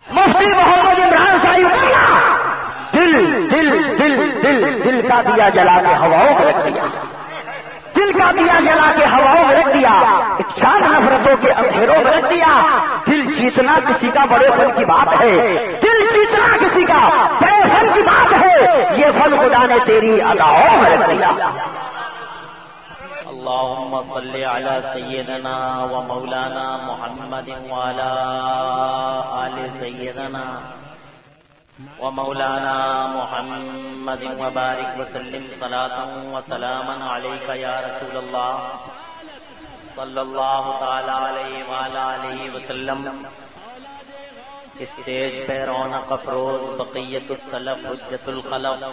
مفتی محمد عمران صاحب کرنا دل کا دیا جلا کے ہواؤں میں رکھ دیا، دل کا دیا جلا کے ہواؤں میں رکھ دیا، چار نفرتوں کے اندھیروں میں رکھ دیا۔ دل جیتنا کسی کا بڑے فن کی بات ہے، دل جیتنا کسی کا بڑے فن کی بات ہے، یہ فن خدا نے تیری اداؤں میں رکھ دیا۔ اللهم صل على سيدنا ومولانا محمد وعلى آل سيدنا ومولانا محمد وبارك وسلم صلاة وسلاما عليك يا رسول الله صلى الله تعالى عليه وعلى آله وسلم۔ اسٹیج پہ رونق افروز بقیت السلف حجت الخلف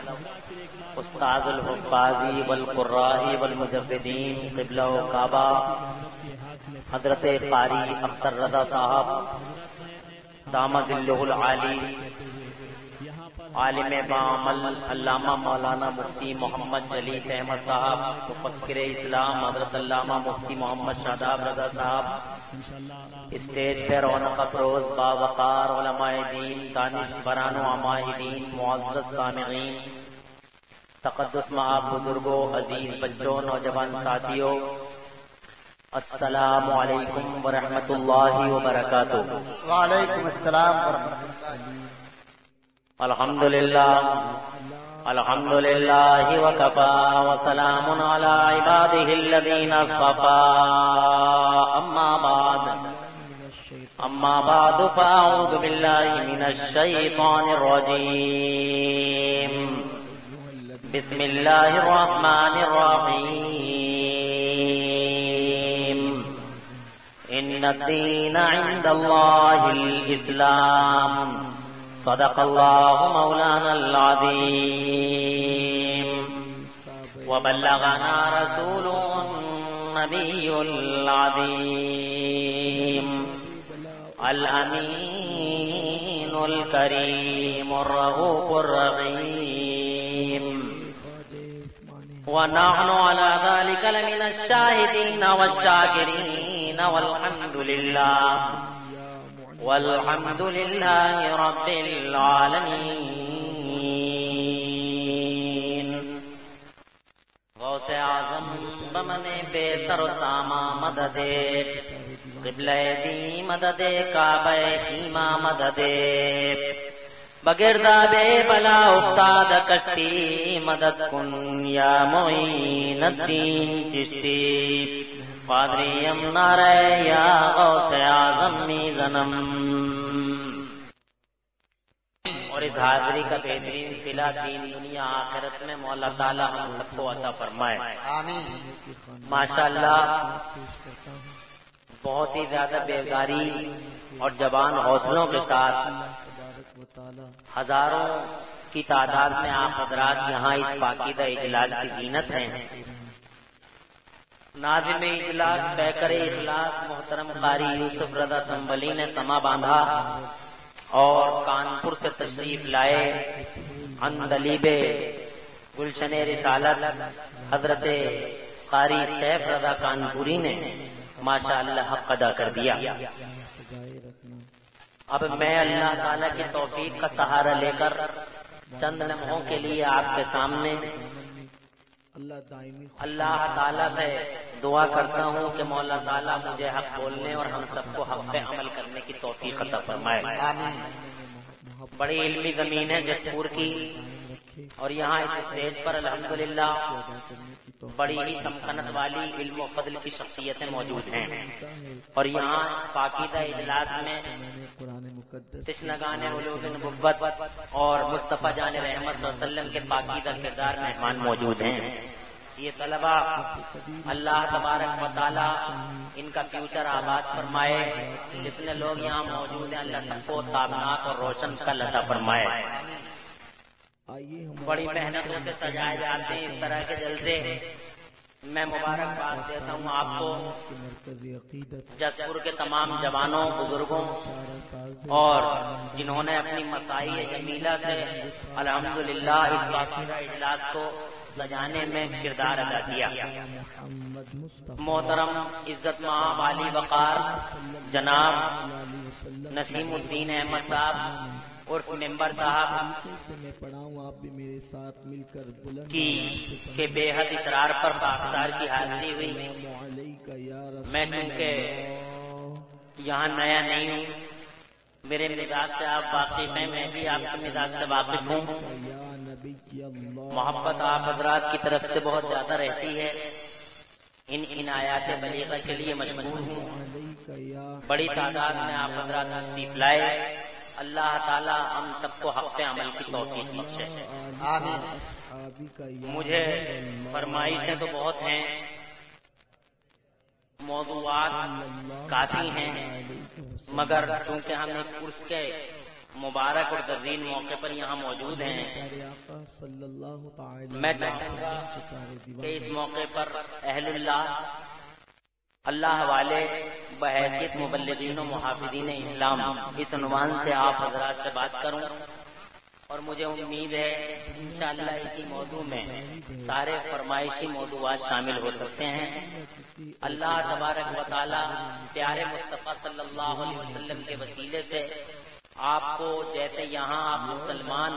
استاذ الحفاظی والقراء والمجودین قبلہ و کعبہ حضرت قاری اختر رضا صاحب دام ظلہ العالی، عالم بعمل علامہ مولانا مفتی محمد جلیس احمد صاحب، مفکر اسلام حضرت علامہ مفتی محمد شاداب رضا صاحب، اسٹیج پہ رونق افروز باوقار علماء دین، دانشوران و عمائدین، معزز سامعین، تقدس معاف بزرگوں، عزیز بچوں، نوجوان ساتھیوں، السلام علیکم ورحمۃ اللہ وبرکاتہ۔ وعلیکم السلام ورحمۃ اللہ۔ الحمدللہ الحمدللہ وکفی وسلام علی عبادہ الذین اصطفی، اما بعد فاعوذ باللہ من الشیطان الرجیم، بسم اللہ الرحمن الرحیم، ان الدین عند اللہ الاسلام، صدق اللہ مولانا العظیم، وبلغنا رسول النبی العظیم، الامین الکریم الرؤوف الرحیم، ونحن على ذلك لمن الشاهدين والشاكرين، والحمد لله رب العالمين۔ غوث اعظم بمن بے سر و ساما مدد، قبلہ دی مدد، کعبہ ایما مدد، بگردہ بے بلا افتاد کشتی، مدد کن یا معین الدین چشتی، قادریم نعرہ یا غوث اعظم میزنم۔ اور اس حاضری کا بہترین صلہ دین دنیا آخرت میں مولا تعالی ہم سب کو عطا فرمائے، آمین۔ ماشاءاللہ بہت ہی زیادہ بیداری اور جوان حوصلوں کے ساتھ ہزاروں کی تعداد میں آپ حضرات یہاں اس پاکیزہ اجلاس کی زینت ہیں۔ ناظم اجلاس پیکر اخلاص محترم قاری یوسف رضا سنبلی نے سما باندھا اور کانپور سے تشریف لائے اندلیب گلشن رسالت حضرت قاری سیف رضا کانپوری نے ماشاءاللہ حق ادا کر دیا۔ اب میں اللہ تعالیٰ کی توفیق کا سہارا لے کر چند لمحوں کے لیے آپ کے سامنے اللہ تعالیٰ سے دعا کرتا ہوں کہ مولا تعالیٰ مجھے حق بولنے اور ہم سب کو حق پہ عمل کرنے کی توفیق عطا فرمائے۔ بڑی علمی زمین ہے جسپور کی، اور یہاں اس اسٹیج پر الحمدللہ بڑی ہی تمکنت والی علم و فضل کی شخصیتیں موجود ہیں، اور یہاں پاکیزہ اجلاس میں تشنگان علوم نبوت اور مصطفیٰ جان رحمت صلی اللہ علیہ وسلم کے پاکیزہ کردار مہمان موجود ہیں۔ یہ طلبہ اللہ تبارک و تعالی ان کا فیوچر آباد فرمائے، جتنے لوگ یہاں موجود ہیں اللہ سب کو تابناک اور روشن کل عطا فرمائے۔ بڑی محنتوں سے سجائے جاتے ہیں اس طرح کے جلسے۔ میں مبارکباد دیتا ہوں آپ کو، جسپور کے تمام جوانوں، بزرگوں اور جنہوں نے اپنی مساعی جمیلہ سے الحمدللہ اس پاکیزہ اجلاس کو سجانے میں کردار ادا کیا۔ محترم عزت مآب علی وقار جناب نسیم الدین احمد صاحب اور ممبر صاحب کی بے حد اصرار پر خاکسار کی حاضری ہوئی۔ میں چونکہ یہاں نیا نہیں ہوں، میرے مزاج سے آپ واقف ہیں، میں بھی آپ کے مزاج سے واقف ہوں۔ محبت آپ حضرات کی طرف سے بہت زیادہ رہتی ہے، ان عنایات بلیغہ کے لیے مشکور ہوں۔ بڑی تعداد میں آپ حضرات تشریف لائے، اللہ تعالی ہم سب کو حق پہ عمل کی توفیق بخشے۔ مجھے فرمائشیں تو بہت ہیں، موضوعات کافی ہیں، مگر چونکہ ہم ایک عرس کے مبارک اور تزئین موقع پر یہاں موجود ہیں، میں چاہوں گا کہ اس موقع پر اہل اللہ، اللہ والے بحیثیت مبلغین و محافظین اسلام، اس عنوان سے آپ حضرات سے بات کروں، اور مجھے امید ہے انشاءاللہ اسی موضوع میں سارے فرمائشی موضوعات شامل ہو سکتے ہیں۔ اللہ تبارک و تعالی پیارے مصطفیٰ صلی اللہ علیہ وسلم کے وسیلے سے آپ کو جیسے یہاں آپ مسلمان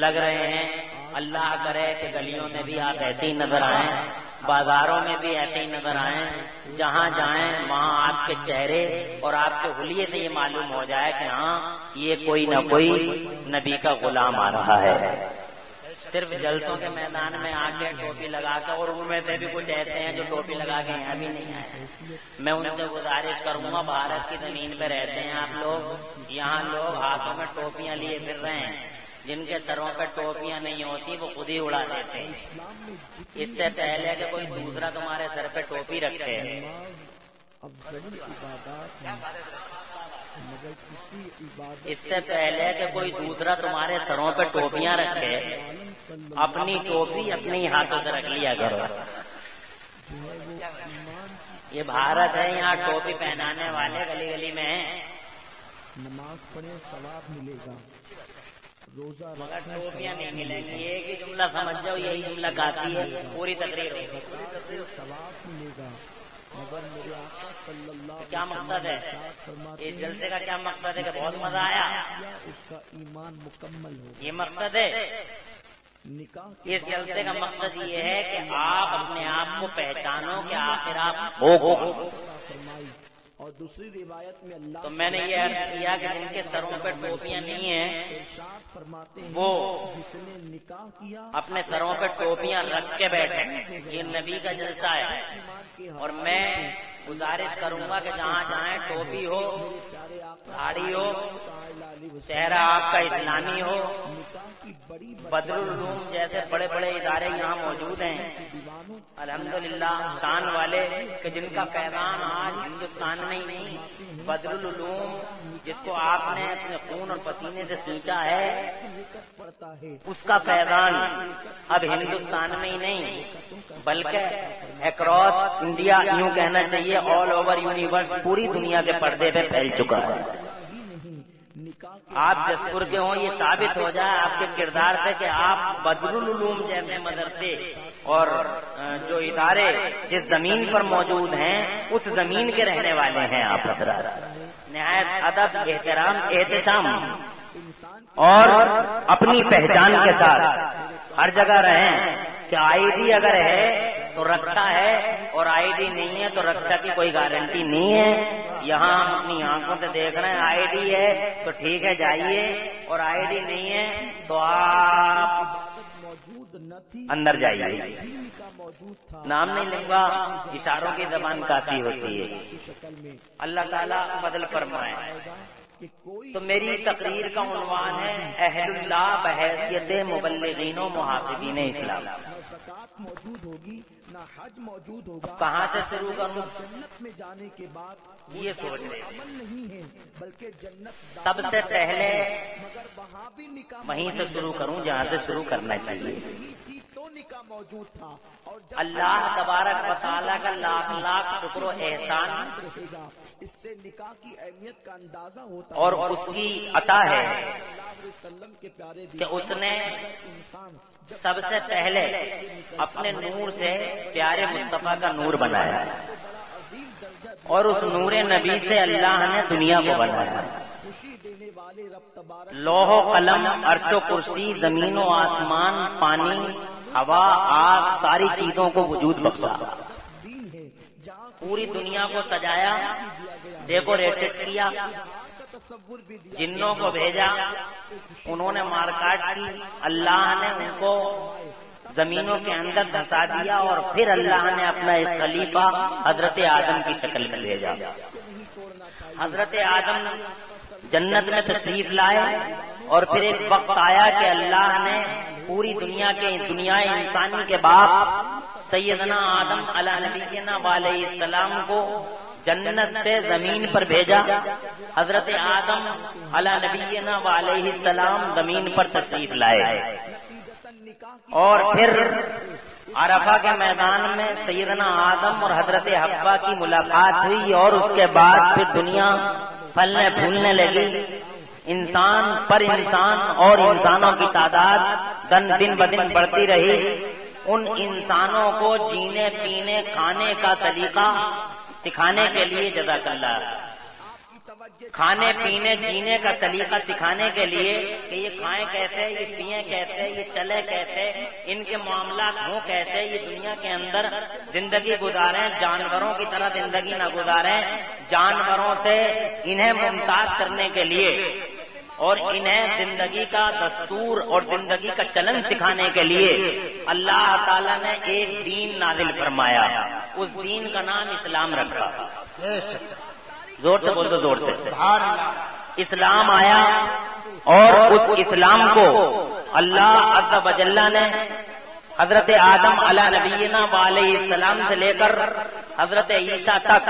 لگ رہے ہیں، اللہ کرے کہ گلیوں میں بھی آپ ایسے ہی نظر آئیں، بازاروں میں بھی ایسے ہی نظر آئیں، جہاں جائیں وہاں آپ کے چہرے اور آپ کے حلیے سے یہ معلوم ہو جائے کہ ہاں یہ کوئی نہ کوئی نبی کا غلام آ رہا ہے۔ صرف جلسوں کے میدان میں آ کے ٹوپی لگا کے، اور ان میں سے بھی کچھ ایسے ہیں جو ٹوپی لگا کے یہاں بھی نہیں آئے، میں ان سے گزارش کروں گا، بھارت کی زمین پہ رہتے ہیں آپ لوگ، یہاں لوگ ہاتھوں میں ٹوپیاں لیے پھر رہے ہیں، جن کے سروں پہ ٹوپیاں نہیں ہوتی وہ خود ہی اڑا دیتے ہیں۔ اس سے پہلے کہ کوئی دوسرا تمہارے سر پہ ٹوپی رکھے، اس سے پہلے کہ کوئی دوسرا تمہارے سروں پہ ٹوپیاں رکھے، اپنی ٹوپی اپنے ہاتھوں سے رکھ لیا کرو۔ یہ بھارت ہے، یہاں ٹوپی پہنانے والے گلی گلی میں ہیں، نماز پڑھے ثواب ملے گا، روزہ مگر ٹوپیاں نہیں ملیں گی۔ ایک ہی جملہ سمجھ جاؤ، یہی جملہ کافی ہے، پوری تقریر ہوگی۔ ثواب ملے گا، مگر میرے آقا صلی اللہ علیہ کیا مقصد ہے اس جلسے کا؟ کیا مقصد ہے کہ بہت مزہ آیا، وسلم اس کا ایمان مکمل ہو، یہ مقصد ہے نکاح اس جلسے کا؟ مقصد یہ ہے کہ آپ اپنے آپ کو پہچانو کہ آخر آپ ہو فرمائی۔ اور دوسری روایت میں اللہ تو میں نے یہ عرض کیا کہ جن کے سروں پہ ٹوپیاں نہیں ہیں ارشاد فرماتے ہیں، وہ جس نے نکاح کیا اپنے سروں پہ ٹوپیاں رکھ کے بیٹھے، یہ نبی کا جلسہ ہے، اور میں گزارش کروں گا کہ جہاں جہاں ٹوپی ہو، داڑھی ہو، چہرہ آپ کا اسلامی ہو، بدر العلوم جیسے بڑے بڑے ادارے یہاں موجود ہیں الحمدللہ، شان والے، کہ جن کا پیغام آج ہندوستان میں ہی نہیں، بدر العلوم جس کو آپ نے اپنے خون اور پسینے سے سینچا ہے، اس کا فیضان اب ہندوستان میں ہی نہیں بلکہ اکراس انڈیا، یوں کہنا چاہیے آل اوور یونیورس، پوری دنیا کے پردے پہ پھیل چکا ہے۔ آپ جسپور کے ہوں، یہ ثابت ہو جائے آپ کے کردار سے کہ آپ بدر العلوم جیسے مدرسے اور جو ادارے جس زمین پر موجود ہیں اس زمین کے رہنے والے ہیں۔ آپ حضرات نہایت ادب، احترام، احتشام اور اپنی پہچان کے ساتھ ہر جگہ رہیں کہ آئی ڈی اگر ہے تو رکشا ہے، اور آئی ڈی نہیں ہے تو رکشا کی کوئی گارنٹی نہیں ہے۔ یہاں ہم اپنی آنکھوں سے دیکھ رہے ہیں، آئی ڈی ہے تو ٹھیک ہے جائیے، اور آئی ڈی نہیں ہے تو آپ اندر جائیے۔ نام نہیں لوں گا، اشاروں کی زبان کافی ہوتی ہے، اللہ تعالیٰ بدل فرمائے۔ تو میری تقریر کا عنوان ہے اہل اللہ بحیثیت مبلغین و محافظین اسلام۔ زکات موجود ہوگی، نہ حج موجود ہوگا، کہاں سے شروع کروں؟ جنت میں جانے کے بعد یہ سوچ رہے عمل نہیں ہے بلکہ جنت، سب سے پہلے مگر وہاں بھی نکاح وہیں سے شروع کروں جہاں سے شروع کرنا چاہیے۔ نہیں تھی تو نکاح موجود تھا، اور جب اللہ تبارک و تعالیٰ کا لاکھ لاکھ شکر و احسان رہے گا، اس سے نکاح کی اہمیت کا اندازہ ہوتا اور اس کی عطا ہے کہ اس نے سب سے پہلے اپنے نور سے پیارے مصطفیٰ کا نور بنایا اور اس نور نبی سے اللہ نے دنیا کو بنایا. لوح و قلم، عرش و کرسی، زمین و آسمان، پانی، ہوا، آگ، ساری چیزوں کو وجود بخشا. پوری دنیا کو سجایا، ڈیکوریٹڈ کیا، جنوں کو بھیجا، انہوں نے مار کاٹ کی، اللہ نے ان کو زمینوں کے اندر دھسا دیا اور پھر اللہ نے اپنا ایک خلیفہ حضرت آدم کی شکل میں بھیجا. حضرت آدم جنت میں تشریف لائے اور پھر ایک وقت آیا کہ اللہ نے پوری دنیا انسانی کے باپ سیدنا آدم علیہ نبینا علیہ السلام کو جنت سے زمین پر بھیجا. حضرت آدم علیہ نبینا علیہ السلام زمین پر تشریف لائے اور پھر عرفہ کے میدان میں سیدنا آدم اور حضرت حوا کی ملاقات ہوئی اور اس کے بعد پھر دنیا پھلنے پھولنے لگی. انسان پر انسان اور انسانوں کی تعداد دن بدن بڑھتی رہی. ان انسانوں کو جینے پینے کھانے کا طریقہ سکھانے کے لیے جزاک اللہ، کھانے پینے جینے کا سلیقہ سکھانے کے لیے کہ یہ کھائیں کیسے، یہ پیئیں کیسے، یہ چلے کیسے، ان کے معاملات ہوں کیسے، یہ دنیا کے اندر زندگی گزاریں، جانوروں کی طرح زندگی نہ گزاریں. جانوروں سے انہیں ممتاز کرنے کے لیے اور انہیں زندگی کا دستور اور زندگی کا چلن سکھانے کے لیے اللہ تعالیٰ نے ایک دین نازل فرمایا. اس دین کا نام اسلام رکھا. زور سے بول دو، زور سے. اسلام آیا اور اس اسلام کو اللہ عز و جل نے حضرت آدم علیہ نبینا علیہ السلام سے لے کر حضرت عیسیٰ تک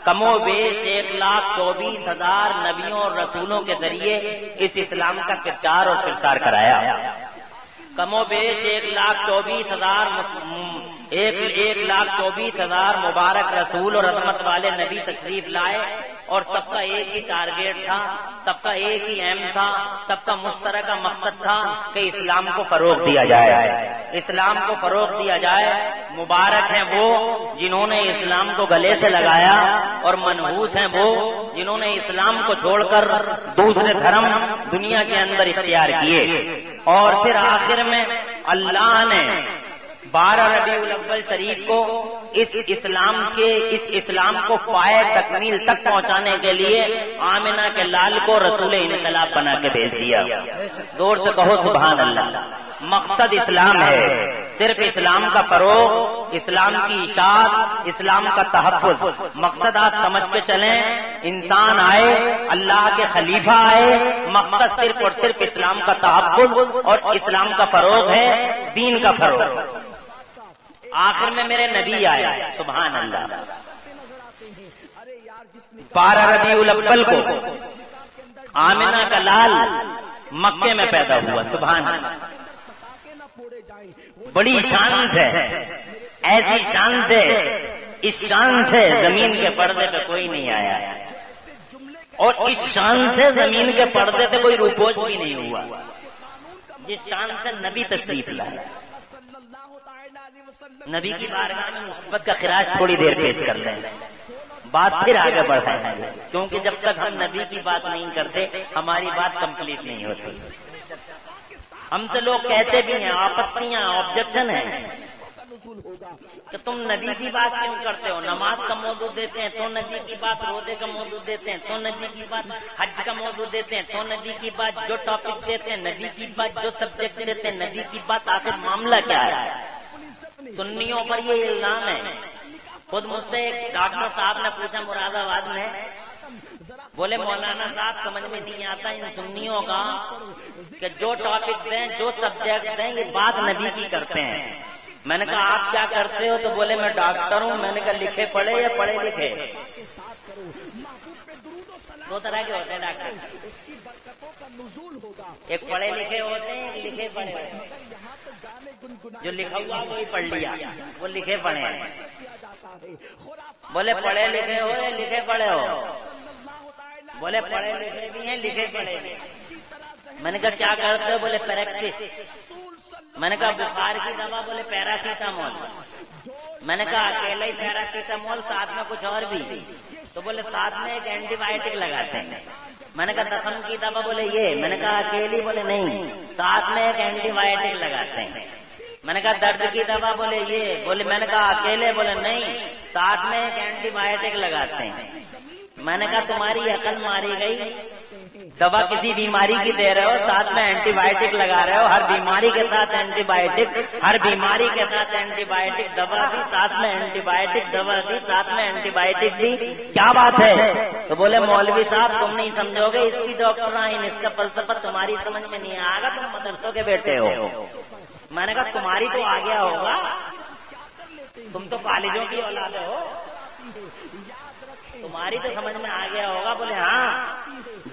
کم و بیش 1,24,000 نبیوں اور رسولوں کے ذریعے اس اسلام کا پرچار اور پرسار کرایا. کم و بیش 1,24,000 مبارک رسول اور عظمت والے نبی تشریف لائے اور سب کا ایک ہی ٹارگیٹ تھا، سب کا ایک ہی ایم تھا، سب کا مشترکہ مقصد تھا کہ اسلام کو فروغ دیا جائے. اسلام کو فروغ دیا جائے. مبارک ہیں وہ جنہوں نے اسلام کو گلے سے لگایا اور منحوس ہیں وہ جنہوں نے اسلام کو چھوڑ کر دوسرے دھرم دنیا کے اندر اختیار کیے. اور پھر آخر میں اللہ نے 12 ربیع الاول شریف کو اس اسلام کو پائے تکمیل تک پہنچانے کے لیے آمنہ کے لال کو رسول انقلاب بنا کے بھیج دیا. زور سے کہو سبحان اللہ. مقصد اسلام ہے، صرف اسلام کا فروغ، اسلام کی اشاعت، اسلام کا تحفظ. مقصد آپ سمجھ کے چلیں. انسان آئے، اللہ کے خلیفہ آئے، مقصد صرف اور صرف اسلام کا تحفظ اور اسلام کا فروغ ہے، دین کا فروغ. آخر میں میرے نبی آئے، سبحان اللہ. 12 ربیع الاول کو آمنہ کا لال مکے میں پیدا ہوا. سبحان اللہ. بڑی شان سے، ایسی شان سے، اس شان سے زمین کے پردے پہ کوئی نہیں آیا اور اس شان سے زمین کے پردے پہ کوئی روپوش بھی نہیں ہوا. جس شان سے نبی تشریف لائے. نبی کی بارگاہ میں محبت کا خراج تھوڑی دیر پیش کر لیں، بات پھر آگے بڑھائیں گے، کیونکہ جب تک ہم نبی کی بات نہیں کرتے ہماری بات کمپلیٹ نہیں ہوتی. ہم سے لوگ کہتے بھی ہیں، آپتیاں، آبجیکشن ہیں کہ تم نبی کی بات کیوں کرتے ہو؟ نماز کا موضوع دیتے ہیں تو نبی کی بات، روزے کا موضوع دیتے ہیں تو نبی کی بات، حج کا موضوع دیتے ہیں تو نبی کی بات، جو ٹاپک دیتے ہیں نبی کی بات، جو سبجیکٹ دیتے ہیں نبی کی بات. آخر معاملہ کیا ہے؟ سنیوں پر یہ الزام ہے. خود مجھ سے ایک ڈاکٹر صاحب نے پوچھا مراد آباد میں، بولے مولانا صاحب سمجھ میں نہیں آتا ان سنیوں کا کہ جو ٹاپک دیں، جو سبجیکٹ دیں، یہ بات نبی کی کرتے ہیں. میں نے کہا آپ کیا کرتے ہو؟ تو بولے میں ڈاکٹر ہوں. میں نے کہا لکھے پڑھے یا پڑھے لکھے؟ دو طرح کے ہوتے ہیں ڈاکٹر، ایک پڑھے لکھے ہوتے ہیں، ایک لکھے پڑھے ہوتے ہیں. جو لکھا ہوا وہی پڑھ لیا، وہ لکھے پڑھے ہیں. بولے پڑھے لکھے ہو یا لکھے پڑھے ہو؟ بولے پڑھے لکھے بھی ہیں، لکھے پڑھے بھی. میں نے کہا کیا کرتے ہو؟ بولے پریکٹس۔ میں نے کہا بخار کی دوا؟ بولے پیراسیٹامول۔ میں نے کہا اکیلا ہی پیراسیٹامول ساتھ میں کچھ اور بھی؟ تو بولے ساتھ میں ایک اینٹی بایوٹک لگاتے ہیں۔ میں نے کہا زخم کی دوا؟ بولے یہ۔ میں نے کہا اکیلی؟ بولے نہیں، ساتھ میں ایک اینٹی بایوٹک لگاتے ہیں۔ میں نے کہا درد کی دوا؟ بولے یہ۔ بولے میں نے کہا اکیلے؟ بولے نہیں، ساتھ میں ایک اینٹی بایوٹک لگاتے ہیں۔ میں نے کہا تمہاری عقل ماری گئی، دوا کسی بیماری کی دے رہے ہو، ساتھ میں اینٹی بایوٹک لگا رہے ہو، ہر بیماری کے ساتھ اینٹی بایوٹک، ہر بیماری کے ساتھ اینٹی بایوٹک، دوا بھی ساتھ میں اینٹی بایوٹک، دوا بھی ساتھ میں اینٹی بایوٹک بھی، کیا بات ہے؟ تو بولے مولوی صاحب تم نہیں سمجھو گے، اس کی ڈاکٹر آئین، اس کا فلسفہ تمہاری سمجھ میں نہیں آئے گا، تم مدرسوں کے بیٹے ہو۔ میں نے کہا تمہاری تو آ گیا ہوگا، تم تو کالجوں کی اولاد ہو، تمہاری تو سمجھ میں آ گیا ہوگا۔ بولے ہاں،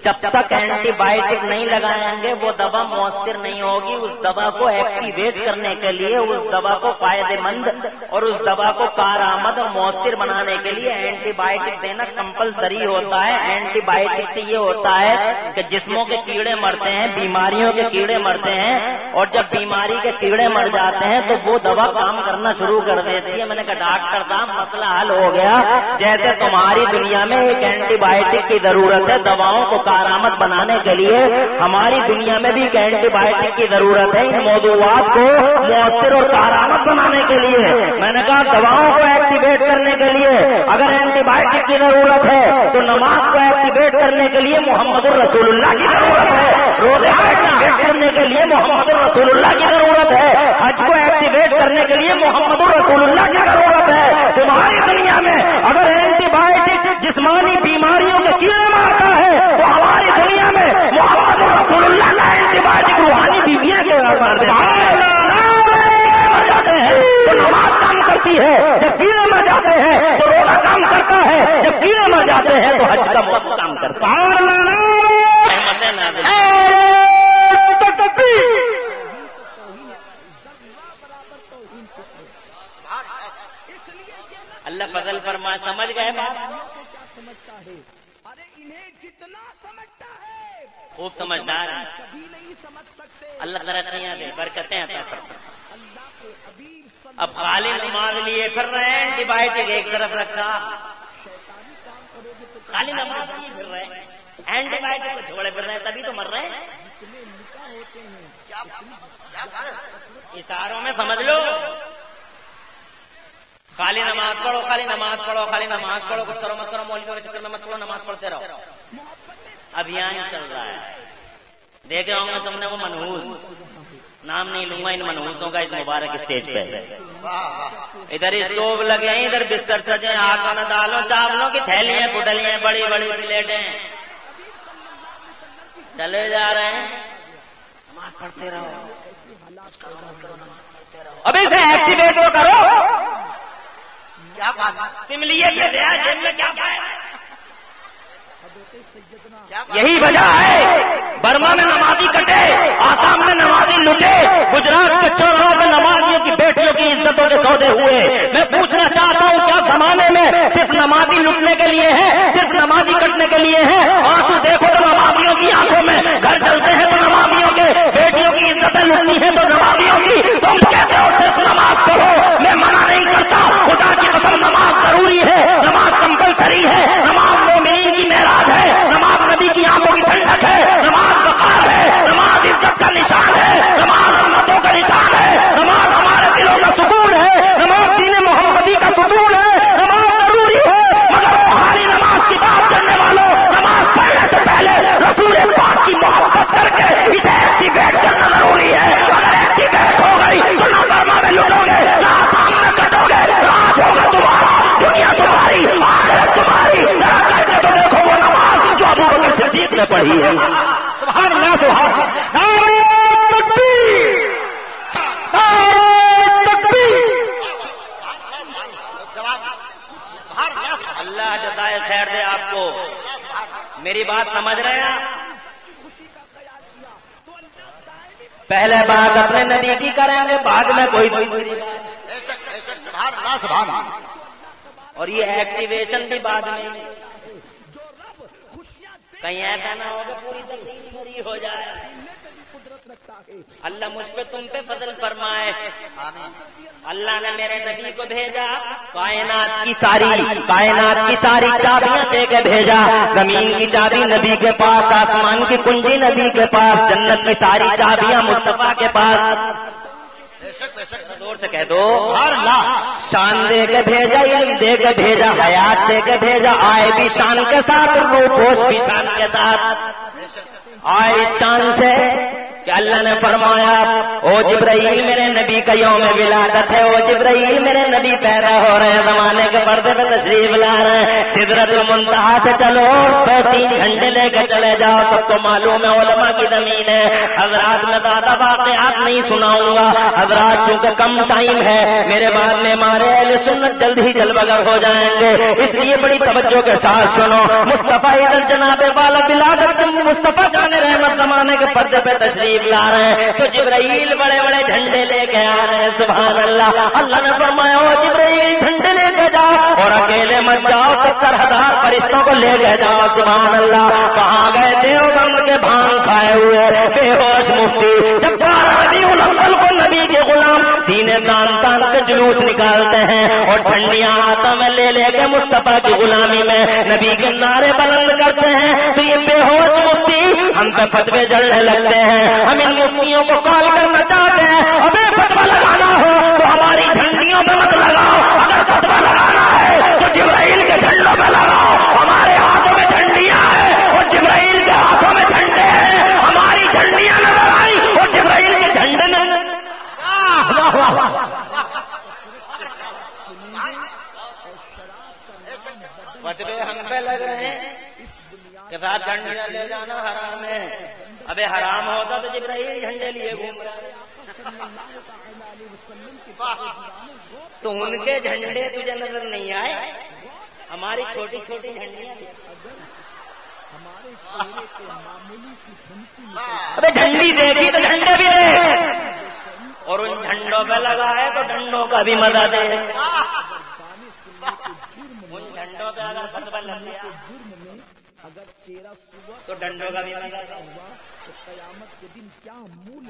جب تک اینٹی بایوٹک نہیں لگائیں گے وہ دوا مؤثر نہیں ہوگی۔ اس دوا کو ایکٹیویٹ کرنے کے لیے، اس دوا کو فائدہ مند اور اس دوا کو کارآمد اور مؤثر بنانے کے لیے اینٹی بایوٹک دینا کمپلسری ہوتا ہے۔ اینٹی بایوٹک سے یہ ہوتا ہے کہ جسموں کے کیڑے مرتے ہیں، بیماریوں کے کیڑے مرتے ہیں، اور جب بیماری کے کیڑے مر جاتے ہیں تو وہ دوا کام کرنا شروع کر دیتی ہے۔ میں نے کہا ڈاکٹر صاحب مسئلہ حل ہو گیا، جیسے تمہاری دنیا میں ایک اینٹی بایوٹک کی ضرورت ہے دواؤں کو کارآمد بنانے کے لیے، ہماری دنیا میں بھی ایک اینٹی بایوٹک کی ضرورت ہے ان موضوعات کو مؤثر اور کارآمد بنانے کے لیے۔ میں نے کہا دواؤں کو ایکٹیویٹ کرنے کے لیے اگر اینٹی بایوٹک کی ضرورت ہے تو نماز کو ایکٹیویٹ کرنے کے لیے محمد الرسول اللہ کی ضرورت ہے، روزے کو ایکٹیویٹ کرنے کے لیے محمد الرسول اللہ کی ضرورت ہے، حج کو ایکٹیویٹ کرنے کے لیے محمد الرسول اللہ کی ضرورت ہے۔ تمہاری دنیا میں اگر اینٹی بایوٹک جسمانی بیماریوں کے کیڑے مارتا ہے تو ہماری دنیا میں محمد رسول اللہ کا اینٹی بایوٹک روحانی بیویاں کے مر جاتے ہیں تو نماز کام کرتی ہے، جب کیڑے مر جاتے ہیں تو روزہ کام کرتا ہے، جب کیڑے مر جاتے ہیں تو حج کا موقع کام کرتا ہے۔ اللہ فضل فرمائے، سمجھ گئے بات؟ خوب سمجھدار ہے، اللہ ترقیاں دے، برکتیں عطا فرمائے۔ اب خالی نماز لیے پھر رہے ہیں، اینٹی بایوٹک ایک طرف رکھا، خالی نماز لیے پھر رہے ہیں، اینٹی بایوٹک کو چھوڑے پھر رہے ہیں، تبھی تو مر رہے ہیں۔ اشاروں میں سمجھ لو، خالی نماز پڑھو، خالی نماز پڑھو، خالی نماز پڑھو، کچھ کرو مت کرو، مولویوں کے چکر میں مت پڑھو، نماز پڑھتے رہو۔ ابھیان چل رہا ہے، دیکھے ہوں گے تم نے وہ منحوس، نام نہیں لوں گا ان منحوسوں کا اس مبارک اسٹیج پہ۔ ادھر اسٹوو لگے ہیں، ادھر بستر سجے، ہاتھوں میں دالوں چاولوں کی تھیلیاں پٹلیاں، بڑی بڑی پلیٹیں، چلے جا رہے ہیں، نماز پڑھتے رہو، اب اسے ایکٹیویٹ تو کرو۔ کیا بات سملیے پہ دیا جیب میں کیا پائے؟ یہی وجہ ہے برما میں نمازی کٹے، آسام میں نمازی لٹے، گجرات کے چوراہوں میں نمازیوں کی بیٹیوں کی عزتوں کے سودے ہوئے۔ میں پوچھنا چاہتا ہوں کیا زمانے میں صرف نمازی لٹنے کے لیے ہے، صرف نمازی کٹنے کے لیے ہے؟ آنسو دیکھو تو نمازیوں کی آنکھوں میں، گھر چلتے ہیں تو نمازیوں کے، بیٹیوں کی عزتیں لٹنی ہیں تو نمازیوں کی۔ تم کہتے ہو صرف نماز پڑھو، میں منع نہیں کرتا، خدا کی قسم نماز ضروری ہے، نماز کمپلسری ہے، نماز مومنین کی معراج ہے، نماز نبی کی آنکھوں کی ٹھنڈک ہے، نماز وقار ہے، نماز عزت کا نشان ہے، نماز امتوں کا نشان ہے، نماز ہمارے دلوں کا سکون ہے، نماز دین محمدی کا ستون ہے، نماز ضروری ہے۔ مگر روحانی نماز کی بات کرنے والوں، نماز پڑھنے سے پہلے رسول پاک کی محبت کر کے اسے ایکٹیویٹ کرنا ضروری ہے۔ اگر ایکٹیویٹ ہو گئی تو نہ برما میں لٹو گے، نہ آسام میں کٹو گے، راج ہوگا تمہارا، دنیا تمہاری، آخرت تمہاری۔ ذرا کر کے تو دیکھو وہ نماز جو ابو بکر صدیق نے پڑھی ہے۔ سبحان اللہ، سبحان اللہ، نعرہ تکبیر، نعرہ تکبیر۔ اللہ جزائے خیر دے آپ کو۔ میری بات سمجھ رہے ہیں؟ پہلے بات اپنے نبی کی کریں گے، بعد میں کوئی اور یہ ایکٹیویشن بھی بعد میں، کہیں ایسا نہ ہو کہ پوری تقریر پوری ہو جائے اللہ مجھ پہ تم پہ فضل فرمائے. اللہ نے میرے نبی کو بھیجا، کائنات کی ساری چابیاں دے کے بھیجا. زمین کی چابی نبی کے پاس، آسمان کی کنجی نبی کے پاس، جنت کی ساری چابیاں مصطفیٰ کے پاس. زور سے کہہ دو شان دے کے بھیجا، علم دے کے بھیجا، حیات دے کے بھیجا. آئے بھی شان کے ساتھ، روح پوش بھی شان کے ساتھ. آئے اس شان سے کہ اللہ نے فرمایا او جبرائیل میرے نبی کا یوم ولادت ہے، او جبرائیل میرے نبی پیدا ہو رہے ہیں، زمانے کے پردے پہ تشریف لا رہے ہیں. سدرۃ المنتہا سے چلو تو 3 گھنٹے لے کے چلے جاؤ. سب کو معلوم ہے علماء کی زمین ہے. حضرات میں زیادہ واقعات نہیں سناؤں گا حضرات، چونکہ کم ٹائم ہے. میرے بعد میں ہمارے اہل سنت جلد ہی جلوگر ہو جائیں گے، اس لیے بڑی توجہ کے ساتھ سنو. مصطفیٰ ادھر جناب والا ولادت مصطفیٰ جان رحمت زمانے کے پردے پہ تشریف لا رہے ہیں تو جبرائیل بڑے بڑے جھنڈے لے کے آ رہے ہیں. سبحان اللہ. اللہ نے فرمایا او جبرائیل جھنڈے لے کے جاؤ اور اکیلے مت جاؤ، 70,000 فرشتوں کو لے کے جاؤ. سبحان اللہ. کہاں گئے دیوبند کے بھانگ کھائے ہوئے بے ہوش مفتی جبار ربیع الاول کو نبی کے غلام سینے تان کے جلوس نکالتے ہیں اور ٹھنڈیاں ہاتھوں میں لے لے کے مصطفیٰ کی غلامی میں نبی کے نعرے بلند کرتے ہیں. تو یہ بے ہوش مفتی ہم پہ فتوے جڑنے لگتے ہیں. ہم ان مفتیوں کو کال کرنا چاہتے ہیں، ابھی فتوا لگانا ہو تو ہماری جھنڈیوں پہ مت لگاؤ. اگر فتوا لگانا ہے تو جبرائیل کے جھنڈوں پہ لگاؤ. ہمارے ہاتھوں میں جھنڈیاں ہیں اور جبرائیل کے ہاتھوں میں جھنڈے ہیں. ہماری جھنڈیاں نظر آئی اور جبرائیل کے جھنڈے میں فتوے ہم پہ لگ رہے ہیں کہ ساتھ جھنڈیاں لے جانا حرام ہے. ابے حرام ہوتا تو جبرائیل جھنڈے لیے گھوم رہا. تو ان کے جھنڈے تجھے نظر نہیں آئے، ہماری چھوٹی چھوٹی جھنڈیاں. ابے جھنڈی دیکھی تو جھنڈے بھی دے اور ان جھنڈوں پہ لگائے تو ڈنڈوں کا بھی مزہ دے. ان جھنڈوں پہ اگر فتوا لگ گیا تو ڈنڈوں کا بھی مزہ دے.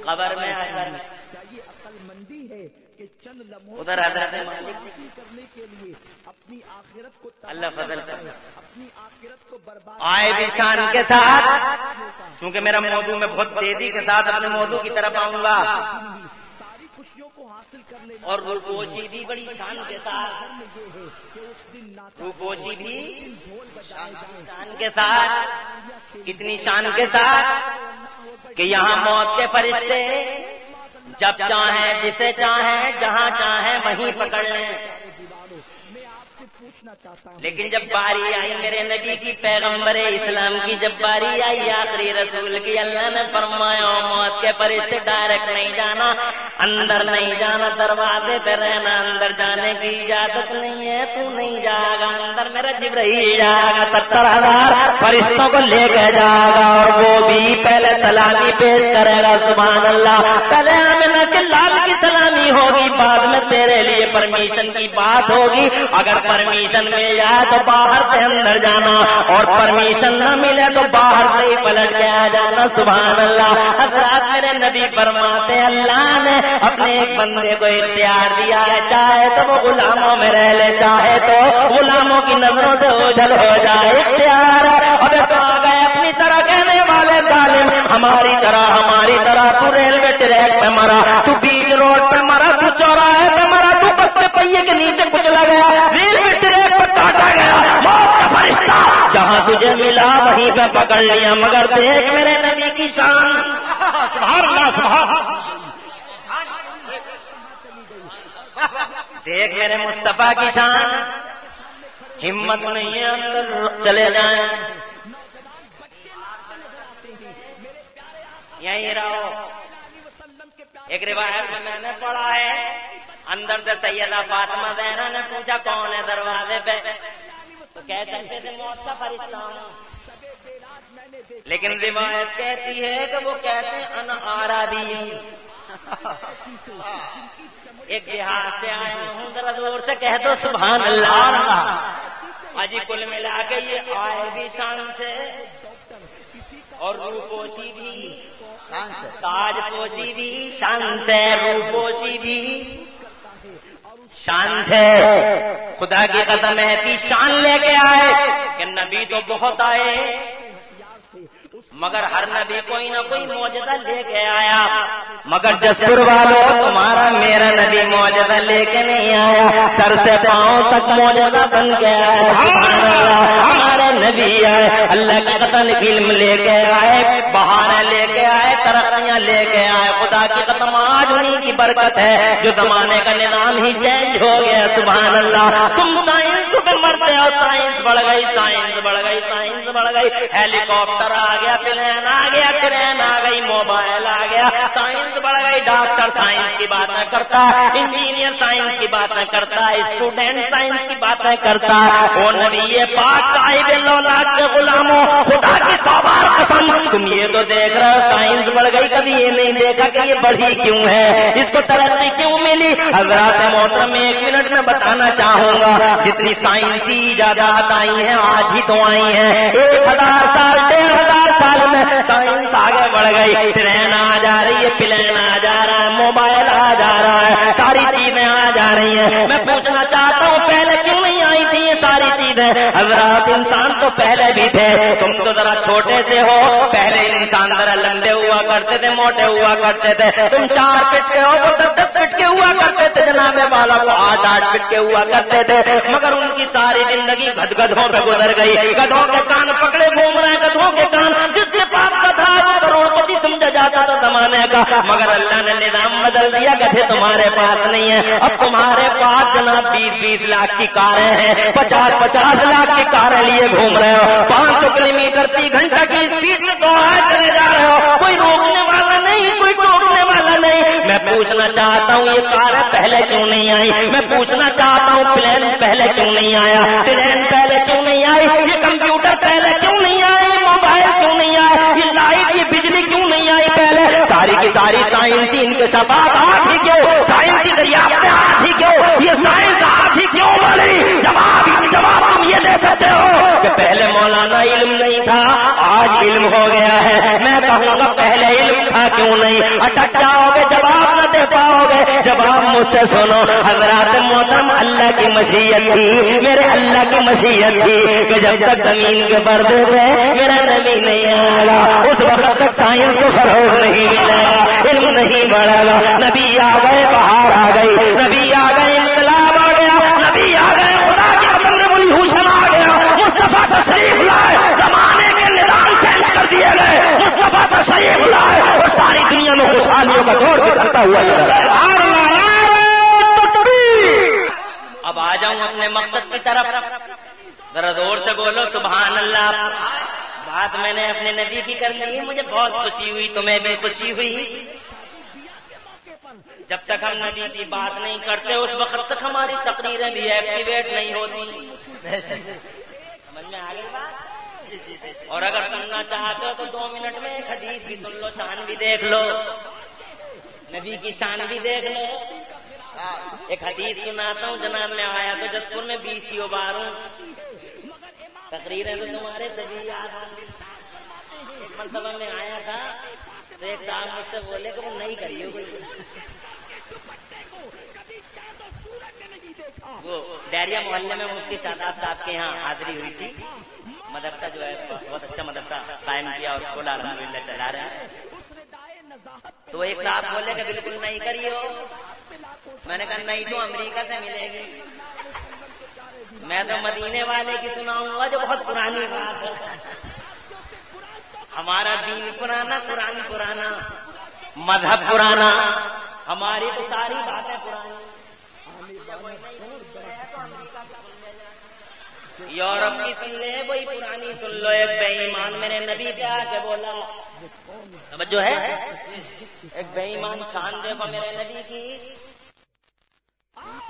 قبر میں آ کر ادھر حضرت اللہ فضل آئے بھی شان کے ساتھ. چونکہ میرا موضوع میں بہت تیزی کے ساتھ اپنے موضوع کی طرف آؤں گا اور روپوشی بھی بڑی شان کے ساتھ، روپوشی بھی شان کے ساتھ، اتنی شان کے ساتھ کہ یہاں موت کے فرشتے جب چاہیں جسے چاہیں جہاں چاہیں وہیں پکڑ لیں. لیکن جب باری آئی میرے نبی کی پیغمبر اسلام کی، جب باری آئی آخری رسول کی، اللہ نے فرمایا موت کے فرشتے ڈائریکٹ نہیں جانا، اندر نہیں جانا، دروازے پہ رہنا، اندر جانے کی اجازت نہیں ہے، تو نہیں جائے گا اندر، میرا جبرائیل جائے گا 70,000 فرشتوں کو لے کے جائے گا اور وہ بھی پہلے سلامی پیش کرے گا. سبحان اللہ. پہلے آمنہ کے لال کی سلامی ہوگی، بعد میں تیرے لیے پرمیشن کی بات ہوگی. اگر پرمیشن مل جائے تو باہر سے اندر جانا اور پرمیشن نہ ملے تو باہر سے ہی پلٹ کے آ جانا. سبحان اللہ. حضرات میرے نبی فرماتے اللہ نے اپنے ایک بندے کو اختیار دیا ہے، چاہے تو وہ غلاموں میں رہ لے، چاہے تو غلاموں کی نظروں سے اوجھل ہو جائے. اختیار ہے. ابھی کہا گئے اپنی طرح کہنے والے ظالم، ہماری طرح تو ریلوے ٹریک پہ مرا، تو بیچ روڈ پہ مرا، تو چوراہے پہ مرا، تو بس کے پہیے کے نیچے کچلا گیا، ریلوے ٹریک پہ کاٹا گیا، موت کا فرشتہ جہاں تجھے ملا وہیں پہ پکڑ لیا. مگر دیکھ میرے نبی کی شان. سبحان اللہ. سبحان. دیکھ میرے مصطفیٰ کی شان. ہمت نہیں ہے اندر چلے جائیں، یہیں رہو. ایک روایت میں نے پڑھا ہے اندر سے سیدہ فاطمہ زہرا نے پوچھا کون ہے دروازے پہ، تو کہتے تھے موت کا فرشتہ ہوں. لیکن روایت کہتی ہے کہ وہ کہتے ہیں انا آرابی، ایک دیہات سے آیا ہوں. ذرا زور سے کہہ دو سبحان اللہ. اجی کل ملا کے یہ آئے بھی شان سے اور روپوشی بھی شان سے تاج پوشی بھی شان سے روپوشی بھی شان سے خدا کی قسم ہے شان لے کے آئے کہ نبی تو بہت آئے مگر ہر نبی کوئی نہ کوئی معجزہ لے کے آیا مگر جسپور والوں تمہارا میرا نبی معجزہ لے کے نہیں آیا سر سے پاؤں تک معجزہ بن کے آیا ہمارا نبی آئے اللہ کی قسم علم لے کے آئے بہاریں لے کے آئے ترقیاں لے کے آئے خدا کی قسم آج انہیں کی برکت ہے جو زمانے کا نظام ہی چینج ہو گیا سبحان اللہ تم سائنس پہ مرتے ہو سائنس بڑھ گئی سائنس بڑھ گئی سائنس بڑھ گئی ہیلی کاپٹر آ گیا پلین آ گیا ٹرین آ گئی موبائل آ گیا سائنس بڑھ گئی ڈاکٹر سائنس کی باتیں کرتا انجینئر سائنس کی باتیں کرتا اسٹوڈینٹ سائنس کی باتیں کرتا وہ نبی پاک صاحب لولاک کے غلاموں خدا کی سو بار قسم تم یہ تو دیکھ رہے ہو سائنس بڑھ گئی کبھی یہ نہیں دیکھا کہ یہ بڑھی کیوں ہے اس کو ترقی کیوں ملی حضرات محترم ایک منٹ میں بتانا چاہوں گا جتنی سائنسی ایجادات آئی ہیں آج ہی تو آئی ہیں 1000 سال 1500 سال میں سائنس آگے بڑھ گئی ٹرین آ جا رہی ہے پلین آ جا رہا ہے موبائل آ جا رہا ہے ساری چیزیں آ جا رہی ہیں میں پوچھنا چاہتا ہوں پہلے کیوں نہیں آئی تھی یہ ساری چیزیں حضرات انسان تو پہلے بھی تھے تم تو ذرا چھوٹے سے ہو پہلے انسان ذرا لمبے ہوا کرتے تھے موٹے ہوا کرتے تھے تم 4 فٹ کے ہو وہ 10 فٹ کے ہوا کرتے تھے جناب والا وہ 8 فٹ کے ہوا کرتے تھے مگر ان کی ساری زندگی گدگدوں پہ گزر گئی گدھوں کے کان پکڑے گھوم رہے ہیں گدھوں کے کان جس کے پاس گدھا وہ کروڑپتی سمجھا جاتا تھا زمانے کا مگر اللہ نے نظام بدل دیا گدھے تمہارے پاس نہیں ہے اب تمہارے پاس جناب 20-20 لاکھ کی کاریں ہیں 50-50 لاکھ کی کاریں لیے گھوم رہے ہو 500 کلومیٹر فی گھنٹہ کی اسپیڈ میں دوڑائے چلے جا رہے ہو کوئی روکنے والا نہیں کوئی ٹوکنے والا نہیں میں پوچھنا چاہتا ہوں یہ کاریں پہلے کیوں نہیں آئی میں پوچھنا چاہتا ہوں پلین پہلے کیوں نہیں آیا ٹرین پہلے کیوں نہیں آئی یہ کمپیوٹر پہلے کیوں نہیں آئی موبائل کیوں نہیں آئی یہ لائٹ یہ بجلی کیوں نہیں آئی پہلے ساری کی ساری سائنسی انکشافات آج ہی کیوں سائنسی دریافتیں آج ہی کیوں یہ سائنس آج ہی کیوں بڑی جواب تم یہ دے سکتے ہو کہ پہلے مولانا علم نہیں تھا آج علم ہو گیا ہے میں کہوں گا پہلے علم تھا کیوں نہیں اٹک جاؤ گے جواب نہ دے پاؤ گے جواب مجھ سے سنو حضرات محترم اللہ کی مشیت تھی میرے اللہ کی مشیت تھی کہ جب تک زمین کے پردے پہ میرا نبی نہیں آئے گا اس وقت تک سائنس کو فروغ نہیں ملے گا علم نہیں بڑھے گا نبی آ گئے بہار آ گئی نبی آ گئے انقلاب آ گیا نبی آ گئے خدا کی قسم ریولیوشن آ گیا مصطفیٰ تشریف لائے زمانے کے نظام چینج کر دیے گئے مصطفیٰ تشریف لائے اور ساری دنیا میں خوشحالیوں کا دور بکھرتا ہوا اب آ جاؤں اپنے مقصد کی طرف ذرا زور سے بولو سبحان اللہ بات میں نے اپنے نبی کی کر لی مجھے بہت خوشی ہوئی تمہیں بھی خوشی ہوئی جب تک ہم نبی کی بات نہیں کرتے اس وقت تک ہماری تقریریں بھی ایکٹیویٹ نہیں ہوتی سمجھ میں آ گئی بات اور اگر سننا چاہتے ہو تو 2 منٹ میں ایک حدیث بھی سن لو شان بھی دیکھ لو نبی کی شان بھی دیکھ لو ایک حدیث سناتا ہوں جناب میں آیا تو جسپور میں 20 بار ہوں تقریریں تو تمہارے سبھی یاد ایک مرتبہ میں آیا تھا تو ایک صاحب مجھ سے بولے کہ وہ نہیں کریے وہ ڈیریا محلے میں مفتی شاداب صاحب کے یہاں حاضری ہوئی تھی مدرسہ جو ہے بہت اچھا مدرسہ قائم کیا اور کھولا الحمدللہ چلا رہے ہیں تو ایک صاحب بولے کہ بالکل نہیں کریے میں نے کہا نہیں تو امریکہ سے ملے گی میں تو مدینے والے کی سناؤں گا جو بہت پرانی بات ہے ہمارا دین پرانا قرآن پرانا مذہب پرانا ہماری تو ساری باتیں پرانی یورپ کی سن لے وہی پرانی سن لو ایک بے ایمان میرے نبی پہ آ کے بولا توجہ ہے ایک بے ایمان شان دیکھو میرے نبی کی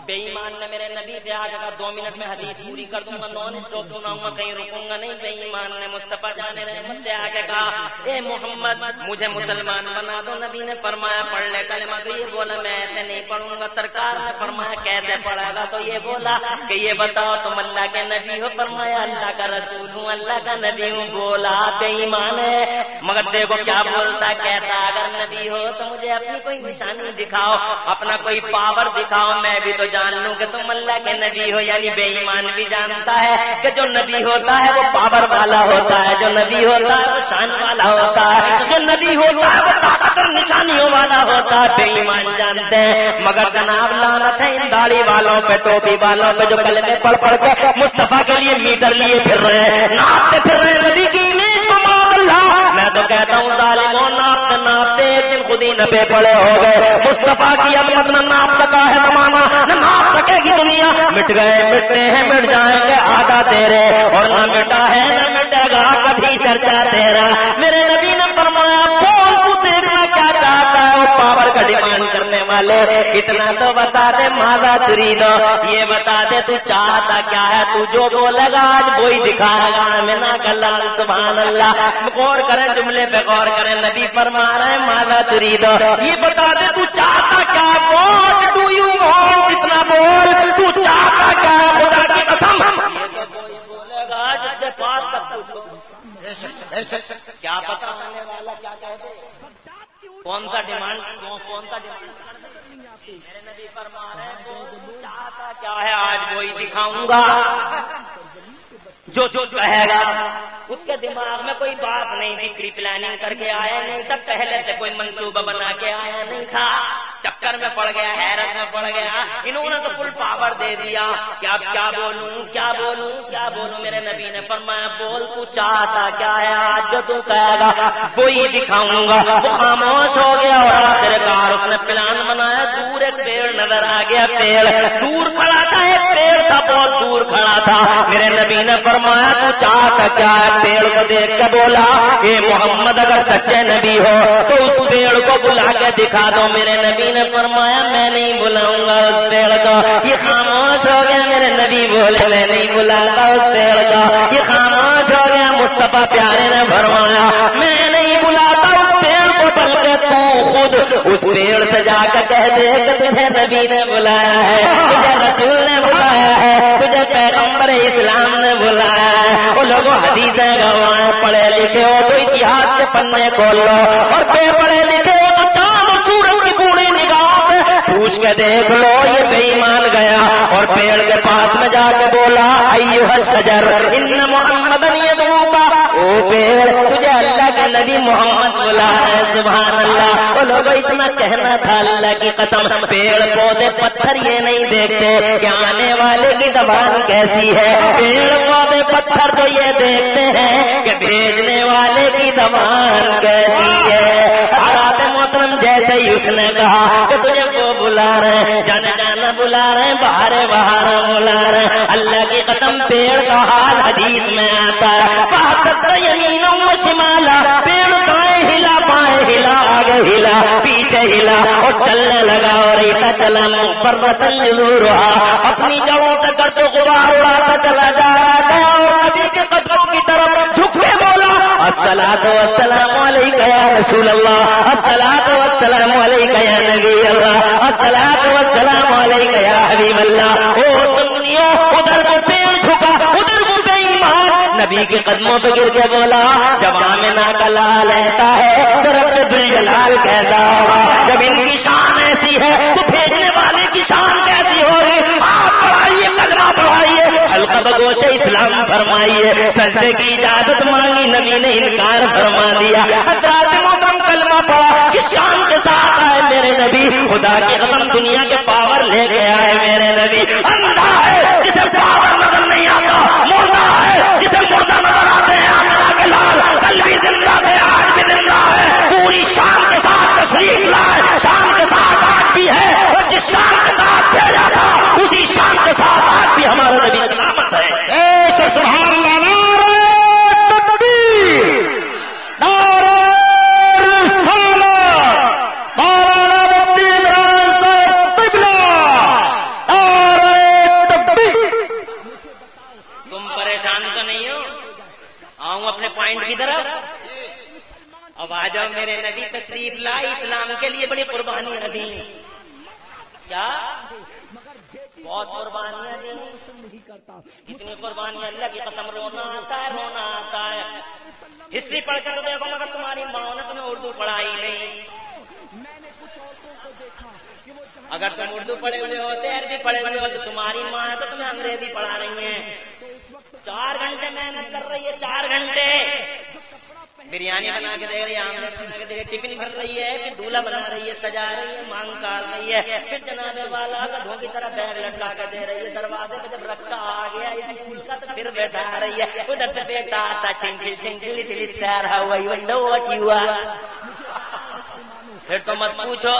بے ایمان نے میرے نبی سے آگے کا 2 منٹ میں حدیث پوری کر دوں گا، نان اسٹاپ سناؤں گا، کہیں رکوں گا نہیں۔ بے ایمان نے مصطفیٰ جان رحمت سے آگے کہا اے محمد مجھے مسلمان بنا دو۔ نبی نے فرمایا پڑھ لے کلمہ، تو یہ بولا میں ایسے نہیں پڑھوں گا۔ سرکار نے فرمایا کیسے پڑھے گا؟ تو یہ بولا کہ یہ بتاؤ تم اللہ کے نبی ہو؟ فرمایا اللہ کا رسول ہوں، اللہ کا نبی ہوں۔ بولا بے ایمان ہے، مگر دیکھو کیا بولتا، کہتا اگر نبی ہو تو مجھے اپنی کوئی نشانی دکھاؤ، اپنا کوئی پاور دکھاؤ، میں بھی تو جان لوں کہ تم اللہ کے نبی ہو۔ یعنی بے ایمان بھی جانتا ہے کہ جو نبی ہوتا ہے وہ پاور والا ہوتا ہے، جو نبی ہوتا ہے وہ شان والا ہوتا ہے، جو نبی ہوتا ہے وہ طاقت اور نشانیوں والا ہوتا ہے۔ بے ایمان جانتے ہیں، مگر جناب لعنت ہے ان داڑھی والوں پہ، ٹوپی والوں پہ، جو کلمے پڑھ پڑھ کے مصطفیٰ کے لیے میٹر لیے پھر رہے ہیں، ناپتے پھر رہے ہیں نبی کی امیج کو۔ معاذ اللہ، میں تو کہتا ہوں ظالموں، ناپتے ناپتے ایک دن خود ہی نبے پڑے ہو گئے۔ مصطفیٰ کی عظمت نہ ناپ سکا ہے زمانہ، نہ ناپ سکے گی دنیا۔ مٹ گئے، مٹتے ہیں، مٹ جائیں گے آدھا تیرے، اور نہ مٹا ہے نہ مٹے گا کبھی چرچا تیرا۔ میرے نبی نے فرمایا بول تو دیکھنا کیا چاہتا ہے۔ وہ پاور کا ڈیمانڈ کرنے والے اتنا تو بتا دے ماذا ترید، یہ بتا دے تو چاہتا کیا ہے؟ تو جو بولے گا آج وہی دکھائے گا۔ آمنہ کا لال سبحان اللہ۔ غور کریں جملے پہ، غور کریں، نبی فرما رہے ہیں ماذا ترید، یہ بتا دے تو چاہتا کیا؟ واٹ ڈو یو وانٹ، اتنا بول تو چاہتا کیا ہے؟ خدا کی قسم یہ تو کوئی بولے گا جس کے پاس تک پوچھو، کیا پتا آنے والا کیا کہتے، کون سا ڈیمانڈ، کون سا ڈیمانڈ۔ میرے نبی فرما رہے ہیں تو چاہتا کیا ہے آج وہی دکھاؤں گا۔ جو کہے گا اس کے دماغ میں کوئی بات نہیں تھی، پری پلاننگ کر کے آیا نہیں تھا، پہلے سے کوئی منصوبہ بنا کے آیا نہیں تھا، چکر میں پڑ گیا، حیرت میں پڑ گیا۔ انہوں نے تو فل پاور دے دیا کہ اب کیا بولوں کیا بولوں کیا بولوں۔ میرے نبی نے فرمایا بول تو چاہتا کیا ہے آج جو تو کہے گا وہی دکھاؤں گا۔ وہ خاموش ہو گیا اور آخرکار اس نے پلان بنایا۔ دور ایک پیڑ نظر آ گیا، پیڑ دور کھڑا تھا، ایک پیڑ تھا بہت دور کھڑا تھا۔ میرے نبی نے فرمایا تو چاہتا کیا ہے؟ پیڑ کو دیکھ کے بولا اے محمد اگر سچے نبی ہو تو اس پیڑ کو بلا کے دکھا دو۔ میرے نبی نے فرمایا میں نہیں بلاؤں گا اس پیڑ کو۔ یہ خاموش ہو گیا، میرے نبی بولے میں نہیں بلاتا اس پیڑ کو۔ یہ خاموش ہو گیا، مصطفیٰ پیارے نے فرمایا میں نہیں بلاتا اس پیڑ کو، بلکہ تو خود اس پیڑ سے جا کے کہہ دے کہ تجھے نبی نے بلایا ہے، تجھے رسول نے بلایا ہے، تجھے پیغمبر اسلام نے بلایا ہے۔ وہ لوگوں حدیثیں گواہیں، پڑھے لکھے ہو تو اتہاس کے پنے کھول لو، اور بے پڑھے لکھے ہو تو چاند اور سورج کی بوڑھی نگاہ سے پوچھ کے دیکھ لو یہ بے ایمان گیا اور پیڑ کے پاس میں جا کے بولا ایھا الشجر ان محمدن یدعوک، او پیڑ تجھے اللہ کے نبی محمد بلا ہے۔ سبحان اللہ۔ وہ لوگوں اتنا کہنا تھا اللہ کی قسم، پیڑ پودے پتھر یہ نہیں دیکھتے کہ آنے والے کی زبان کیسی ہے، پیڑ پودے پتھر تو یہ دیکھتے ہیں کہ بھیجنے والے کی زبان کیسی ہے۔ حضرات محترم جیسے ہی اس نے کہا کہ تجھے وہ بلا رہے ہیں، جانا جانا بلا رہے ہیں، باہر باہر بلا رہے ہیں، اللہ کی قسم پیڑ کا حال حدیث میں آتا ہے فَأَخَذَ يَمِينًا وَشِمَالًا، پیڑ دائیں ہلا بائیں ہلا آگے ہلا پیچھے ہلا اور چلنے لگا، اور ایتا چلا مُقَرَّةً جُذُورُهَا، اپنی جڑوں سے گرد و غبار اڑاتا چلا جا رہا تھا، اور نبی کے قدموں کی طرف جھک کے بولا الصلاۃ والسلام علیک یا رسول اللہ، الصلاۃ والسلام علیک یا نبی اللہ، الصلاۃ والسلام علیک یا حبیب اللہ۔ او سنیو، ادھر وہ پیڑ جھکا، ادھر وہ بے ایمان نبی کے قدموں پہ گر کے بولا جب آمنہ کا لال رہتا ہے تو رب ذوالجلال کہتا ہوگا، جب ان کی شان ایسی ہے تو بھیجنے والے کی شان کیسی ہوگی۔ آپ پڑھائیے، کلمہ پڑھائیے، حلقہ بگوش اسلام فرمائیے، سجدے کی اجازت مانگی، نبی نے انکار فرما دیا۔ حضرات محترم کلمہ پڑھا، کس شان کے ساتھ آئے میرے نبی، خدا کی قسم دنیا کے پاور لے کے آئے میرے نبی۔ اندھا ہے جسے پاور نظر نہیں آتا، مردہ ہے جسے مردہ نظر آتے ہیں، آمنہ کے لال کل بھی زندہ ہے، آج بھی زندہ ہے، پوری شان کے ساتھ تشریف لائے، شان کے ساتھ آج بھی ہے، اور جس شان کے ساتھ بھیجا تھا اسی شان کے ساتھ آج بھی ہمارا نبی سلامت ہے۔ ایسے سبحان اللہ، نعرہ تکبیر، نعرہ رسالت، مولانا مفتی عمران صاحب قبلہ، میرے نبی تشریف لائے اسلام کے لیے بڑی قربانیاں دی. کیا بہت قربانیاں دی. کتنی قربانیاں. اللہ کی قسم رونا آتا ہے رونا آتا ہے. ہسٹری پڑھ کے تو دیکھو مگر تمہاری ماں نے تمہیں اردو پڑھائی نہیں. اگر تم اردو پڑھے ہوئے ہوتے عربی پڑھے ہوئے ہوتے تمہاری ماں ہے تو تمہیں انگریزی پڑھا رہی ہیں. 4 گھنٹے محنت کر رہی ہے 4 گھنٹے. بریانی بنا کے دے رہی ہے آملیٹ بنا کے دے رہی ہے ٹفن بھر رہی ہے پھر دولہا بنا رہی ہے سجا رہی ہے مانگ کاٹ رہی ہے پھر جناب والا گدھوں کی طرح بیگ لٹکا کے دے رہی ہے. دروازے پہ جب رکھتا آ گیا اسکول کا تو پھر بیٹھا رہی ہے. ادھر سے بیٹا آتا چنچل چنچل اتنی سیر ہوا. پھر تو مت پوچھو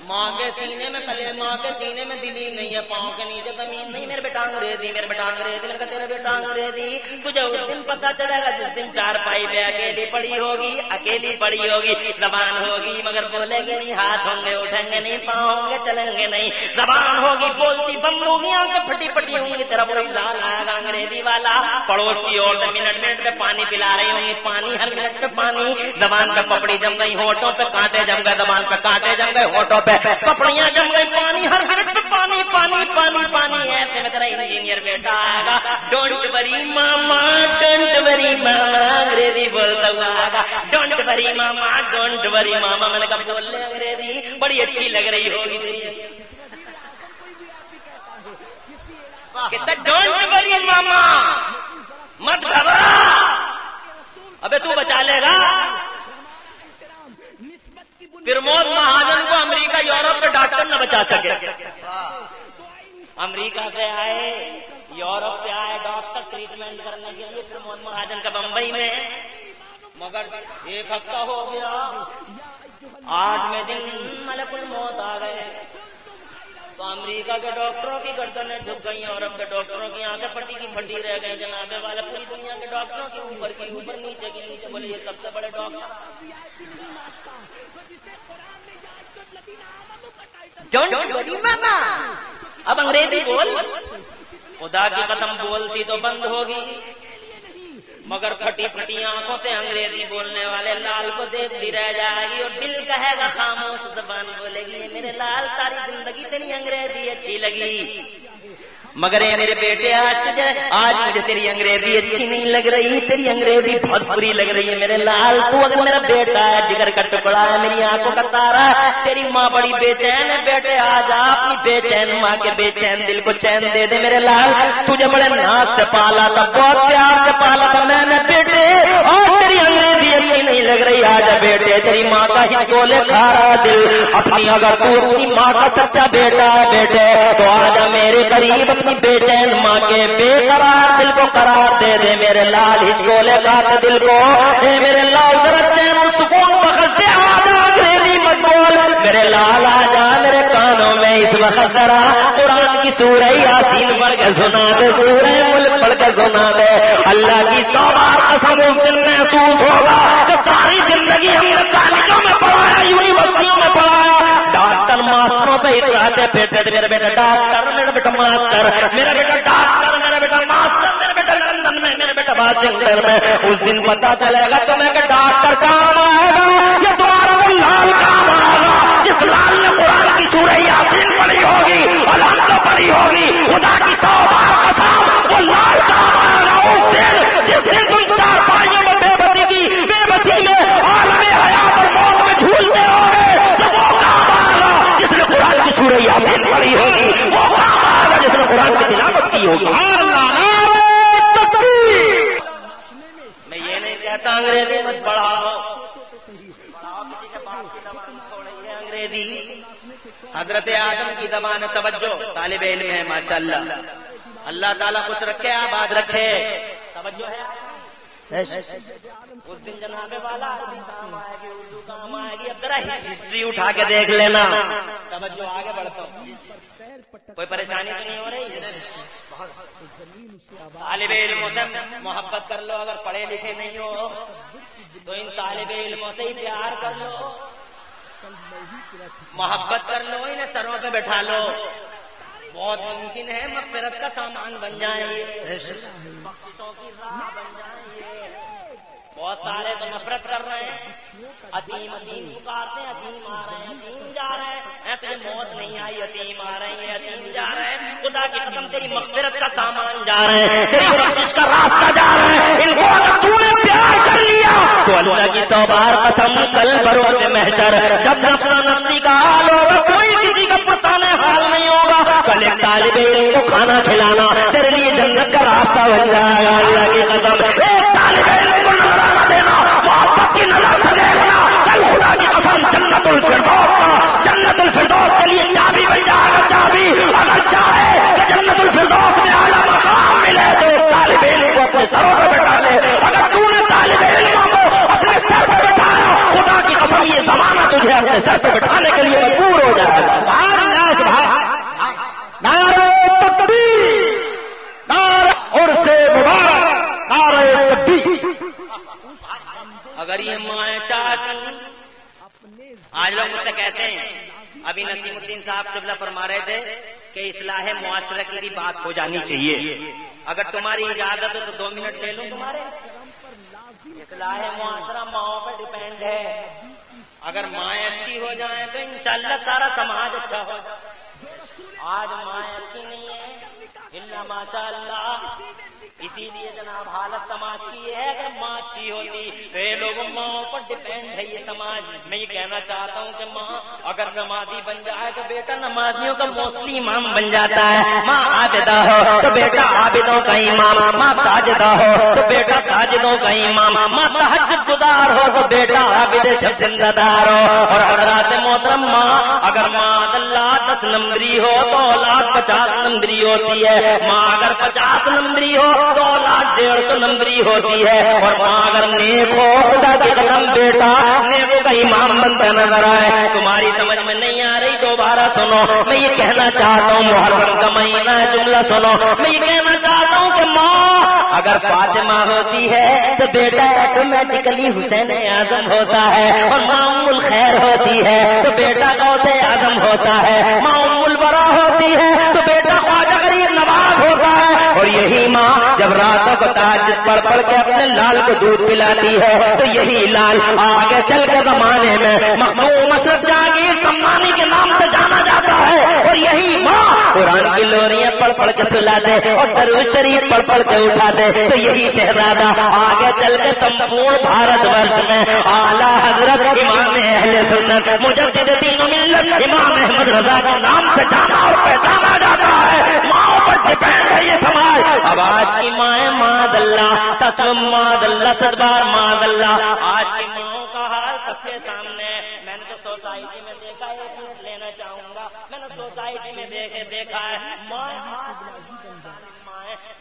ماں کے سینے میں کلے ماں کے سینے میں دلی نہیں ہے پاؤں کے نیچے زمین نہیں. میرے بیٹا انگریزی میرے بیٹا انگریزی لگا تیرا بیٹا انگریزی. تجھے اس دن پتا چلے گا جس دن 4 پائی پہ اکیلی پڑی ہوگی اکیلی پڑی ہوگی. زبان ہوگی مگر بولے گے نہیں. ہاتھ ہوں گے اٹھیں گے نہیں پاؤں ہوں گے چلیں گے نہیں. زبان ہوگی بولتی بند ہوگی آنکھیں پھٹی پھٹی ہوں گی. تیرا وہی لال آئے گا انگریزی والا. پڑوس کی عورتیں منٹ پہ پانی پلا رہی ہوں گی. پانی ہر منٹ پہ پانی. زبان پہ پپڑی جم گئی ہونٹوں پہ کانٹے جم گئے. زبان پہ کانٹے جم گئے ہونٹوں پہ پپڑیاں جم گئی. پانی ہر منٹ پہ پانی پانی پانی پانی. ایسے میں تیرا انجینئر بیٹا آئے گا. Don't worry mama don't worry ماما انگریزی بولتا ہوا آئے گا. Don't worry mama don't worry ماما. میں نے کہا بول لے انگریزی بڑی اچھی لگ رہی ہوگی. کہتا ڈونٹ وری ماما مت گھبرا ابے تو بچا لے گا. پرمود مہاجن کو امریکہ یورپ کے ڈاکٹر نہ بچا سکے. امریکہ سے آئے یورپ سے آئے ڈاکٹر ٹریٹمنٹ کرنے کے لیے پرمود مہاجن کا بمبئی میں. مگر 1 ہفتہ ہو گیا 8ویں دن ملک الموت آ گئے. تو امریکہ کے ڈاکٹروں کی گردنیں جھک گئی. یورپ کے ڈاکٹروں کی آنکھیں پھٹی کی پھٹی رہ گئی. جناب والا پوری دنیا کے ڈاکٹروں کی اوپر کی اوپر نیچے کی نیچے. بولے یہ سب سے بڑے ڈاکٹر. اب انگریزی بول. خدا کی قسم بولتی تو بند ہوگی مگر پھٹی پھٹی آنکھوں سے انگریزی بولنے والے لال کو دیکھتی رہ جائے گی. اور دل کہے گا خاموش زبان بولے گی میرے لال ساری زندگی تیری انگریزی اچھی لگی مگر اے میرے بیٹے آج مجھے تیری انگریزی اچھی نہیں لگ رہی. تیری انگریزی بہت بری لگ رہی ہے میرے لال. تو اگر میرا بیٹا ہے جگر کا ٹکڑا ہے میری آنکھوں کا تارا ہے. تیری ماں بڑی بے چین ہے. بیٹے آ جا اپنی بے چین ماں کے بے چین دل کو چین دے دے میرے لال. تجھے بڑے ناز سے پالا تھا بہت پیار سے پالا تھا میں نے بیٹے. اور تیری انگریزی اچھی نہیں لگ رہی. آ جا بیٹے تیری ماں کا ہچکولے کھا رہا دل اپنی. اگر تو اپنی ماں کا سچا بیٹا ہے بیٹے تو آ جا میرے قریب. اپنی بے چین ماں کے بے قرار دل کو قرار دے دے میرے لال. ہچکولے کھاتے دل کو اے میرے لال ذرا چین و سکون بخش دے. آ جا انگریزی مت بول میرے لال. آ جا میرے کانوں میں اس وقت ذرا قرآن کی سورہ یاسین پڑھ کے سنا دے. سورہ ملک پڑھ کے سنا دے. اللہ کی 100 بار قسم اس دن محسوس ہوگا کہ ساری زندگی ہم نے کالجوں میں پڑھایا یونیورسٹیوں میں پڑھایا. ڈاکٹر ماسٹروں پہ اتراتے پھرتے تھے میرے بیٹا ڈاکٹر میرا بیٹا ماسٹر میرا بیٹا ڈاکٹر میرا بیٹا ماسٹر میرا بیٹا لندن میں میرا بیٹا واشنگٹن میں. اس دن پتا چلے گا تمہیں کہ ڈاکٹر کام آئے گا یا تمہارا وہ لال کام آئے گا جس لال نے قرآن کی سورہ یاسین پڑھی ہوگی الحمد پڑھی ہوگی. خدا کی 100 بار قسم وہ لال کام آئے گا اس دن جس دن تم 4 پائیوں میں بے بسی کی بے بسی میں عالم حیات اور موت میں جھولتے ہوگے. جب وہ کام آئے گا جس نے قرآن کی سورہ یاسین پڑھی ہوگی. وہ کام آئے گا جس نے قرآن کی تلاوت کی ہوگی. میں یہ نہیں کہتا انگریزی مت پڑھاؤ. انگریزی حضرت آدم کی زبان توجہ طالب علم ہے ماشاءاللہ. اللہ تعالیٰ خوش رکھے آباد رکھے. توجہ ہے اس دن جناب والا عربی کام آئے گی اردو کام آئے گی. اب ذرا ہسٹری اٹھا کے دیکھ لینا. توجہ آگے بڑھتا ہوں. کوئی پریشانی تو نہیں ہو رہی. طالب علموں سے محبت کر لو. اگر پڑھے لکھے نہیں ہو تو ان طالب علموں سے ہی پیار کر لو محبت کر لو. انہیں سروں پہ بٹھا لو. بہت ممکن ہے مغفرت کا سامان بن جائیں. بہت سارے تو نفرت کر رہے ہیں، عظیم عظیم پکارتے ہیں، عظیم آ رہے ہیں، عظیم جا رہے ہیں، تجھے موت نہیں آئی، عظیم آ رہے ہیں، عظیم جا رہے ہیں، خدا کی قسم تیری مغفرت کا سامان جا رہے ہیں، تیری بخشش کا راستہ جا رہے ہیں، ان کو اگر تو نے پیار کر لیا تو اللہ کی 100 بار قسم کل بروز محشر جب نفس نفسی کا حال ہوگا کوئی کسی کا پرسانے حال نہیں ہوگا، کل ایک طالب علم کو کھانا کھلانا تیرے لیے جنت کا راستہ بن جائے گا، اللہ کی قسم ایک طالب علم کو نظرانہ دینا، محبت کی نظر سے دیکھنا، کل خدا کی قسم جنت الفردوس کا، جنت الفردوس کے لیے چابی بن جائے گا، چابی اگر چاہے کہ جنت الفردوس میں اعلیٰ مقام ملے تو ایک طالب علم کو اپنے سروں پہ بٹھا لے، اگر تو نے طالب علم کو اپنے سر پہ بٹھایا خدا کی قسم یہ زمانہ تجھے اپنے سر پہ بٹھانے کے لیے مجبور ہو جائے گا۔ سبحان اللہ، سبحان نعرہ تکبیر، نعرہ عرس مبارک، نعرہ تکبیر۔ اگر یہ مائیں چاہتی، آج لوگ مجھ سے کہتے ہیں، ابھی نسیم الدین صاحب قبلہ فرما رہے تھے کہ اصلاح معاشرہ کی بھی بات ہو جانی چاہیے، اگر تمہاری اجازت ہو تو 2 منٹ لے لوں تمہارے۔ اصلاح معاشرہ ماؤں پہ ڈیپینڈ ہے، اگر مائیں اچھی ہو جائیں تو انشاءاللہ سارا سماج اچھا ہو جائے، آج مائیں اچھی نہیں ہے الا ماشاء اللہ، اسی لیے جناب حالت سماج کی یہ ہے کہ ماں اچھی ہوتی تو یہ لوگوں ماں پر ڈیپینڈ ہے یہ سماج۔ میں یہ کہنا چاہتا ہوں کہ ماں اگر نمازی بن جائے تو بیٹا نمازیوں کا موسٹلی امام بن جاتا ہے، ماں عابدہ ہو تو بیٹا عابدوں کا امام، ماں ساجدہ ہو تو بیٹا ساجدوں کا امام، ماں تہجد گزار ہو تو بیٹا عابد شب زندہ دار ہو۔ اور حضرات محترم ماں اگر ماں اللہ 10 نمبری ہو تو اولاد 50 نمبری ہوتی ہے، ماں اگر 50 نمبری ہو تو اولاد 150 نمبری ہوتی ہے، اور ماں اگر نیک ہو خدا کے قدم بیٹا نیکوں کا امام بنتا نظر آئے۔ تمہاری سمجھ میں نہیں آ رہی دوبارہ سنو، میں یہ کہنا چاہتا ہوں محرم کا مہینہ ہے، جملہ سنو، میں یہ کہنا چاہتا ہوں کہ ماں اگر فاطمہ ہوتی ہے تو بیٹا آٹومیٹکلی حسین اعظم ہوتا ہے، اور ماں ام الخیر ہوتی ہے تو بیٹا غوث اعظم ہوتا ہے، ماں ام البرا ہوتی ہے تو بیٹا خواجہ غریب نواز ہوتا ہے، اور یہی ماں جب راتوں کو تہجد پڑھ پڑھ کے اپنے لال کو دودھ پلاتی ہے تو یہی لال آگے چل کے زمانے میں محمود اشرف جہانگیر سمانی کے نام سے جانا جاتا ہے، اور یہی ماں قرآن کی لوریاں پڑھ پڑھ کے سلا دے اور درود شریف پڑھ پڑھ کے اٹھا دے تو یہی شہزادہ آگے چل کے سمپورن بھارت ورش میں اعلیٰ حضرت امام اہل سنت مجدد دین و ملت امام احمد رضا کے نام سے جانا اور پہچانا جاتا ہے۔ ماں پر ڈیپینڈ ہے یہ سماج۔ اب آج کی مائیں ماذ اللہ، سچ ماذ اللہ، 100 بار ماذ اللہ، آج کی ماؤں کا حال سب کے سامنے ہے۔ میں نے تو سوسائٹی میں دیکھا ہے، 1 منٹ لینا چاہوں گا، میں نے سوسائٹی میں دیکھا ہے مائیں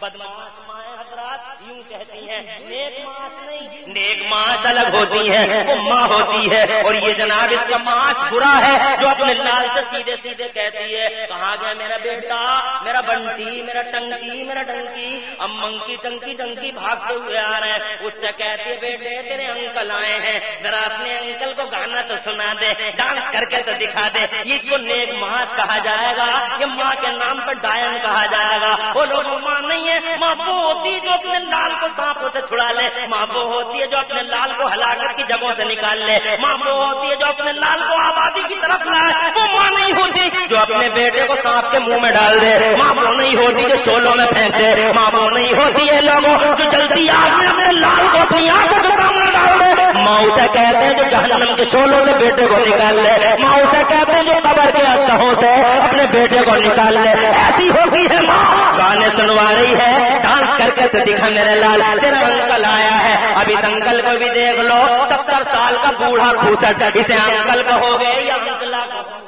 بدماش مائیں حضرات یوں کہتی ہیں نیک معاش نہیں، نیک معاش الگ ہوتی ہے، وہ ماں ہوتی ہے، اور یہ جناب اس کا معاش برا ہے جو اپنے لال سے سیدھے سیدھے کہتی ہے کہاں گیا میرا بیٹا، میرا بنٹی، میرا ٹنکی، میرا ڈنکی، اب منکی ٹنکی ٹنکی بھاگتے ہوئے آ رہے ہیں، اس سے کہتی ہے بیٹے تیرے انکل آئے ہیں، ذرا اپنے انکل کو گانا تو سنا دے، ڈانس کر کے تو دکھا دے۔ یہ کو نیک معاش کہا جائے گا، یہ ماں کے نام پر ڈائن کہا جائے گا۔ وہ لوگ ماں نہیں ہے، ماں وہ ہوتی ہے جو اپنے لال کو سانپوں سے چھڑا لے، ماں وہ ہوتی ہے جو اپنے لال کو ہلاکت کی جگہوں سے نکال لے، ماں وہ ہوتی ہے جو اپنے لال کو آبادی کی طرف لائے، وہ ماں نہیں ہوتی جو اپنے بیٹے کو سانپ کے منہ میں ڈال دے، ماں وہ نہیں ہوتی جو شولوں میں پھینک دے، ماں وہ نہیں ہوتی ہے لوگوں جو جلدی آگ میں اپنے لال کو اپنی آنکھوں کے سامنے ڈال دے، ماں اسے کہتے ہیں جو جہنم کے شولوں سے بیٹے کو نکال لے، ماں اسے کہتے ہیں جو قبر کے استہوں سے اپنے بیٹے کو نکال لے۔ ایسی ہوتی ہے ماں، گانے سنوا رہی ہے، ڈانس کر کے تو دکھا میرے لال تیرا انکل آیا ہے۔ اب اس انکل کو بھی دیکھ لو، 70 سال کا بوڑھا کھوسٹ، اسے انکل کہو گے یا انکلا کہو؟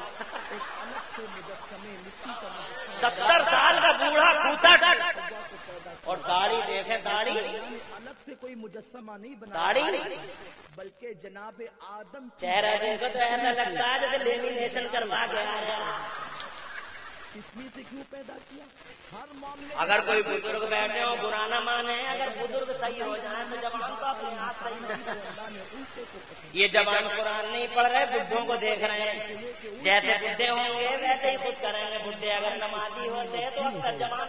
70 سال کا بوڑھا کھوسٹ، اور داڑھی دیکھیں، داڑھی الگ سے کوئی مجسمہ نہیں بنا، داڑھی بلکہ جناب آدم چہرہ دیکھو تو ایسا لگتا ہے جیسے لیمینیشن کروا کے آیا۔ اس میں سے کیوں پیدا کیا؟ ہر معاملے اگر کوئی بزرگ بیٹھے ہو برا نہ مانے، اگر بزرگ صحیح ہو جائیں تو جوان کو اپنے ہاتھ صحیح نہیں۔ یہ جوان قرآن نہیں پڑھ رہے، بڈھوں کو دیکھ رہے ہیں، جیسے بڈھے ہوں گے ویسے ہی خود کریں گے۔ بڈھے اگر نمازی ہوتے تو اکثر جوان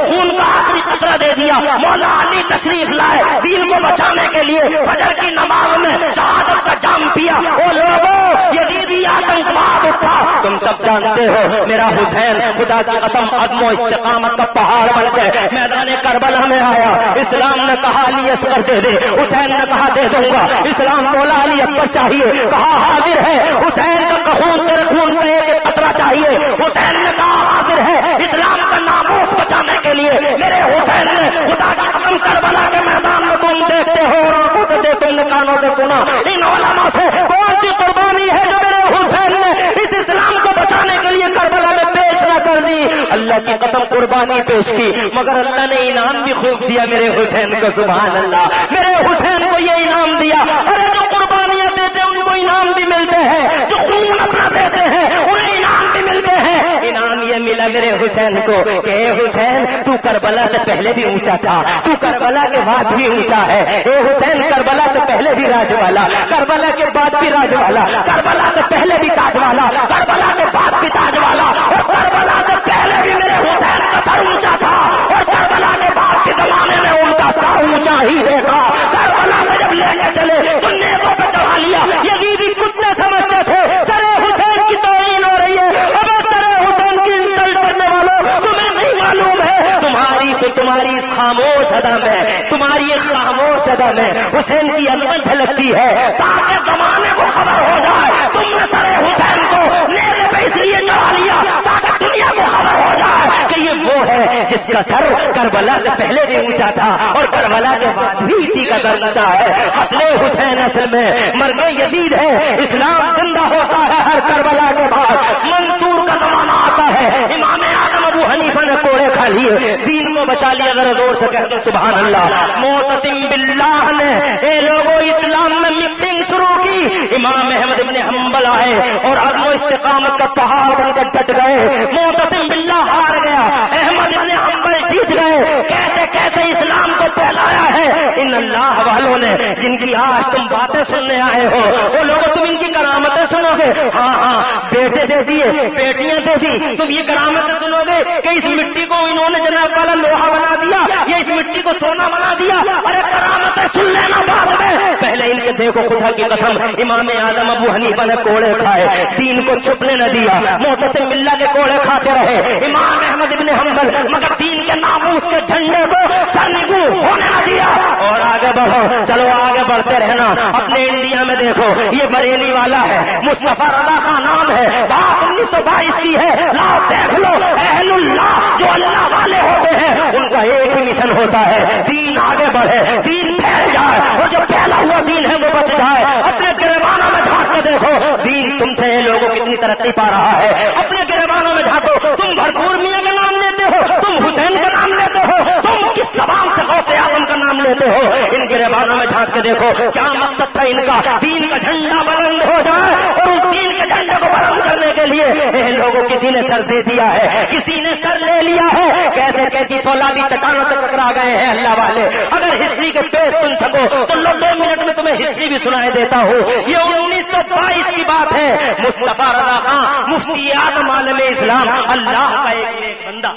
خون کا آخری قطرہ دے دیا. مولا علی تشریف لائے دین کو بچانے کے لیے, فجر کی نماز میں شہادت کا جام پیا. او لوگوں, یزیدی آتنکواد اٹھا. تم سب جانتے ہو میرا حسین خدا کی قسم عدم و استقامت کا پہاڑ بن کے میدان کربلا میں آیا. اسلام نے کہا علی اصغر دے دے, حسین نے کہا دے دوں گا. اسلام بولا علی اکبر چاہیے, کہا حاضر ہے. حسین کا خون تیرے خون کا ایک قطرہ چاہیے, حسین نے کہا حاضر ہے. اسلام کا ناموس بچانے کے لیے میرے حسین نے خدا کی قسم کربلا کے میدان میں تم دیکھتے ہو اور آنکھوں سے دیکھتے تم نے کانوں سے سنا. ان علماء سے کون سی قربانی ہے جو میرے حسین نے اس اسلام کو بچانے کے لیے کربلا میں پیش نہ کر دی؟ اللہ کی قسم قربانی پیش کی, مگر اللہ نے انعام بھی خوب دیا میرے حسین کو. سبحان اللہ, میرے حسین کو یہ انعام دیا. ارے جو قربانیاں دیتے ہیں ان کو انعام بھی ملتے ہیں, جو خون اپنا دیتے ہیں انہیں انعام بھی ملتے ہیں. انعام یہ ملا میرے حسین کو کہ اے حسین تو کربلا سے پہلے بھی اونچا تھا, تو کربلا کے بعد بھی اونچا ہے. اے حسین کربلا سے پہلے بھی راج والا, کربلا کے بعد بھی راج والا, کربلا سے پہلے بھی تاج والا, کربلا کے بعد بھی تاج والا, اور کربلا سے پہلے بھی میرے حسین کا سر اونچا تھا, اور کربلا کے بعد کے زمانے میں ان کا سر اونچا ہی دیکھا. کربلا سے جب لے کے چلے تو نیزوں پہ چڑھا لیا. یزیدی کتنے سمجھتے تھے سر حسین کی توہین ہو رہی ہے. اب سر حسین کی انسلٹ کرنے والوں تمہیں نہیں معلوم ہے تمہاری اس خاموش ادا میں, تمہاری اس خاموش ادا میں حسین کی عظمت جھلکتی ہے, تاکہ زمانے کو خبر ہو جائے. تم نے سر حسین کو نیزے پہ اس لیے چڑھا لیا تاکہ دنیا کو خبر ہو جائے کہ یہ وہ ہے جس کا سر کربلا سے پہلے بھی اونچا تھا اور کربلا کے بعد بھی اسی کا سر اونچا ہے. قتل حسین اصل میں مرگ یزید ہے. اسلام زندہ ہوتا ہے ہر کربلا کے بعد. منصور کا زمانہ آتا ہے, امام اعظم ابو حنیفہ نے کوڑے کھا لیے, دین کو بچا لیا. ذرا زور سے کہہ دو سبحان اللہ. معتصم باللہ نے اے لوگوں اسلام میں مکسنگ شروع کی. امام احمد ابن حنبل آئے اور عدم و استقامت کا پہاڑ بن کر ڈٹ گئے. معتصم باللہ ہار گیا, احمد ابن حنبل جیت گئے. کیسے کیسے اسلام کو پھیلایا ہے ان اللہ والوں نے جن کی آج تم باتیں سننے آئے ہو. وہ لوگوں تم ان کی کرامتیں سنو گے, ہاں بیٹے دے دیے, بیٹیاں دے دی, تم یہ کرامتیں سنو گے کہ اس مٹی کو انہوں نے جناب والا لوہا بنا دیا, یہ اس مٹی کو سونا بنا دیا. ارے کرامتیں سن لینا بعد میں, پہلے ان کے دیکھو خدا کی قسم. امام اعظم ابو حنیفہ نے کوڑے کھائے, دین کو چھپنے نہ دیا. معتصم باللہ کے کوڑے کھاتے رہے امام احمد ابن حنبل, مگر دین کے ناموس کے جھنڈے کو سرنگو ہونے نہ دیا. اور آگے بڑھو, چلو آگے بڑھتے رہنا. اپنے انڈیا میں دیکھو یہ بریلی والا ہے, مصطفیٰ رضا خان نام ہے, بات 1922 کی ہے. لاؤ دیکھ لو اہل اللہ جو اللہ والے ہوتے ہیں ان کا ایک ہی مشن ہوتا ہے, دین آگے بڑھے, دین پھیل جائے, اور جو پھیلا ہوا دین ہے وہ بچ جائے. اپنے گریبانوں میں جھانک کے دیکھو دین تم سے لوگوں کتنی ترقی پا رہا ہے. اپنے گریبانوں میں جھانکو, تم بھرپور میاں کا نام لیتے ہو, تم حسین کا نام لیتے ہو, تم کس زبان سے غوث اعظم کا نام لیتے ہو. ان گریبانوں میں جھانک کے دیکھو کیا مقصد تھا ان کا, دین کا جھنڈا بلند ہو جائے. اور اس دین کے جھنڈے کو بلند کرنے کے لیے لوگوں کسی نے سر دے دیا ہے, کسی نے سر لے لیا ہے. کیسے کیسی فولادی چٹانوں سے ٹکرا گئے ہیں اللہ والے. اگر ہسٹری کے پیج سن سکو تو لو 2 منٹ میں تمہیں ہسٹری بھی سنائے دیتا ہوں. یہ 1922 کی بات ہے. مصطفیٰ رضا خان مفتی اعظم عالم اسلام, اللہ کا ایک بندہ.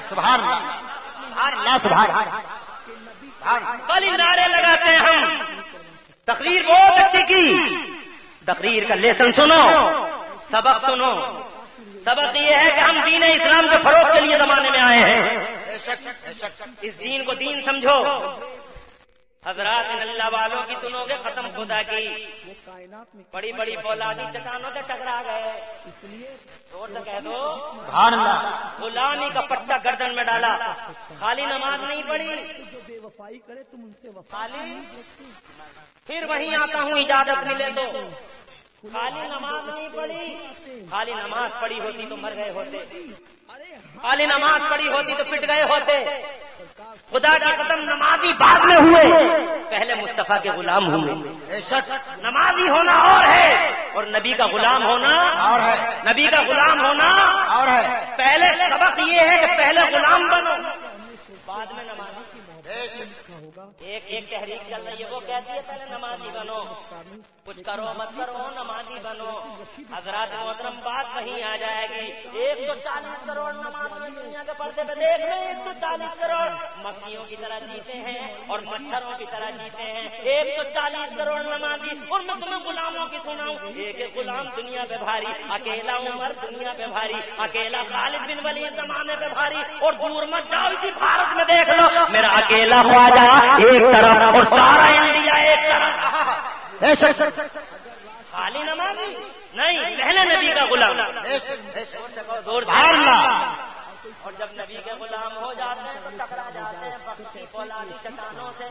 سبحان اللہ, سبحان اللہ. خالی نعرے لگاتے ہیں ہم. تقریر بہت اچھی کی, تقریر کا لیسن سنو, سبق سنو. سبق یہ ہے کہ ہم دین اسلام کے فروغ کے لیے زمانے میں آئے ہیں. اس دین کو دین سمجھو. حضرات ان اللہ والوں کی سنو گے ختم خدا کی. بڑی بڑی فولادی چٹانوں سے ٹکرا گئے, اس لیے زور سے کہہ دو سبحان اللہ. غلامی کا پٹا گردن میں ڈالا, خالی نماز نہیں پڑھی, جو بے وفائی کرے تم ان سے خالی پھر وہیں آتا ہوں اجازت ملے تو. خالی نماز نہیں پڑھی, خالی نماز پڑھی ہوتی تو مر گئے ہوتے, خالی نماز پڑھی ہوتی تو پٹ گئے ہوتے. خدا کی قسم نمازی بعد میں ہوئے, پہلے مصطفیٰ کے غلام ہوئے. نمازی ہونا اور ہے اور نبی کا غلام ہونا اور ہے, نبی کا غلام ہونا اور ہے. پہلے سبق یہ ہے کہ پہلے غلام بنو بعد میں نمازی. ایک ایک تحریک چل رہی ہے، وہ کہتی ہے پہلے نمازی بنو، کچھ کرو مت کرو نمازی بنو. حضرات محترم بات وہیں آ جائے گی. 140 کروڑ نماز میں دنیا کے پردے پہ دیکھ لیں، 140 کروڑ مکھیوں کی طرح جیتے ہیں اور مچھروں کی طرح جیتے ہیں. 140 کروڑ نمازی، اور میں تمہیں غلاموں کی سناؤں. ایک غلام دنیا پہ بھاری، اکیلا عمر دنیا پہ بھاری، اکیلا خالد بن ولید زمانے پہ بھاری. اور دور مت جاؤ، اسی بھارت میں دیکھ لو، میرا اکیلا خواجہ ایک طرف اور سارا انڈیا ایک طرف. خالی نمازی نہیں، پہلے نبی کا غلام. اور جب نبی کے غلام ہو جاتے ہیں تو ٹکرا جاتے ہیں وقت کی فولادی چٹانوں سے.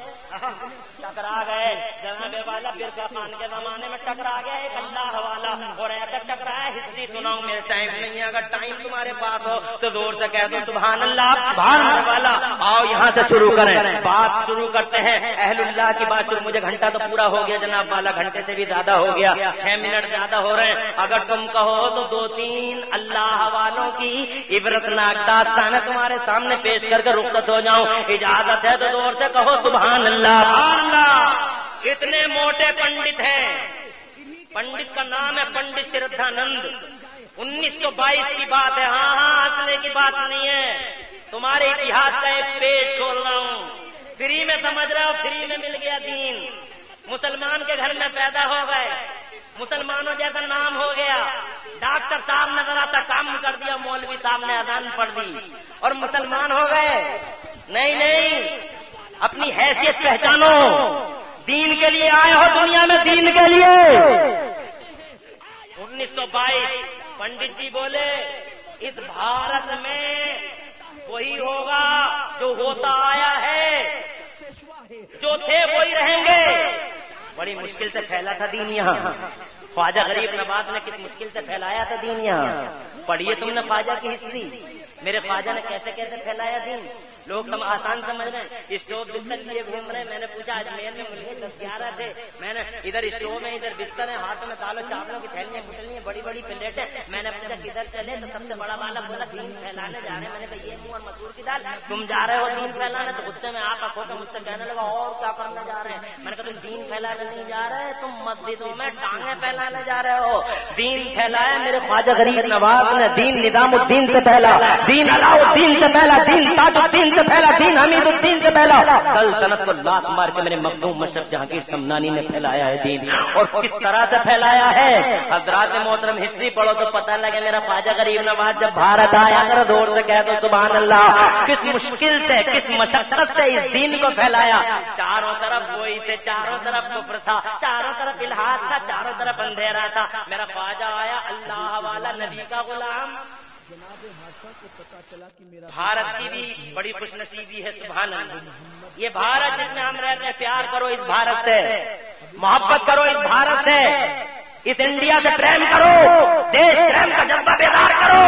ٹکرا گئے جناب والا برقع خان کے زمانے میں، ٹکرا گیا ایک اللہ والا، اور ایسا ٹکرایا ہسٹری سناؤں. میرے ٹائم نہیں ہے، اگر ٹائم تمہارے پاس ہو تو زور سے کہہ دو سبحان اللہ. سبحان اللہ والا آؤ یہاں سے شروع کریں، بات شروع کرتے ہیں. اہل اللہ کی بات شروع. مجھے گھنٹہ تو پورا ہو گیا جناب والا، گھنٹے سے بھی زیادہ ہو گیا، 6 منٹ زیادہ ہو رہے ہیں. اگر تم کہو تو 2-3 اللہ والوں کی عبرتناک داستان تمہارے سامنے پیش کر کے رخصت ہو جاؤں. اجازت ہے تو زور سے کہو سبحان اللہ. سبحان اللہ. اتنے موٹے پنڈت ہیں. پنڈت کا نام ہے پنڈت شردھانند. 1922 کی بات ہے. ہاں ہنسنے کی بات نہیں ہے. تمہارے اتہاس کا ایک پیج کھول رہا ہوں. فری میں سمجھ رہے ہو، فری میں مل گیا دین. مسلمان کے گھر میں پیدا ہو گئے، مسلمانوں جیسا نام ہو گیا. ڈاکٹر صاحب نے ذرا سا کام کر دیا، مولوی صاحب نے اذان پڑھ دی اور مسلمان ہو گئے. نہیں، اپنی حیثیت پہچانو. دین کے لیے آئے ہو دنیا میں، دین کے لیے. 1922 پنڈت جی بولے اس بھارت میں وہی ہوگا جو ہوتا آیا ہے، جو تھے وہی رہیں گے. بڑی مشکل سے پھیلا تھا دین یہاں. خواجہ غریب نواز نے کس مشکل سے پھیلایا تھا دین یہاں. پڑھیے تم نے خواجہ کی ہسٹری. میرے خواجہ نے کیسے کیسے پھیلایا دین. لوگ تم آسان سمجھ رہے ہیں، اسٹوو بستر لیے گھوم رہے. میں نے پوچھا اجمیر میں ملے 10-11 تھے. میں نے ادھر اسٹوو میں، ادھر بستر ہے، ہاتھوں میں دالوں چاولوں کی تھیلیاں گٹلیاں، بڑی بڑی پلیٹیں. میں نے پوچھا کدھر چلے تو سب سے بڑا والا بولا دین پھیلانے جا رہے ہیں. میں نے کہا یہ منہ اور مسور کی دال، تم جا رہے ہو دین پھیلانے؟ تو غصے میں آپ کھو کے مجھ سے کہنے لگا اور کیا کرنے جا رہے ہیں. میں نے کہا تم دین پھیلانے نہیں جا رہے، تم مسجدوں میں ٹانگیں پھیلانے جا رہے ہو. دین پھیلایا میرے خواجہ غریب نواز نے. دین نظام الدین سے پہلا، دین علاء الدین سے پہلا، دین تاج الدین سے پہلا، دین حمید الدین سے پہلا. سلطنت کو لات مار کے میرے مخدوم مشرف جہانگیر سمنانی نے پھیلایا ہے دین. اور کس طرح سے پھیلایا ہے حضرات محترم، ہسٹری پڑھو تو پتہ لگے. میرا خواجہ غریب نواز جب بھارت آیا کر زور سے کہہ دو سبحان اللہ. کس مشکل سے، کس مشقت سے اس دین کو پھیلایا. چاروں طرف وہی تھے، چاروں طرف کفر تھا، چاروں طرف الحاد تھا، چاروں طرف اندھیرا تھا. میرا خواجہ آیا اللہ والا، نبی کا غلام. بھارت کی بھی بڑی خوش نصیبی ہے سبحان اللہ. یہ بھارت جس میں ہم رہتے ہیں، پیار کرو اس بھارت سے، محبت کرو اس بھارت سے، اس انڈیا سے پریم کرو، دیش پریم کا جذبہ بیدار کرو.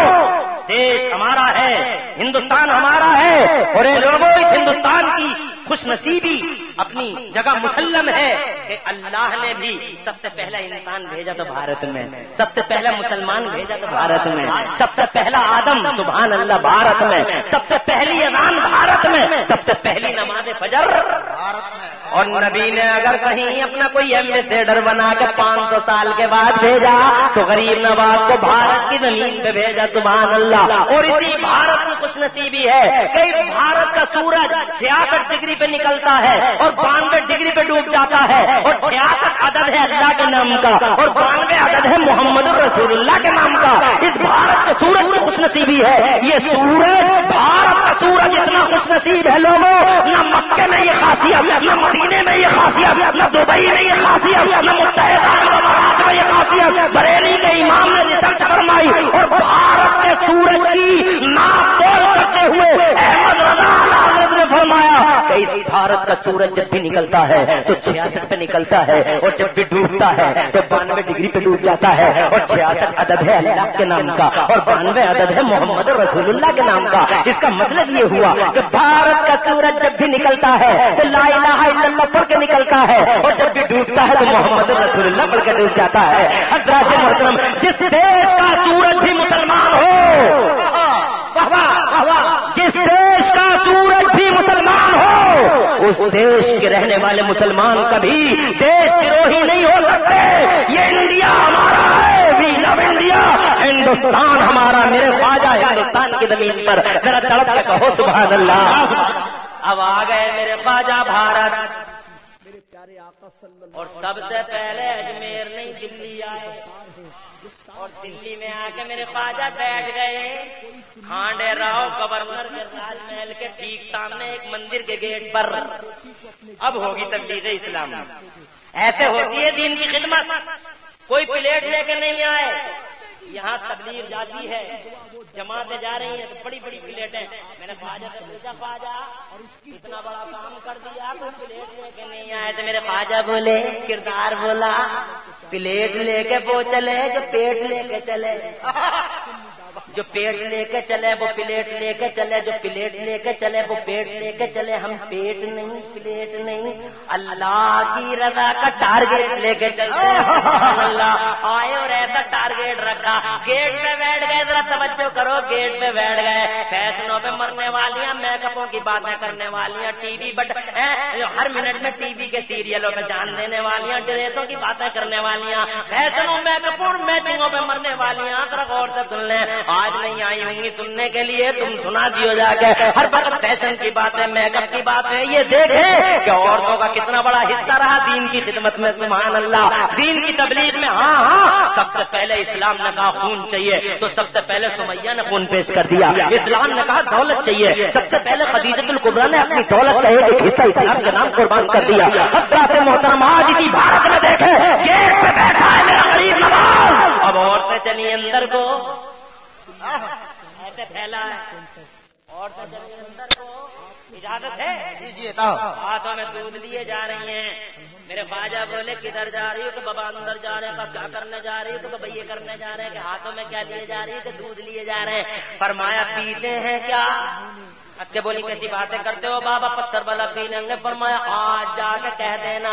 دیش ہمارا ہے، ہندوستان ہمارا ہے، اور یہ لوگوں اس ہندوستان کی خوش نصیبی اپنی جگہ مسلم ہے کہ اللہ نے بھی سب سے پہلا انسان بھیجا تو بھارت میں، سب سے پہلا مسلمان بھیجا تو بھارت میں، سب سے پہلا آدم سبحان اللہ بھارت میں، سب سے پہلی اذان بھارت میں، سب سے پہلی نماز فجر بھارت میں. اور نبی نے اگر کہیں اپنا کوئی ایمبیسیڈر بنا کے 500 سال کے بعد بھیجا تو غریب نواز کو بھارت کی زمین پہ بھیجا سبحان اللہ. اور اسی بھارت کی خوش نصیبی ہے کہ بھارت کا سورج 66 ڈگری پہ نکلتا ہے اور 92 ڈگری پہ ڈوب جاتا ہے. اور 66 عدد ہے اللہ کے نام کا اور 92 عدد ہے محمد رسول اللہ کے نام کا. اس بھارت کے سورج میں خوش نصیبی ہے. یہ سورج، بھارت کا سورج اتنا خوش نصیب ہے لوگوں، نہ مکے میں یہ خاصیت، نہ مدینے میں یہ خاصیت، نہ دبئی میں یہ خاصیت، نہ متحدہ عرب امارات میں یہ خاصیت. بریلی کے امام نے ریسرچ فرمائی اور بھارت کے سورج کی ناپ تول کرتے ہوئے احمد رضا حضرت نے فرمایا کہ اس بھارت کا سورج جب بھی نکلتا ہے تو 66 پہ نکلتا ہے اور جب بھی ڈوبتا ہے تو 92 ڈگری پہ ڈوب جاتا ہے. اور 66 عدد ہے اللہ کے نام کا اور 92 عدد ہے محمد رسول اللہ کے نام کا. اس کا مطلب یہ ہوا کہ بھارت کا سورج جب بھی نکلتا ہے تو لا الہ الا اللہ پڑھ کے نکلتا ہے اور جب بھی ڈوبتا ہے تو محمد رسول اللہ پڑھ کے ڈوب جاتا ہے. حضرات محترم، جس دیش کا سورج بھی مسلمان ہو، جس دیش کا سورج بھی مسلمان ہو، اس دیش کے رہنے والے مسلمان کبھی دیش دروہی نہیں ہو سکتے. یہ انڈیا ہمارا ہے, وی لو انڈیا, ہندوستان ہمارا. میرے خواجہ ہندوستان کی زمین پر ذرا تڑپ کے کہو سبحان اللہ. اب آ گئے میرے خواجہ بھارت, میرے پیارے آقا صلی اللہ اور سب سے پہلے اجمیر نہیں دلی آئے, اور دلی میں آ کے میرے خواجہ بیٹھ گئے کھانڈے راؤ گورنر کے راج محل کے ٹھیک سامنے ایک مندر کے گیٹ پر. اب ہوگی تبلیغ اسلام, ایسے ہوتی ہے دین کی خدمت. کوئی پلیٹ لے کے نہیں آئے, یہاں تبلیغ جاتی ہے, جماعتیں جا رہی ہیں تو بڑی بڑی پلیٹیں. میں نے خواجہ سے پوچھا, خواجہ اتنا بڑا کام کر دیا, کوئی پلیٹ لے کے نہیں آئے. تو میرے خواجہ بولے, کردار بولا, پلیٹ لے کے وہ چلے جو پیٹ لے کے چلے. جو پیٹ لے کے چلے وہ پلیٹ لے کے چلے, جو پلیٹ لے کے چلے وہ پیٹ لے کے چلے. ہم پیٹ نہیں پلیٹ نہیں, اللہ کی رضا کا ٹارگیٹ لے کے چلتے ہیں. اللہ آئے اور ایسا ٹارگیٹ رکھا, گیٹ پہ بیٹھ گئے. ذرا توجہ کرو, گیٹ پہ بیٹھ گئے. فیشنوں پہ مرنے والیاں, میک اپوں کی باتیں کرنے والیاں, T we but Hare minute میں ٹی وی کے سیریلوں پہ جان دینے والیاں, ڈریسوں کی باتیں کرنے والیاں, فیشنوں میک اپوں میچنگوں پہ مرنے والیاں. ذرا غور سے سن لیں, آج نہیں آئی ہوں گی سننے کے لیے, تم سنا دیو جا کے. ہر وقت فیشن کی باتیں, میک اپ کی باتیں. یہ دیکھیں کہ عورتوں کا کتنا بڑا حصہ رہا دین کی خدمت میں. سبحان اللہ, دین کی تبلیغ میں. ہاں, سب سے پہلے اسلام نے کہا خون چاہیے تو سب سے پہلے سمیہ نے خون پیش کر دیا. اسلام نے کہا دولت چاہیے, سب سے پہلے خدیجۃ الکبریٰ نے اپنی دولت کا ایک حصہ اسلام کے نام قربان کر دیا. حضرات محترم, آج اسی بھارت میں دیکھیں گیٹ پہ بیٹھا ہے میرا غریب نواز. اب عورتیں چلی اندر کو, ایسے پھیلا ہے, عورتیں چلی اندر کو, اجازت ہے؟ ہاتھوں میں دودھ لیے جا رہی ہیں. میرے خواجہ بولے کدھر جا رہی ہو؟ کہ بابا اندر جا رہے ہیں. کیا کرنے جا رہی ہو؟ تو بابا یہ کرنے جا رہے ہیں. کہ ہاتھوں میں کیا لیے جا رہی ہے؟ کہ دودھ لیے جا رہے ہیں. فرمایا پیتے ہیں کیا؟ اس کے بولی کیسی باتیں کرتے ہو بابا, پتھر والا پی لیں گے. فرمایا آج جا کے کہہ دینا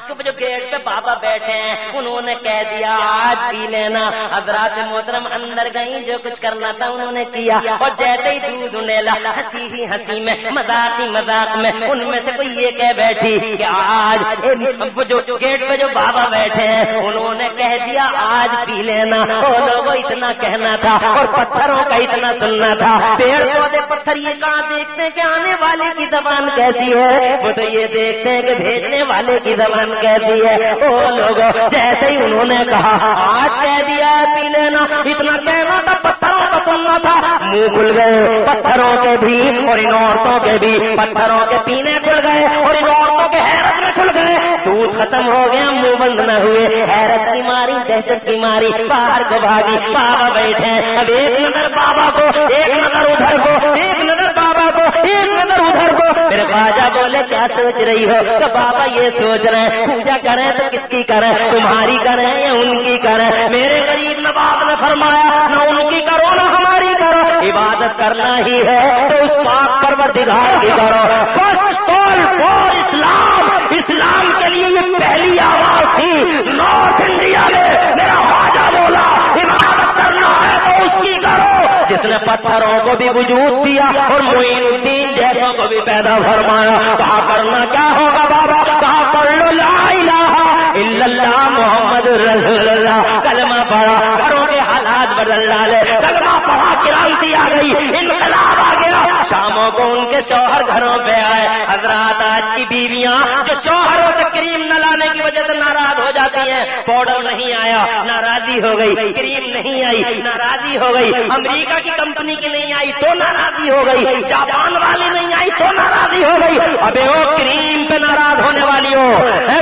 کہ جو گیٹ پہ بابا بیٹھے ہیں انہوں نے کہہ دیا آج پی لینا. حضرات محترم اندر گئی, جو کچھ کرنا تھا انہوں نے کیا, اور جیسے ہی دودھ انیلا, ہنسی ہی ہنسی میں, مذاق ہی مذاق میں, ان میں سے کوئی یہ کہہ بیٹھی کہ آج وہ جو گیٹ پہ جو بابا بیٹھے ہیں انہوں نے کہہ دیا آج پی لینا. اور لوگوں اتنا کہنا تھا اور پتھروں کا اتنا سننا تھا. پیڑ پودے پتھر یہ کہاں دیکھتے ہیں کہ آنے والے کی زبان کیسی ہے, وہ تو یہ دیکھتے ہیں کہ بھیجنے والے کی زبان کیسی ہے. او لوگوں, جیسے ہی انہوں نے کہا آج کہہ دیا ہے پی لینا, اتنا کہنا تھا, پتھروں کا سننا تھا. منہ کھل گئے پتھروں کے بھی اور ان عورتوں کے بھی. پتھروں کے پینے کھل گئے اور ان عورتوں کے حیرت میں کھل گئے. دودھ ختم ہو گیا, منہ بند نہ ہوئے. حیرت کی ماری, دہشت کی ماری, باہر کو بھاگی. بابا بیٹھے, اب ایک نظر بابا کو, ایک نظر ادھر کو, ایک نظر بابا کو, ایک نظر ادھر کو. میرے خواجہ بولے کیا سوچ رہی ہو؟ تو بابا یہ سوچ رہے ہیں پوجا کریں تو کس کی کریں, تمہاری کریں یا ان کی کریں. میرے غریب نواز نے فرمایا نہ ان کی کرو نہ ہماری کرو, عبادت کرنا ہی ہے تو اس پاک پروردگار کی کرو. فرسٹ کال فار اسلام, اسلام کے لیے یہ پہلی آواز تھی نارتھ انڈیا میں. میرا خواجہ بولا عبادت کرنا ہے تو اس کی کرو, جس نے پتھروں کو بھی وجود دیا اور معین الدین جیسوں کو بھی پیدا فرمایا. کہا کرنا کیا ہوگا بابا؟ کہا کر لو لا الہ الا اللہ محمد رسول اللہ. کلمہ پڑھا, گھروں کے حالات بدل ڈالے. کلمہ پڑھا, کرانتی آ گئی, انقلاب آ گیا. شاموں کو ان کے شوہر گھروں پہ آئے. حضرات آج کی بیویاں جو شوہروں سے کریم نہ لانے کی وجہ سے ناراض ہو جاتی ہیں, پاؤڈر نہیں آیا ناراضی ہو گئی, کریم نہیں آئی ناراضی ہو گئی, امریکہ کی کمپنی کی نہیں آئی تو ناراضی ہو گئی, جاپان والی نہیں آئی تو ناراضی ہو گئی. ابے وہ کریم پہ ناراض ہونے والی ہو,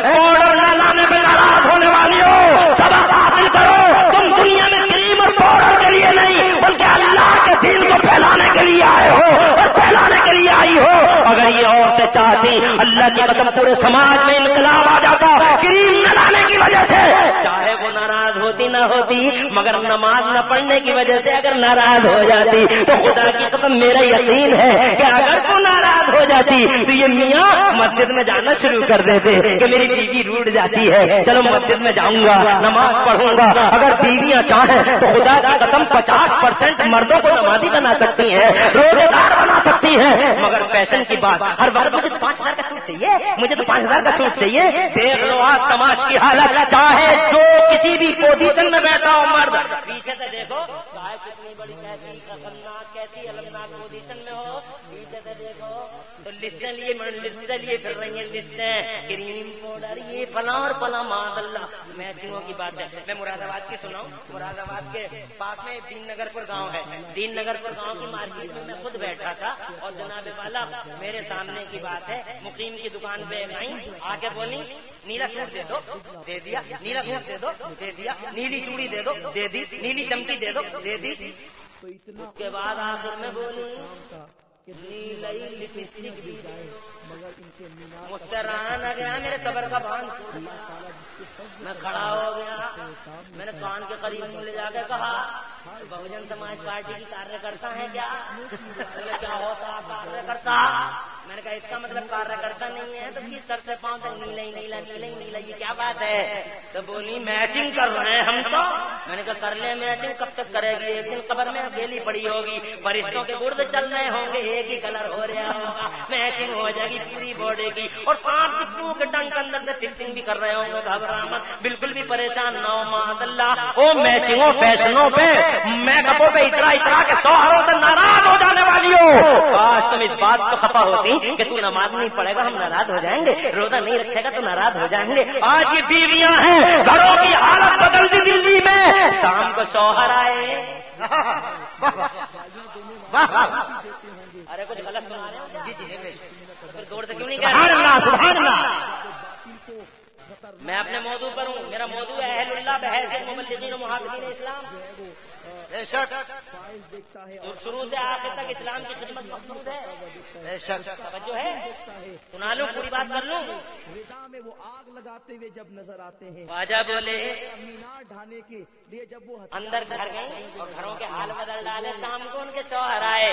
پاؤڈر نہ لانے پہ ناراض ہونے والی ہو, سبق حاصل کرو. تم دنیا میں کریم اور پاؤڈر کے لیے نہیں بلکہ اللہ کے دین کو پھیلانے کے لیے آئے ہو اور پھیلانے کے لیے آئی ہو. اگر یہ عورتیں چاہتی, اللہ کی قسم پورے سماج میں انقلاب آ جاتا کریم نہ لانے کی وجہ سے. چاہے وہ ناراض ہوتی نہ ہوتی, مگر نماز نہ پڑھنے کی وجہ سے اگر ناراض ہو جاتی تو خدا کی قسم میرا یقین ہے کہ اگر وہ ناراض ہو جاتی تو یہ میاں مسجد میں جانا شروع کر دیتے کہ میری بیوی روٹ جاتی ہے، چلو مسجد میں جاؤں گا، نماز پڑھوں گا۔ اگر بیویاں چاہیں تو خدا کی قسم 50% مردوں کو نمازی بنا سکتی ہیں، روزے دار بنا سکتی ہیں، مگر فیشن کی بات ہر وقت مجھے تو 5000 کا سوٹ چاہیے، مجھے تو 5000 کا سوٹ چاہیے۔ دیکھ لو آج سماج کی حالت، چاہے جو کسی بھی پوزیشن میں بیٹھا ہو مرد، پیچھے سے دیکھو چاہے کتنی بڑی کیسی خطرناک کیسی الگناک پوزیشن میں ہو، پیچھے سے دیکھو تو لسٹیں لیے پھر رہی ہیں، لسٹیں کریم پاؤڈر یہ فلاں اور فلاں، معاذ اللہ میچنگوں کی بات ہے۔ میں مراد آباد کی سناؤں، مراد آباد کے پاس میں دین نگر پور گاؤں ہے، دین نگر پور گاؤں کی مارکیٹ میں خود بیٹھا تھا اور جناب والا میرے سامنے کی بات ہے، مقیم کی دکان پہ آئی، آ کے بولی نیلا سوٹ دے دو، دے دیا، نیلا سوٹ دے دو، دے دیا، نیلی چوڑی دے دو، دے دی، نیلی چمکی دے دو، دے دی۔ اس کے بعد آخر میں بولی نیلائی لپسٹک بھی جائے، مستران آ گیا میرے صبر کا بان، میں کھڑا ہو گیا، میں نے کان کے قریب لے جا کے کہا بہوجن سماج پارٹی کی کاریہ کرتا ہے کیا؟ کیا ہوتا کاریہ کرتا؟ میں نے کہا اس کا مطلب کاریہ کرتا نہیں ہے تو کس سر سے پاؤں تک نیلا ہی نیلا نیلا ہی نیلا، یہ کیا بات ہے؟ تو بولی میچنگ کر رہے ہیں ہم تو۔ میں نے کہا کر لیں میچنگ، کب تک کرے گی؟ ایک دن قبر میں اکیلی پڑی ہوگی، فرشتوں کے گرد چل رہے ہوں گے، ایک ہی کلر ہو رہا ہوگا، میچنگ ہو جائے گی پوری باڈی کی، اور سانپ بچوں کے ڈنگ کے اندر سے فکسنگ بھی کر رہے ہوں گے۔ گھبرا مت، بالکل بھی پریشان نہ ہو، معاذ اللہ او میچنگوں فیشنوں پہ میک اپوں پہ اترا کے شوہروں سے ناراض ہو جانے والی ہو۔ آج تم اس بات کو خفا ہوتی کہ تو نماز نہیں پڑھے گا ہم ناراض ہو جائیں گے، روزہ نہیں رکھے گا تو ناراض ہو جائیں گے۔ آج یہ بیویاں ہیں، گھروں کی حالت بدل دی دلی میں، شام کو شوہر آئے، ارے کچھ غلط بنا رہے ہیں، جی پھر دور سے کیوں نہیں کہہ سبحان اللہ سبحان اللہ۔ میں اپنے موضوع پر ہوں، میرا موضوع ہے اہل اللہ بحیثیت مبلغین و محافظین اسلام، شروع سے آخر تک اسلام کی خدمت مقصود ہے، توجہ ہے، سنا لوں پوری بات کر لوں۔ ردا میں وہ آگ لگاتے ہوئے جب نظر آتے ہیں، خواجہ بولے مینار ڈھانے کے لیے جب وہ اندر گھر گئے اور گھروں کے حال بدل ڈالے، شام کو ان کے شوہر آئے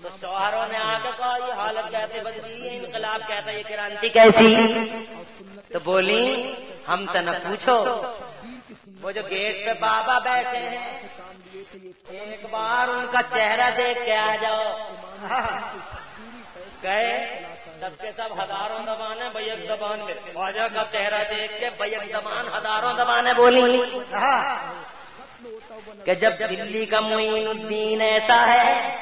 تو شوہروں نے آ کے کہا یہ حالت کیسے بدلی ہے، انقلاب کہتا ہے، یہ کرانتی کیسی؟ تو بولی ہم سے نہ پوچھو، وہ جو گیٹ پہ بابا بیٹھے ہیں ایک بار ان کا چہرہ دیکھ کے آ جاؤ۔ گئے سب کے سب ہزاروں زبانیں بیک زبان میں، خواجہ کا چہرہ دیکھ کے بیک زبان ہزاروں زبانیں بولی کہ جب دلی کا معین الدین ایسا ہے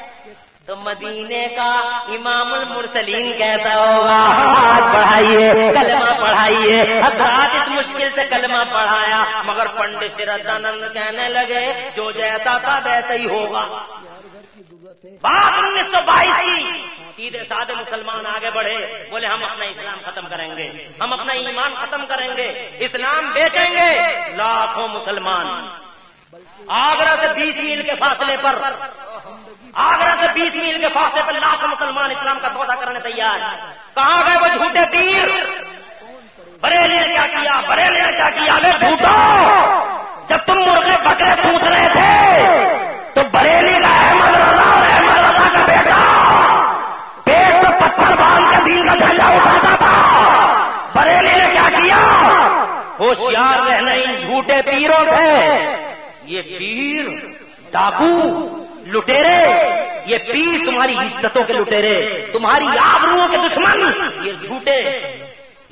تو مدینے کا امام المرسلین کہتا ہوگا ہاتھ بڑھائیے کلمہ پڑھائیے۔ حضرات اس مشکل سے کلمہ پڑھایا مگر پنڈت شردھانند کہنے لگے جو جیسا تھا ویسا ہی ہوگا۔ بات 1922 کی، سیدھے سادے مسلمان آگے بڑھے، بولے ہم اپنا اسلام ختم کریں گے، ہم اپنا ایمان ختم کریں گے، اسلام بیچیں گے۔ لاکھوں مسلمان آگرہ سے 20 میل کے فاصلے پر، آگرہ سے 20 میل کے فاصلے پر لاکھوں مسلمان اسلام کا سودا کرنے تیار۔ کہاں گئے وہ جھوٹے پیر؟ بریلی نے کیا کیا؟ بریلی نے کیا کیا؟ ارے جھوٹو، جب تم مرغے بکرے سوت رہے تھے تو بریلی کا احمد رضا اور احمد رضا کا بیٹا پیٹ پہ پتھر باندھ کے دین کا جھنڈا اٹھاتا تھا۔ بریلی نے کیا کیا؟ ہوشیار رہنا ان جھوٹے پیروں سے۔ یہ پیر ڈاکو لٹیرے، یہ پیر تمہاری عزتوں کے لٹیرے، تمہاری آبروؤں کے دشمن، یہ جھوٹے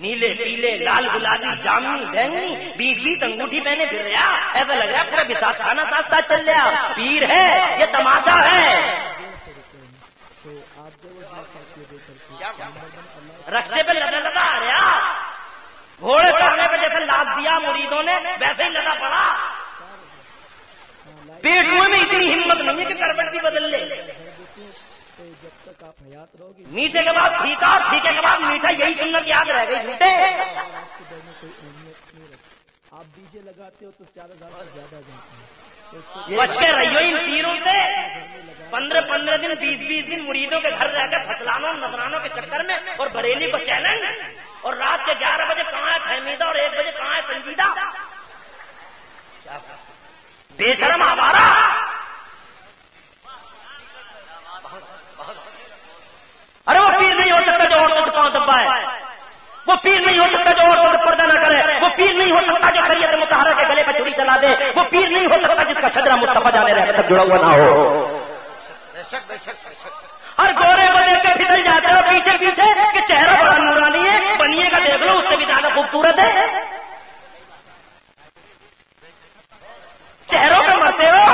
نیلے پیلے لال گلابی جامنی بینگنی 20 انگوٹھی پہنے پھر رہا، ایسا لگ رہا ہے پورا بسات کھانا ساتھ ساتھ چل رہا۔ پیر ہے یہ تماشا ہے۔ رقصے پہ لدا لدا آ رہا، گھوڑے چڑھنے پہ جیسے لاد دیا مریدوں نے ویسے ہی لدا پڑا۔ پیٹوئے میں اتنی ہمت نہیں ہے کہ کروٹ بھی بدل لے۔ میٹھے کے بعد پھیکا، پھیکے کے بعد میٹھا، یہی سنت یاد رہ گئی جھوٹے۔ آپ ڈی جے لگاتے ہو تو 4000 سے زیادہ جاتے ہیں۔ بچ کے رہیو ان پیروں سے، 15 دن 20 دن مریدوں کے گھر رہ کے پھسلانوں نذرانوں کے چکر میں، اور بریلی کو چیلنج، اور رات کے 11 بجے کہاں ہے فہمیدہ اور 1 بجے کہاں ہے سنجیدہ؟ بے شرم آوارہ۔ ارے وہ پیر نہیں ہو سکتا جو عورتوں سے پردہ نہ کرے، وہ پیر نہیں ہو سکتا جو شریعت مطہرہ کے گلے پہ چھری چلا دے، وہ پیر نہیں ہو سکتا جس کا شجرہ مصطفیٰ جانے رحمت تک جڑا ہوا نہ ہو۔ بے شک بے شک بے شک۔ ہر گورے کو دیکھ کے پھسل جاتے ہو پیچھے پیچھے کہ چہرہ بڑا نورانی ہے، بنیے کا دیکھ لو اس سے بھی زیادہ خوبصورت ہے، چہروں پہ مرتے ہو۔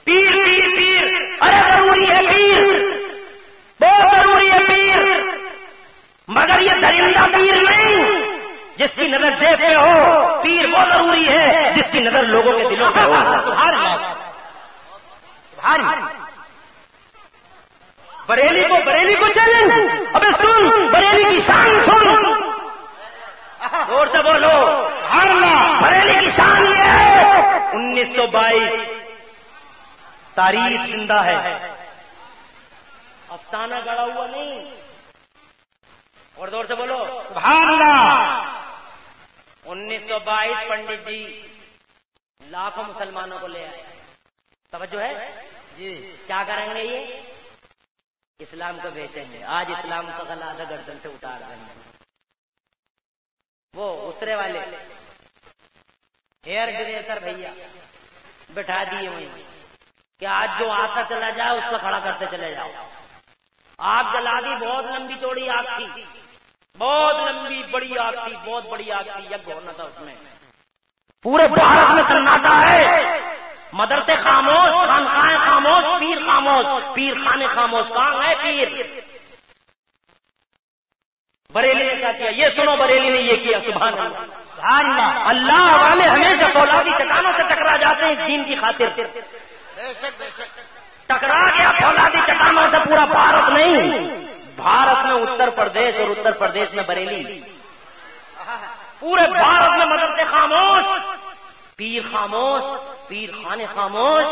پیر پیر پیر، ارے ضروری ہے پیر، بہت ضروری ہے پیر، مگر یہ درندہ پیر نہیں جس کی نظر جیب پہ ہو، پیر وہ ضروری ہے جس کی نظر لوگوں کے دلوں پہ ہو۔ سبحان اللہ سبحان اللہ۔ بریلی کو چیلنج، ابے سن بریلی کی شان سن، زور سے بولو سبحان اللہ۔ بریلی کی شان یہ ہے 1922 تاریخ زندہ ہے، افسانہ گڑا ہوا نہیں، اور زور سے بولو سبحان اللہ۔ 1922 پنڈت جی لاکھوں مسلمانوں کو لے آئے، توجہ ہے جی کیا کریں گے؟ یہ اسلام کو بیچیں گے، آج اسلام کا غلادہ گردن سے اتار دیں گے۔ وہ اترے والے ہیئر ڈریسر بھیا بٹھا دیے وہیں کہ آج جو آتا چلا جائے اس کو کھڑا کرتے چلے جاؤ۔ آگ جلا دی، بہت لمبی چوڑی آگ تھی، بہت لمبی بڑی آگ تھی، بہت بڑی آگ تھی، یگ ہونا تھا اس میں، پورے بھارت میں سناٹا ہے، مدرسے خاموش، خانقاہیں خاموش، پیر خاموش، پیر خانے خاموش، کہاں ہے پیر؟ بریلی نے کیا کیا؟ یہ سنو بریلی نے یہ کیا، سبحان اللہ سبحان اللہ۔ اللہ والے ہمیشہ فولادی چٹانوں سے ٹکرا جاتے ہیں اس دین کی خاطر، بے شک بے شک۔ ٹکرا گیا فولادی چٹانوں سے پورا بھارت نہیں، بھارت میں اتر پردیش اور اتر پردیش میں بریلی، پورے بھارت میں مدرسے خاموش، پیر خاموش، پیر خانے خاموش،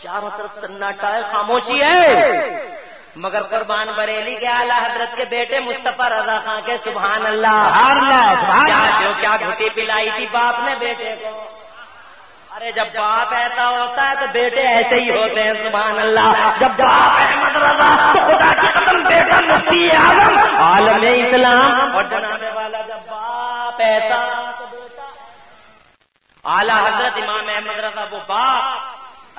چاروں طرف سناٹا ہے، خاموشی ہے، مگر قربان بریلی کے اعلیٰ حضرت کے بیٹے مصطفیٰ رضا خان کے سبحان اللہ، سبحان اللہ سبحان اللہ۔ جو کیا گھٹی پلائی تھی باپ نے بیٹے کو، ارے جب باپ ایسا ہوتا ہے تو بیٹے ایسے ہی ہوتے ہیں، سبحان اللہ۔ جب باپ احمد رضا تو خدا کی قسم بیٹا مفتی اعظم عالم اسلام، اور جناب والا جب باپ ایسا تو بیٹا اعلیٰ حضرت امام احمد رضا وہ باپ،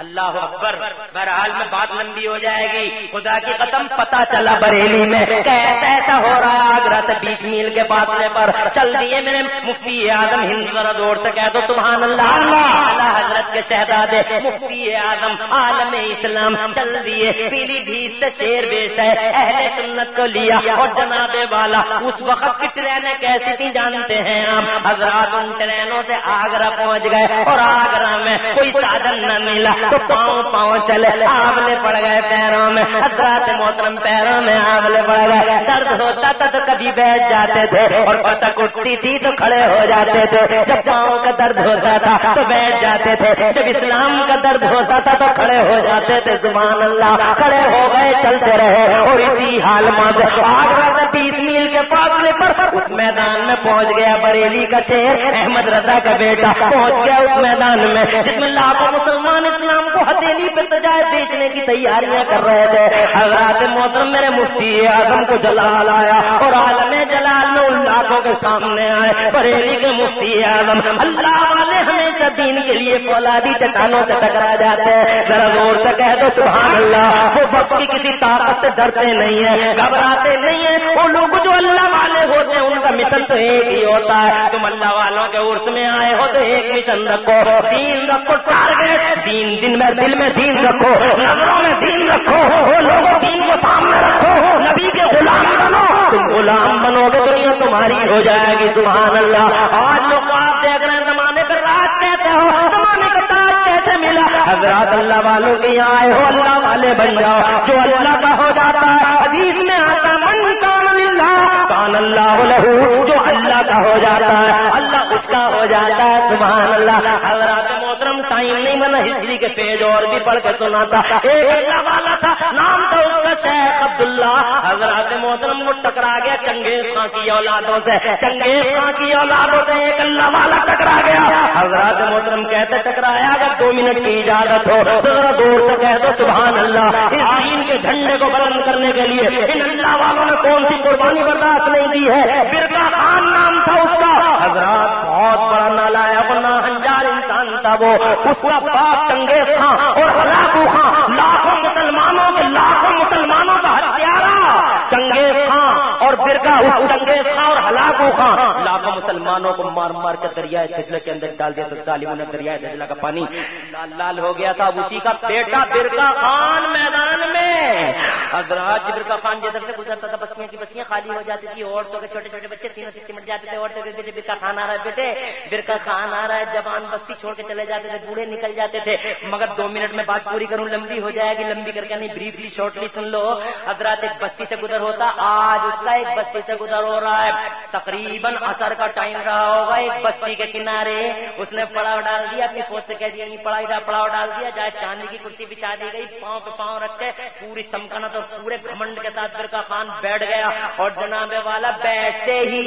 اللہ اکبر۔ بہرحال میں بات لمبی ہو جائے گی، خدا کی قسم پتا چلا بریلی میں کیسا ایسا ہو رہا ہے، آگرہ سے 20 میل کے فاصلے پر چل دیے میرے مفتی اعظم ہند، ذرا دور سے کہہ دو سبحان اللہ، اعلیٰ حضرت کے شہزادے مفتی اعظم عالم اسلام چل دیے، پیلی بھیت سے شیر بیش ہے، اہل سنت کو لیا، اور جناب والا اس وقت کی ٹرینیں کیسی تھی جانتے ہیں آپ حضرات، ان ٹرینوں سے آگرہ پہنچ گئے، اور آگرہ میں کوئی سادن نہ ملا تو پاؤں چلے، آولے پڑ گئے پیروں میں، حضرات محترم پیروں میں آولے پڑ گئے، درد ہوتا تھا تو کبھی بیٹھ جاتے تھے، اور پسک اٹھتی تھی تو کھڑے ہو جاتے تھے، جب پاؤں کا درد ہوتا تھا تو بیٹھ جاتے تھے، جب اسلام کا درد ہوتا تھا تو کھڑے ہو جاتے تھے، سبحان اللہ، کھڑے ہو گئے چلتے رہے، اور اسی حال میں آگرہ سے 20 میل کے فاصلے پر اس میدان میں پہنچ گیا بریلی کا شیر احمد رضا کا بیٹا، پہنچ گیا اس میدان میں جس میں لاکھوں مسلمان اسلام کو ہتھیلی پہ سجائے بیچنے کی تیاریاں کر رہے تھے۔ حضرات محترم میرے مفتی اعظم کو جلال آیا، اور عالم جلال میں ان لاکھوں کے سامنے آئے بریلی کے مفتی اعظم، اللہ والے ہمیشہ دین کے لیے فولادی چٹانوں سے ٹکرا جاتے ہیں، ذرا زور سے کہہ دو سبحان اللہ۔ وہ وقت کی کسی طاقت سے ڈرتے نہیں ہیں، گھبراتے نہیں ہیں، وہ لوگ جو اللہ والے ہوتے ہیں ان کا مشن تو ایک ہی ہوتا ہے، تم اللہ والوں کے عرس میں آئے ہو تو ایک مشن رکھو، دین رکھو، ٹارگیٹ دین، دل میں دین رکھو، نظروں میں دین رکھو، وہ لوگوں دین کو سامنے رکھو، نبی کے غلام بنو، تم غلام بنو گے دنیا تمہاری ہو جائے گی، سبحان اللہ۔ آج لوگ آپ دیکھ رہے ہیں زمانے کا راج کہتے ہو، زمانے کا تاج کیسے ملا؟ حضرات اللہ والوں کے یہاں آئے ہو، اللہ والے بن جاؤ، جو اللہ کا ہو جاتا ہے، حدیث میں آتا من کان للہ کان اللہ لہ، جو اللہ کا ہو جاتا ہے اللہ اس کا ہو جاتا ہے، سبحان اللہ۔ حضرات محترم ٹائم نہیں بنا، ہسٹری کے پیج اور بھی پڑھ کے سناتا، ایک اللہ والا تھا، نام تھا اس کا شیخ عبداللہ، حضرات محترم وہ ٹکرا گیا چنگیز خان کی اولادوں سے، چنگیز خان کی اولادوں سے ایک اللہ والا ٹکرا گیا، حضرات محترم کہتے ٹکرایا، اگر 2 منٹ کی اجازت ہو تو ذرا دور سے کہہ دو سبحان اللہ، اس دین کے جھنڈے کو بلند کرنے کے لیے ان اللہ والوں نے کون سی قربانی برداشت نہیں کی ہے. برقع خان نام تھا اس کا. حضرات بہت بڑا نالائق اور ناہنجار انسان تھا وہ. اس کا باپ چنگیز خان اور ہلاکو خان لاکھوں مسلمانوں کا ہتھیارا. چنگیز خان اور برقع اس چنگیز خان اور ہلاکو خان لاکھوں مسلمانوں کو مار مار کے دریائے دجلہ کے اندر ڈال دیا. تو ظالموں نے دریائے دجلہ کا پانی لال لال ہو گیا تھا. اسی کا بیٹا برقع خان میدان میں. حضرات برقع خان جدھر سے گزرتا تھا بستیاں کی بستیاں خالی ہو جاتی تھی. عورتوں کے چھوٹے چھوٹے بچے سینے سے چمٹ جاتے تھے. عورتیں بیٹے برقع خان آ رہا ہے, بیٹے برقع خان آ رہا ہے. جوان بستی چھوڑ کے چلے جاتے تھے, بوڑھے نکل جاتے تھے. مگر 2 منٹ میں بات پوری کروں, لمبی ہو جائے گی, لمبی کر کے نہیں بریفلی شارٹلی سن لو. حضرات ایک بستی سے گزر ہوتا, آج اس کا ایک بستی سے گزر ہو رہا ہے. تقریباً عصر کا ٹائم رہا ہوگا. ایک بستی کے کنارے اس نے پڑاؤ ڈال دیا, اپنی فوج سے کہہ دیا نہیں پڑاؤ ڈال دیا جائے. چاندی کی کرسی بچھا دی گئی, پاؤں پہ پاؤں رکھ کے پوری تمکنت اور پورے گھمنڈ کے ساتھ برقع خان بیٹھ گیا. اور جناب والا بیٹھتے ہی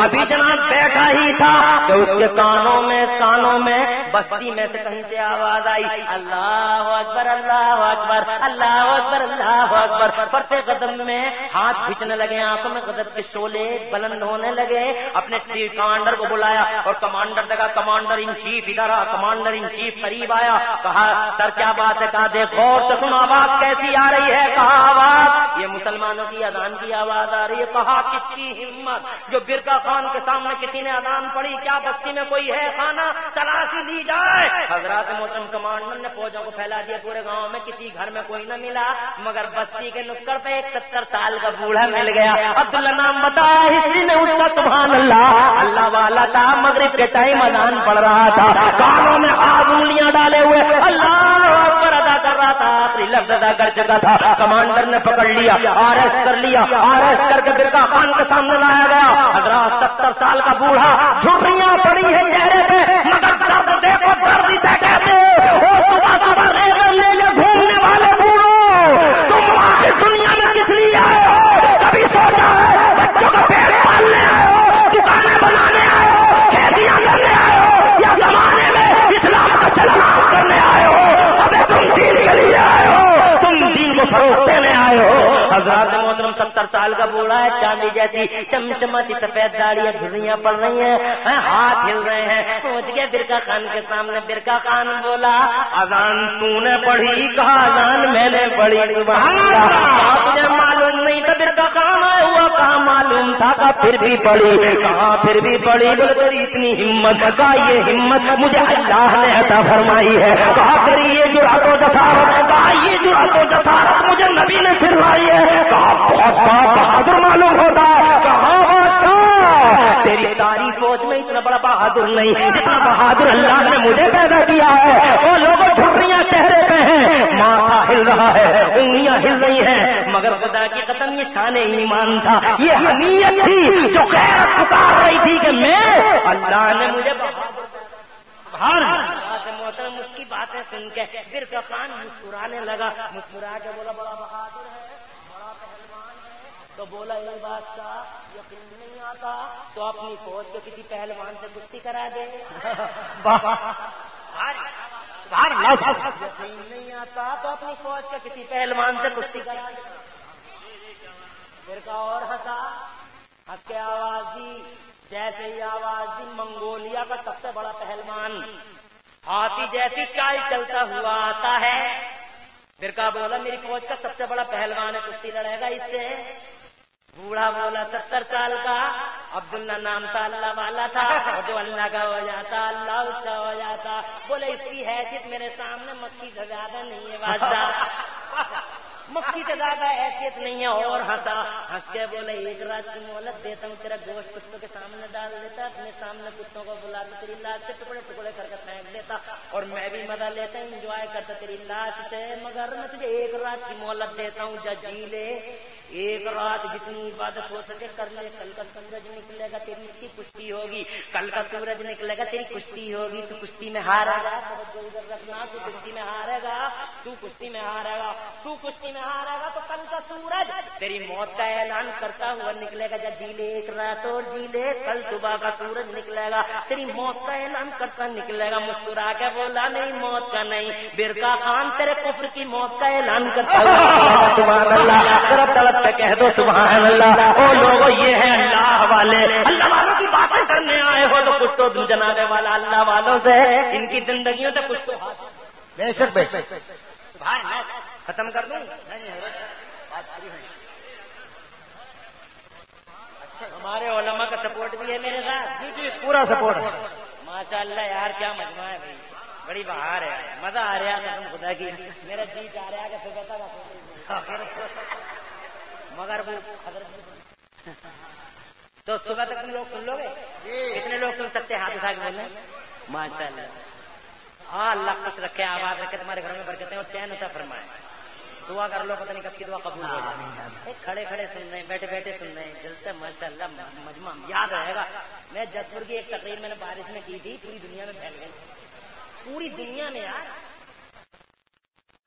ابھی جناب بیٹھا ہی تھا کہ اس کے کانوں میں بستی میں سے کہیں سے آواز آئی, اللہ اکبر اللہ اکبر اللہ اکبر اللہ اکبر. فرتے قدم میں ہاتھ کھینچنے لگے, آنکھوں میں غضب کے شعلے بلند ہونے لگے. اپنے کمانڈر کو بلایا اور کمانڈر نے کہا کمانڈر ان چیف ادھر آ. کمانڈر ان چیف قریب آیا, کہا سر کیا بات ہے. کہا دیکھ غور سے سن آواز کیسی آ رہی ہے. کہا آواز یہ مسلمانوں کی اذان کی آواز آ رہی ہے. کہا کس کی ہمت جو برقع خان کے سامنے کسی نے اذان پڑھی, کیا بستی میں کوئی ہے خانہ, تلاشی لی جائے. حضرات محترم کمانڈر نے فوجوں کو پھیلا دیا پورے گاؤں میں. کسی گھر میں کوئی نہ ملا, مگر بستی کے نکڑ پہ ایک 70 سال کا بوڑھا مل گیا. عبداللہ نام بتایا ہسٹری میں اس کا. سبحان اللہ, اللہ والا تھا. مغرب کے ٹائم اذان پڑھ رہا تھا, کانوں میں ہاتھ انگلیاں ڈالے ہوئے اللہ اکبر ادا کر رہا تھا. آخری لفظ ادا کر چکا تھا. کمانڈر نے پکڑ لیا, آرسٹ کر لیا. آرسٹ کر کے برقع خان کے سامنے لایا گیا. حضرات 70 سال کا بوڑھا, جھریاں پڑی ہے چہرے پہ, مگر درد دیکھو درد اسے کہتے. صبح صبح ریزر لے کے گھومنے والے بوڑھو, تم آخر دنیا میں کس لیے آئے ہو؟ کبھی سوچا ہے بچوں کا پیٹ پالنے آئے ہو, دکانیں بنانے آئے ہو, کھیتیاں کرنے آئے ہو, یا زمانے میں اسلام کا چلن عام کرنے آئے ہو؟ ابے تم دین کے لیے آئے ہو, تم دین کو فروغ دینے آئے ہو. حضرات محترم 70 سال کا بوڑھا ہے, چاندی جیسی چمچماتی سفید داڑیاں دھریاں پڑ رہی ہیں, ہاتھ ہل رہے ہیں. پہنچ گئے برقع خان کے سامنے. برقع خان بولا اذان تو نے پڑھی؟ کہا اذان میں نے پڑھی. سبحان اللہ, تجھے معلوم نہیں تھا برقع خان آیا ہوا؟ کہا معلوم تھا. کہا پھر بھی پڑھی؟ کہا پھر بھی پڑھی. بولے تیری اتنی ہمت؟ کہا یہ ہمت مجھے اللہ نے عطا فرمائی ہے. کہا تیری یہ جرأت و جسارت؟ کہا یہ جرأت و جسارت مجھے نبی نے سکھلائی ہے. کہا بہت بہادر معلوم ہوتا ہے. کہا تیری ساری فوج میں اتنا بڑا بہادر نہیں جتنا بہادر اللہ نے مجھے پیدا کیا ہے. وہ لوگوں جھریاں چہرے پہ ہیں, ماتھا ہل رہا ہے, انگلیاں ہل رہی ہیں, مگر خدا کی قسم یہ شان ایمان تھا, یہ حمیت تھی جو غیرت پکار رہی تھی کہ میں اللہ نے مجھے محترم. اس کی باتیں سن کے برقع خان مسکرانے لگا. مسکرا کے بولا بڑا بہادر ہے, بڑا پہلوان ہے. تو بولا یہ بات کا یقین نہیں آتا تو اپنی فوج کو کسی پہلوان سے کشتی کرا دے. یقین نہیں آتا تو اپنی فوج کو کسی پہلوان سے کشتی کرا دے. برقع اور ہنسا, ہنس کے آواز دی. جیسے ہی آواز دی, منگولیا کا سب سے بڑا پہلوان ہاتھی جیسی چال چلتا ہوا آتا ہے. برقع بولا میری فوج کا سب سے بڑا پہلوان ہے, کشتی لڑے گا اس سے. بوڑھا بولا 70 سال کا, عبداللہ نام تھا, اللہ والا تھا, اور جو اللہ کا ہو جاتا اللہ اس کا ہو جاتا. بولے اس کی حیثیت میرے سامنے مکھی سے زیادہ نہیں ہے بادشاہ, مکھی سے زیادہ حیثیت نہیں ہے. اور ہنسا, ہنس کے بولے ایک رات کی مہلت دیتا ہوں, تیرا گوشت کتوں کے سامنے ڈال دیتا, اپنے سامنے کتوں کو بلاتا, تیری لاش سے ٹکڑے ٹکڑے کر کے پھینک دیتا, اور میں بھی مزہ لیتا ہوں, انجوائے کرتا تیری لاش سے. مگر میں تجھے ایک رات کی مہلت دیتا ہوں, جا جی لے. ایک رات جتنی عبادت ہو سکے کر لے. کل کا سورج نکلے گا تیری اس کی کشتی ہوگی. کل کا سورج نکلے گا تیری کشتی ہوگی. تو کشتی میں ہارے گا. رکھنا تو کشتی میں ہارے گا. تو کشتی میں ہارے گا. تو کشتی میں ہارے گا تو کل کا سورج تیری موت کا اعلان کرتا ہوا نکلے گا. جی لے ایک رات اور جی لے. کل صبح کا سورج نکلے گا تیری موت کا اعلان کرتا نکلے گا. مسکرا کے بولا میری موت کا نہیں برقع خان تیرے کفر کی موت کا اعلان کرتا ہوا. سبحان اللہ. ذرا طلب پہ کہہ دو سبحان اللہ. او لوگوں یہ ہے اللہ والے. اللہ والوں کی باتیں کرنے آئے ہو تو کچھ تو جناب والا اللہ والوں سے ان کی زندگیوں سے کچھ تو بے شک بے شک. سبحان اللہ. ختم کر دوں. ہمارے علماء کا سپورٹ بھی ہے میرے ساتھ. جی جی پورا سپورٹ ہے. ماشاء اللہ یار کیا مجمع ہے بھائی. بڑی بہار ہے. مزہ آ رہا ہے قسم خدا کی. میرا جی چاہ رہا ہے کہ صبح تک مگر وہ تو صبح تک تم لوگ سن لو گے. کتنے لوگ سن سکتے ہاتھ اٹھا کے بولنا. ماشاء اللہ. ہاں اللہ خوش رکھے آباد رکھے تمہارے گھروں میں برکتیں اور چین ہوتا فرمائے. دعا کر لو پتہ نہیں کب کی دعا قبول ہو جائے. کھڑے کھڑے سن رہے ہیں بیٹھے بیٹھے سن رہے ہیں جلسہ ماشاء اللہ مجمع یاد رہے گا. میں جس پور کی ایک تقریر میں نے بارش میں کی تھی پوری دنیا میں پھیل گئی. پوری دنیا میں یار.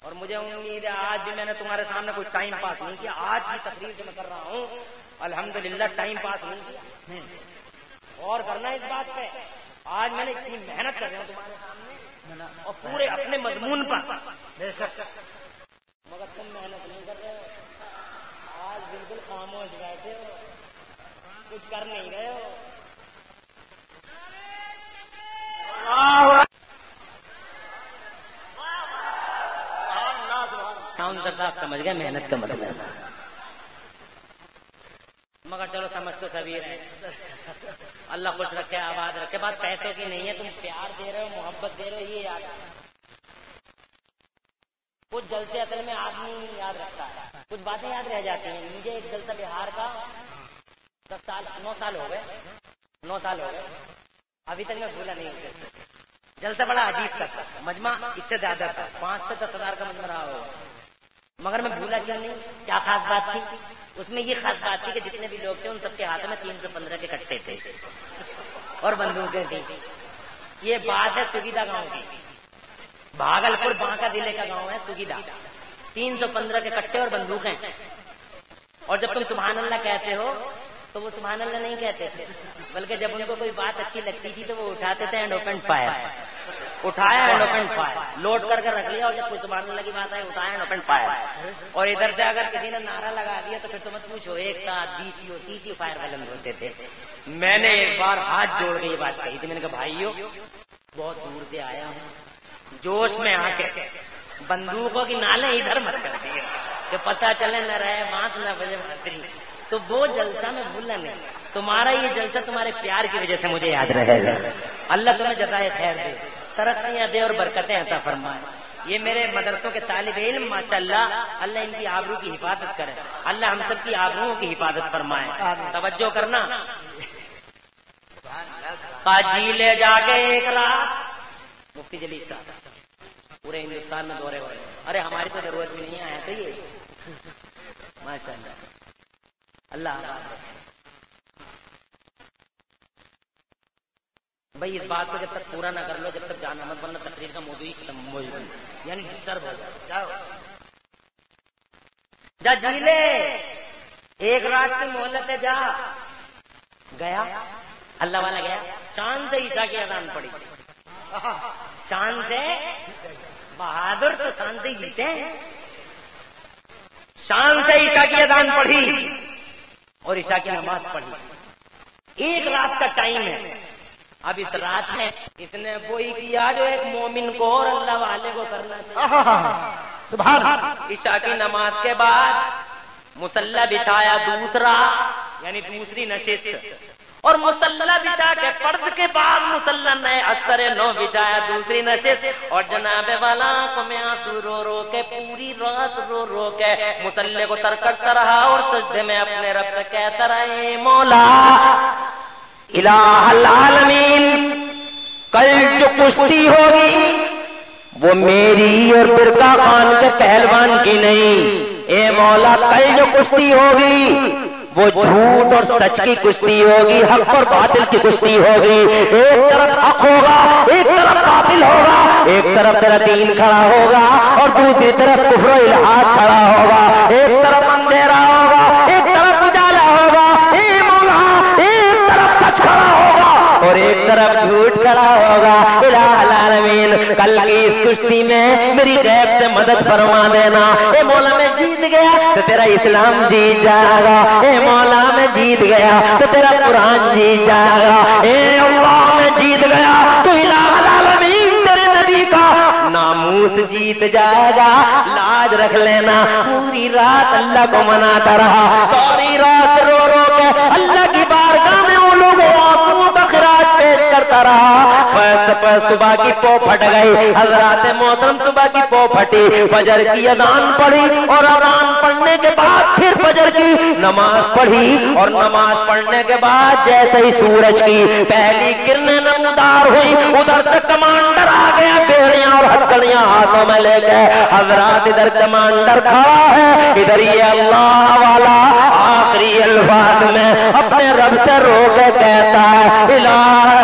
اور مجھے امید ہے آج بھی میں نے تمہارے سامنے کوئی ٹائم پاس نہیں کیا. آج کی تقریر جو میں کر رہا ہوں الحمدللہ ٹائم پاس نہیں کیا. اور کرنا اس بات پہ آج میں نے اتنی محنت کر رہا ہوں تمہارے سامنے اور پورے اپنے مضمون پر. بے شک. مگر تم محنت نہیں کر رہے ہو. آج بالکل خاموش بیٹھے ہو کچھ کر نہیں رہے ہو. صاحب سمجھ گئے محنت کا مطلب. مگر چلو سمجھ تو سبھی رہے. اللہ خوش رکھے آباد رکھے. بات پیسوں کی نہیں ہے. تم پیار دے رہے ہو محبت دے رہے ہو یہ یاد ہے. کچھ جلسے اصل میں آدمی یاد رکھتا ہے. کچھ باتیں یاد رہ جاتی ہیں. مجھے ایک جلسہ بہار کا 9 سال ہو گئے. 9 سال ہو گئے ابھی تک میں بھولا نہیں ہوں. جلسہ بڑا عجیب سا تھا. مجمع اس سے زیادہ تھا. 5 سے 10 ہزار کا مجمع رہا ہوگا. مگر میں بھولا کیوں نہیں. کیا خاص بات تھی اس میں؟ یہ خاص بات تھی کہ جتنے بھی لوگ تھے ان سب کے ہاتھ میں 315 کے کٹے تھے اور بندوقیں تھیں. یہ بات ہے سگیدہ گاؤں کی. بھاگلپور بانکا ضلع کا گاؤں ہے سگیدہ. 315 کے کٹے اور بندوقیں. اور جب تم سبحان اللہ کہتے ہو تو وہ سبحان اللہ نہیں کہتے تھے بلکہ جب ان کو کوئی بات اچھی لگتی تھی تو وہ اٹھاتے تھے اینڈ اوپن فائر. اٹھایا اینڈ اوپن فائر. لوڈ کر کے رکھ لیا اور جب کوئی سبحان اللہ کی بات آئی اٹھایا اینڈ اوپن فائر. اور ادھر سے اگر کسی نے نعرہ لگا دیا تو پھر تو مت پوچھو 1 ساتھ 20 30 فائر بلند ہوتے تھے. میں نے ایک بار ہاتھ جوڑ کے یہ بات کہی تھی. میں نے کہا بھائیو بہت دور سے آیا ہوں جوش میں آ کے بندوقوں کی نالیں ادھر مت کر دیے کہ پتہ چلے نہ رہے بات نہ بجے بہتری. تو وہ جلسہ میں بھولنا نہیں. تمہارا یہ جلسہ تمہارے پیار کی وجہ سے مجھے یاد رہے گا. اللہ تمہیں جزائے خیر دے ترقیاں دے اور برکتیں عطا فرمائے. یہ میرے مدرسوں کے طالب علم ماشاءاللہ اللہ ان کی آبرو کی حفاظت کرے. اللہ ہم سب کی آبروؤں کی حفاظت فرمائے. توجہ کرنا. قاجی لے جا کے ایک رات مفتی جلیل صاحب پورے ہندوستان میں دورے ہو رہے ہیں. ارے ہماری تو ضرورت بھی نہیں آیا تو یہ ماشاءاللہ اللہ بھائی اس بات کو جب تک پورا نہ کر لو جب تک جانا مت ورنہ تقریر کا موضوع ہی ختم ہو جائے یعنی ڈسٹرب ہو جائے. جا جی لے ایک رات کی مہلت ہے. جا گیا اللہ والا گیا. شان سے عشاء کی اذان پڑی. شان سے بہادر تو شان سے ہی جیتے ہیں. شان سے عشاء کی اذان پڑھی اور عشاء کی نماز پڑھی. 1 رات کا ٹائم ہے. اب اس رات میں اس نے وہی کیا جو ایک مومن کو اور اللہ والے کو کرنا چاہیے. سبحان. عشاء کی نماز کے بعد مصلی بچھایا دوسرا یعنی دوسری نشست اور مصلی بچھا کے فرض کے بعد مصلی نئے اثر 9 بچھایا دوسری نشست. اور جناب والا کو میں آنسو رو رو کے پوری رات رو رو کے مصلی کو ترک کرتا رہا اور سجدے میں اپنے رب سے کہتا رہا اے مولا الہ العالمین کل جو کشتی ہوگی وہ میری اور برقع خان کے پہلوان کی نہیں اے مولا کل جو کشتی ہوگی وہ جھوٹ اور سچ کی کشتی ہوگی، حق اور باطل کی کشتی ہوگی. ایک طرف حق ہوگا، ایک طرف باطل ہوگا، ایک طرف تیرا دین کھڑا ہوگا اور دوسری طرف کفر و الحاد کھڑا ہوگا. ایک طرف اندھیرا ہوگا، ایک طرف اجالا ہوگا. اے مولا ایک طرف سچ کھڑا ہوگا اور ایک طرف جھوٹ کھڑا ہوگا. الہ العالمین کل کی اس کشتی میں میری غیب سے مدد فرما دینا. اے مولا میں جیت گیا تو تیرا اسلام جیت جائے گا. اے مولا میں جیت گیا تو تیرا قرآن جیت جائے گا. اے اللہ میں جیت گیا تو الہ العالمین تیرے نبی کا ناموس جیت جائے گا. لاج رکھ لینا پوری رات اللہ کو مناتا رہا، ساری رات رو رو کے اللہ کی بارگاہ میں ان لوگوں آنسوؤں کا خراج پیش کرتا رہا. صبح کی پو پھٹ گئی، حضرات محترم صبح کی پو پھٹی، فجر کی اذان پڑھی اور اذان پڑھنے کے بعد پھر فجر کی نماز پڑھی اور نماز پڑھنے کے بعد جیسے ہی سورج کی پہلی کرنیں نمودار ہوئی ادھر تک کمانڈر آ گیا بیڑیاں اور ہتھکڑیاں ہاتھوں میں لے کے. حضرات ادھر کمانڈر کھڑا ہے، ادھر یہ اللہ والا آخری الفاظ میں اپنے رب سے رو کے کہتا ہے الہ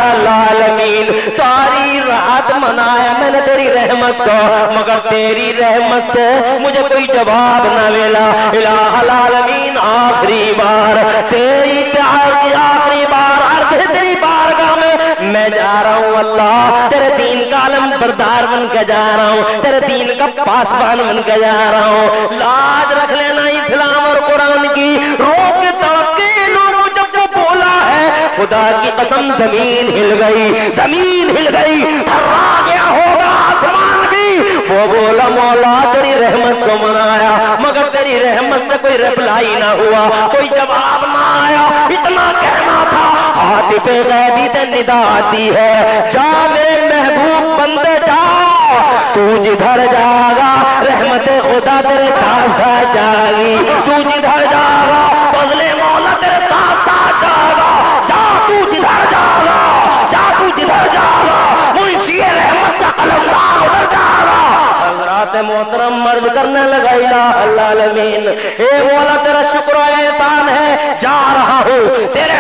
العالمین ساری رات منایا میں نے تیری رحمت کو، مگر تیری رحمت سے مجھے کوئی جواب نہ ملا. الہ العالمین آخری بار تیری آخری بار عرض ہے تیری بارگاہ میں جا رہا ہوں. اللہ تیرے دین کا علم بردار بن کے جا رہا ہوں، تیرے دین کا پاسبان بن کے جا رہا ہوں. لاج رکھ لینا اسلام اور قرآن کی. روک توقع لوگوں جب وہ بولا ہے خدا کی قسم زمین ہل گئی، زمین ہل گئی، تھرا گیا ہوگا آسمان بھی. وہ بولا مولا تیری رحمت کو منایا مگر تیری رحمت سے کوئی رپلائی نہ ہوا، کوئی جواب نہ آیا. اتنا کہنا تھا عاطف غیبی سے ندا آتی ہے جا میرے محبوب بندے جا، تو جدھر جاگا رحمت خدا تیرے ساتھ ساتھ جاگی. تو جدھر جاگا فضل مولا تیرے ساتھ ساتھ جاگا. جا تو جدھر جاگا، جا تو جدھر جاگا، منشی رحمت کا قلمدار ادھر جاگا. حضرات محترم مرد کرنے لگا الہ العالمین اے مولا تیرا شکر و احسان ہے جا رہا ہوں، تیرے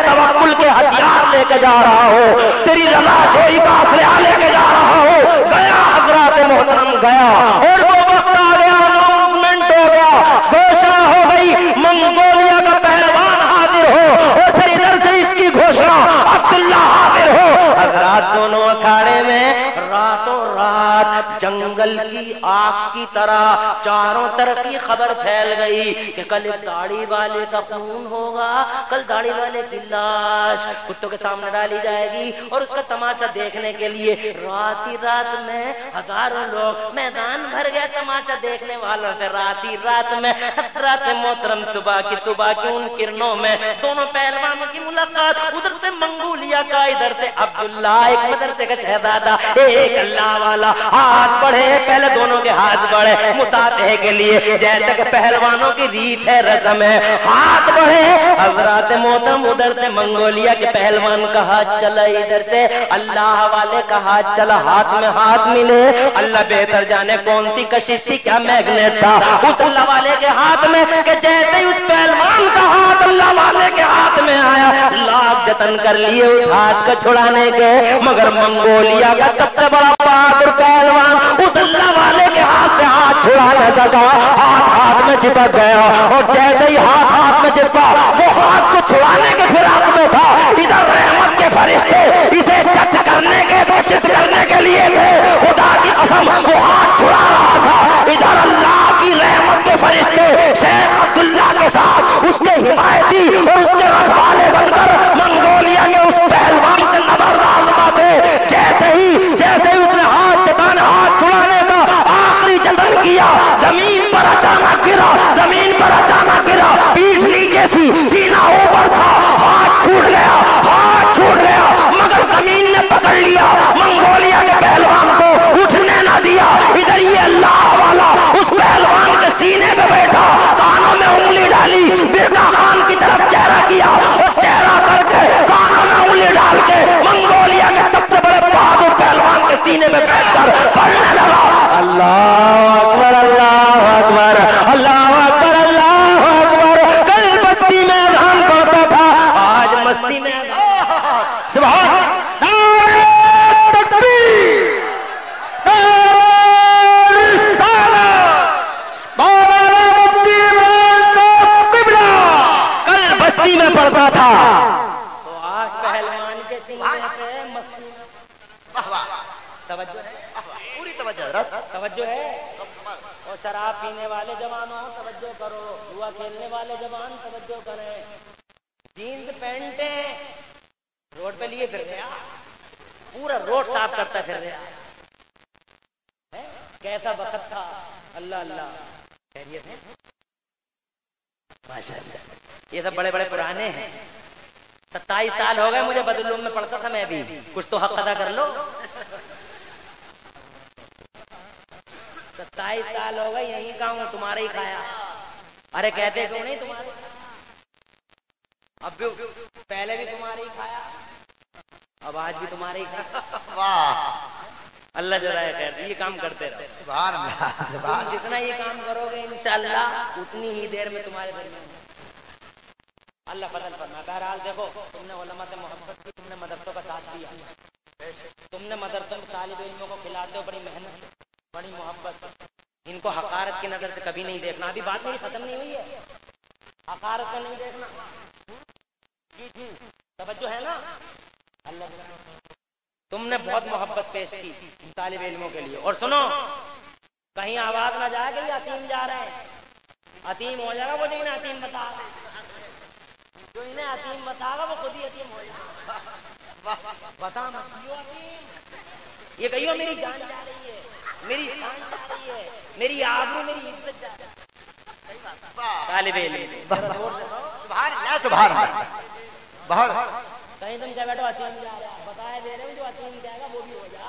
توکل کے ہتھیار لے کے جا رہا ہوں، تیری رضا جوئی کا اسلحہ لے کے جا رہا ہوں. گیا حضرات محترم گیا اور وہ وقت آ گیا، اناؤنسمنٹ ہو گیا، گھوشنا ہو گئی منگولیا کا پہلوان حاضر ہو اور پھر ادھر سے اس کی گھوشنا عبداللہ حاضر ہو. حضرات دونوں اکھاڑے میں راتوں رات جنگل کی آگ کی طرح چاروں طرف کی خبر پھیل گئی کہ کل داڑھی والے کا خون ہوگا، کل داڑھی والے کی لاش کتوں کے سامنے ڈالی جائے گی اور اس کا تماشا دیکھنے کے لیے رات ہی رات میں ہزاروں لوگ میدان بھر گئے تماشا دیکھنے والوں سے. رات ہی رات میں حضرات محترم صبح کی ان کرنوں میں دونوں پہلوانوں کی ملاقات. ادھر سے منگولیا کا، ادھر سے عبداللہ ایک مدرسے کا شہزادہ ایک اللہ والا. ہاتھ بڑھے، پہلے دونوں کے ہاتھ بڑھے مصافحے کے لیے جیسے کہ پہلوانوں کی ریت ہے، رسم ہے. ہاتھ بڑھے حضرات محترم ادھر سے منگولیا کے پہلوان کا ہاتھ چلا، ادھر سے اللہ والے کا ہاتھ چلا، ہاتھ میں ہاتھ ملے. اللہ بہتر جانے کون سی کشش تھی، کیا میگنیٹ تھا اس اللہ والے کے ہاتھ میں کہ جیسے ہی اس پہلوان کا ہاتھ اللہ والے کے ہاتھ میں آیا لاکھ جتن کر لیے اس ہاتھ کو چھڑانے کے، مگر منگولیا کا سب سے بڑا بہادر پہلوان اس اللہ والے کے ہاتھ سے ہاتھ چھڑا نہ سکا. ہاتھ میں چپک گیا اور جیسے ہی ہاتھ میں چپکا وہ ہاتھ کو چھڑانے کے فراق میں تھا. ادھر رحمت کے فرشتے اسے چت کرنے کے لیے تھے، خدا کی قسم وہ ہاتھ چھڑا رہا تھا. ادھر اللہ کی رحمت کے فرشتے شیخ عبداللہ کے ساتھ اس کے حمایتی اور اس کے رکھوالے بن کر منگولیا کے اس پہلوان سے نبردار تھے. جیسے ہی اس نے ہاتھ چھڑانے کا آخری جتن کیا زمین پر اچانک گرا، پیٹھ نیچے سی، سینہ اوپر تھا، ہاتھ چھوٹ گیا مگر زمین نے پکڑ لیا منگولیا کے پہلوان کو. اٹھنے توجہ ہے؟ اور شراب پینے والے جوانوں توجہ کرو، جوا کھیلنے والے جوان توجہ کریں، جینز پینٹیں روڈ پہ لیے پھر رہے، پورا روڈ صاف کرتا پھر رہے، کیسا وقت تھا، اللہ اللہ، خیریت ہے ماشاء اللہ۔ یہ سب بڑے بڑے پرانے ہیں، 27 سال ہو گئے مجھے بدلوم میں پڑھتا تھا میں بھی، کچھ تو حق ادا کر لو۔ 27 سال ہو گئے یہی کا ہوں، تمہارے ہی کھایا، ارے کہتے کیوں نہیں تمہارے، اب بھی پہلے بھی تمہارے ہی کھایا، اب آج بھی تمہارے ہی کھایا۔ واہ اللہ جزائے خیر، یہ کام کرتے رہو، سبحان اللہ سبحان تم جتنا یہ کام کرو گے انشاءاللہ اتنی ہی دیر میں تمہارے درمیان اللہ فضل فرما۔ بہرحال دیکھو، تم نے علماء سے محبت کی، تم نے مدرسوں کا ساتھ دیا، تم نے مدرسوں میں طالب علموں کو کھلاتے ہو، بڑی محنت بڑی محبت، ان کو حقارت کی نظر سے کبھی نہیں دیکھنا۔ ابھی بات میری ختم نہیں ہوئی ہے، حقارت سے نہیں دیکھنا، جی جی توجہ ہے نا۔ اللہ تم نے بہت محبت پیش کی طالب علموں کے لیے، اور سنو کہیں آواز نہ جائے کہ یہ عتیم جا رہے ہیں، عتیم ہو جائے گا وہ جو انہیں عتیم بتا رہا ہے، جو انہیں عتیم بتا گا وہ خود ہی عتیم ہو جائے گا۔ بتا مت کیوں عتیم، یہ کہیو میری جان جا رہی ہے، میری شان جا رہی ہے، میری آبرو میری عزت جا رہی ہے۔ طالب علم سبحان اللہ سبحان اللہ، بہت کہیں تم کیا بیٹھو عتیم جا رہا ہے، بتائے دے رہے ہوں جو عتیم جائے گا وہ بھی ہو جا۔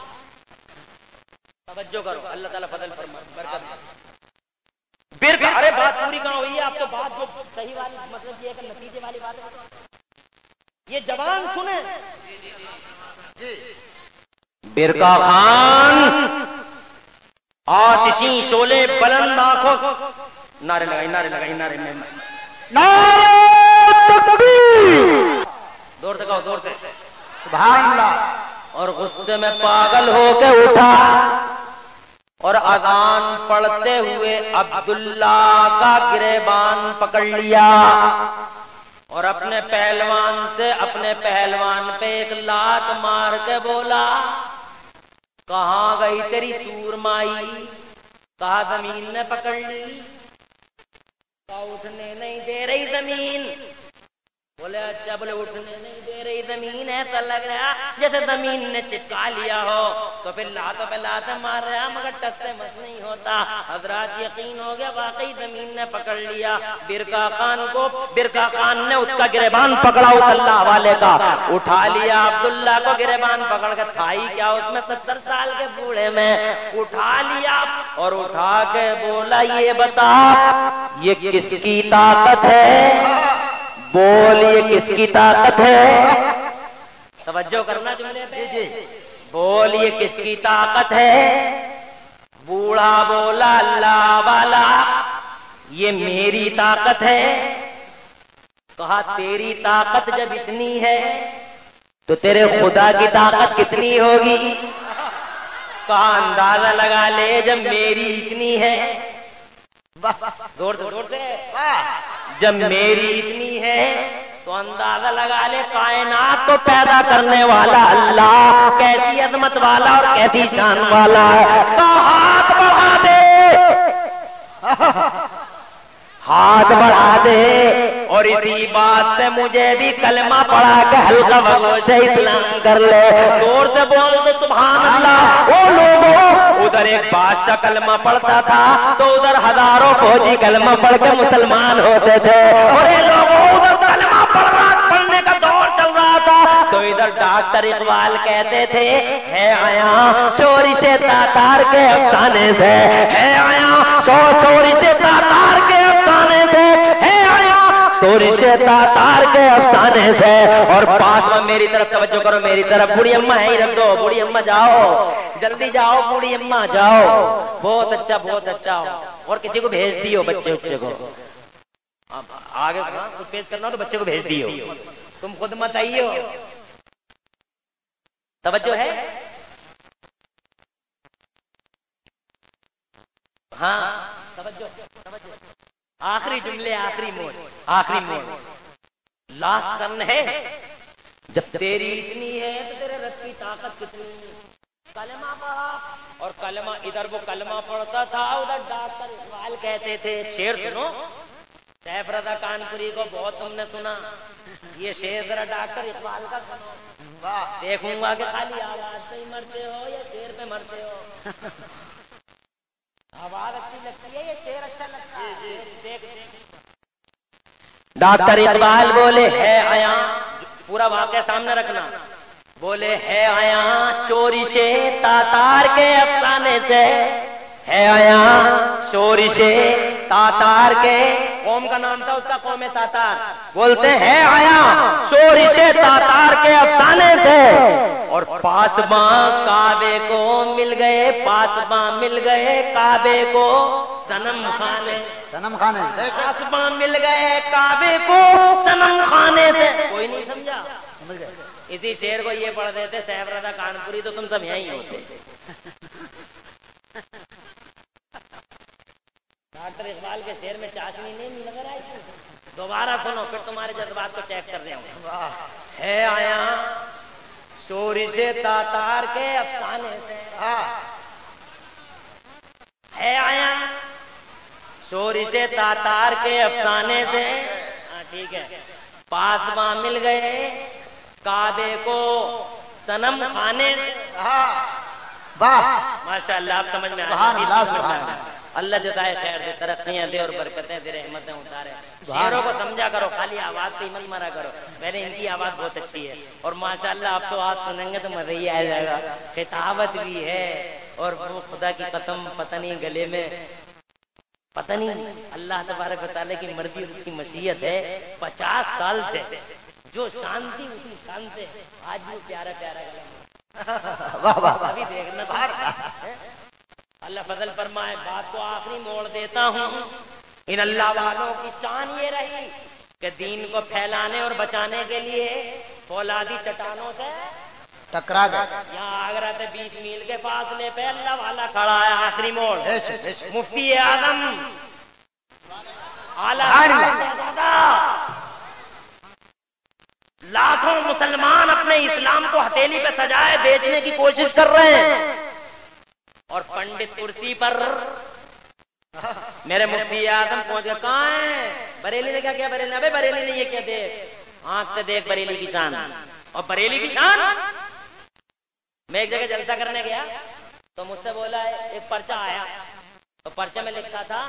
توجہ کرو، اللہ تعالیٰ فضل فرمائے، برکت دے۔ ارے بات پوری کہاں ہوئی ہے، آپ تو بات جو صحیح والی مطلب یہ ہے کہ نتیجے والی بات ہے، یہ جوان سنیں۔ برکا خان آتشی شعلے بلند آنکھوں، نعرے لگائی نعرے لگائی نعرے میں، دور سے کہو، دور سے، سبحان اللہ۔ اور غصے میں پاگل ہو کے اٹھا اور اذان پڑھتے ہوئے عبداللہ کا گریبان پکڑ لیا اور اپنے پہلوان سے اپنے پہلوان پہ ایک لات مار کے بولا، کہاں گئی تیری سورمائی؟ کہا زمین نے پکڑ لی، کہا اٹھنے نہیں دے رہی زمین، بولے اچھا، بولے اٹھنے نہیں دے رہی زمین، ایسا لگ رہا جیسے زمین نے چپکا لیا ہو، تو پھر لاتوں پہ لاتیں مار رہا مگر ٹس سے مس نہیں ہوتا۔ حضرات یقین ہو گیا واقعی زمین نے پکڑ لیا برکا خان کو، برکا خان نے اس کا گریبان پکڑا اس اللہ والے کا، اٹھا لیا عبداللہ کو گریبان پکڑ کے، تھائی کیا اس میں 70 سال کے بوڑھے میں، اٹھا لیا اور اٹھا کے بولا، یہ بتا یہ کس کی طاقت ہے؟ بول یہ کس کی طاقت ہے؟ توجہ کرنا جملے پہ، جی جی، بول یہ کس کی طاقت ہے؟ بوڑھا بولا، اللہ والا یہ میری طاقت ہے۔ کہا تیری طاقت جب اتنی ہے تو تیرے خدا کی طاقت کتنی ہوگی؟ کہا اندازہ لگا لے جب میری اتنی ہے، زور سے زور سے، جب میری اتنی ہے تو اندازہ لگا لے کائنات کو پیدا کرنے والا اللہ کیسی عظمت والا اور کیسی شان والا ہے۔ تو ہاتھ بڑھا دے، ہاتھ بڑھا دے اور اسی بات سے مجھے بھی کلمہ پڑھا کے ہلکا بگو سے اسلام کر لے۔ زور سے بول دے سبحان اللہ۔ وہ لوگوں ادھر ایک بادشاہ کلمہ پڑھتا تھا تو ادھر ہزاروں فوجی کلمہ پڑھ کے مسلمان ہوتے تھے، اور یہ لوگوں ادھر کلمہ پڑھنے کا دور چل رہا تھا تو ادھر ڈاکٹر اقبال کہتے تھے، ہے آیا شورش تاتار کے افسانے سے، ہے آیا شورش تاتار کے افسانے سے، ہے آیا شورش تاتار کے افسانے سے۔ اور پاس میں میری طرف توجہ کرو، میری طرف، بوڑھی اماں ہے ہی رکھ دو، بوڑھی اماں جاؤ جلدی جاؤ، بوڑھی اماں جاؤ، بہت اچھا بہت اچھا، اور کسی کو بھیج دیو، بچے اچھے کو آگے کچھ پیش کرنا ہو تو بچے کو بھیج دیو، تم خود مت آئیو۔ توجہ ہے؟ ہاں توجہ توجہ، آخری جملے، آخری موڑ، آخری موڑ، لاسٹ کرن ہے۔ جب تیری اتنی ہے تو تیرے رب کی طاقت کتنی؟ کلمہ پڑھا، اور کلمہ ادھر وہ کلمہ پڑھتا تھا، ادھر ڈاکٹر اقبال کہتے تھے. شعر سنو، سیف رضا کانپوری کو بہت تم نے سنا، یہ شعر ذرا ڈاکٹر اقبال کا سنو. دیکھوں گا کہ خالی آواز پہ ہی مرتے ہو یا شعر پہ مرتے ہو. آواز اچھی لگتی ہے یا شعر اچھا لگتا ہے؟ دیکھ ڈاکٹر اقبال بولے ہے آیا، پورا واقعہ سامنے رکھنا. بولے ہے آیا شورش تاتار کے افسانے سے، ہے آیا شورش تاتار کے، قوم کا نام تھا اس کا، قوم تاتار. بولتے ہیں آیا شورش تاتار کے افسانے سے، اور پاسباں کعبے کو مل گئے، پاسباں مل گئے کعبے کو صنم خانے، صنم خانے پاسباں مل گئے کعبے کو صنم خانے سے. کوئی نہیں سمجھا؟ سمجھ گئے. اسی شعر کو یہ پڑھ دیتے سیف رضا کانپوری تو تم سب یہیں ہوتے. ڈاکٹر اقبال کے شعر میں چاشنی نہیں نظر آئی. دوبارہ سنو پھر تمہارے جذبات کو چیک کر رہے ہوں. ہے آیا شورش تاتار کے افسانے سے، ہے آیا شورش تاتار کے افسانے سے. ہاں ٹھیک ہے. پاسباں مل گئے کعبے کو صنم خانے. واہ ماشاء اللہ آپ سمجھ میں سبحان اللہ، آ سبحان اللہ. اللہ جزائے خیر دے، ترقیاں دے اور برکتیں دے، رحمتیں اتارے. شعروں کو سمجھا کرو، خالی آواز پہ مت مرا کرو. میں نے ان کی آواز بہت اچھی ہے اور ماشاء اللہ آپ تو آج سنیں گے تو مزہ ہی آ جائے گا. خطابت بھی ہے اور وہ خدا کی قسم پتہ نہیں گلے میں پتہ نہیں اللہ تبارک و تعالیٰ کی مرضی اور اس کی مشیت ہے. 50 سال سے جو شان تھی اسی شان سے آج بھی پیارا پیارا گلا. واہ واہ. ابھی دیکھنا باہر اللہ فضل فرمائے. بات کو آخری موڑ دیتا ہوں. ان اللہ والوں کی شان یہ رہی کہ دین کو پھیلانے اور بچانے کے لیے فولادی چٹانوں سے ٹکرا گئے. یہاں آگرہ سے 20 میل کے فاصلے پہ اللہ والا کھڑا ہے. آخری موڑ مفتی اعظم لاکھوں مسلمان اپنے اسلام کو ہتھیلی پہ سجائے بیچنے کی کوشش کر رہے ہیں اور پنڈت کرسی پر میرے مفتی اعظم پہنچ گئے. کہاں ہیں؟ بریلی نے کیا کیا؟ بریلی ابے بریلی نے یہ کیا؟ دیکھ آنکھ سے دیکھ بریلی کی شان. اور بریلی کی شان، میں ایک جگہ جلسہ کرنے گیا تو مجھ سے بولا ایک پرچہ آیا تو پرچے میں لکھا تھا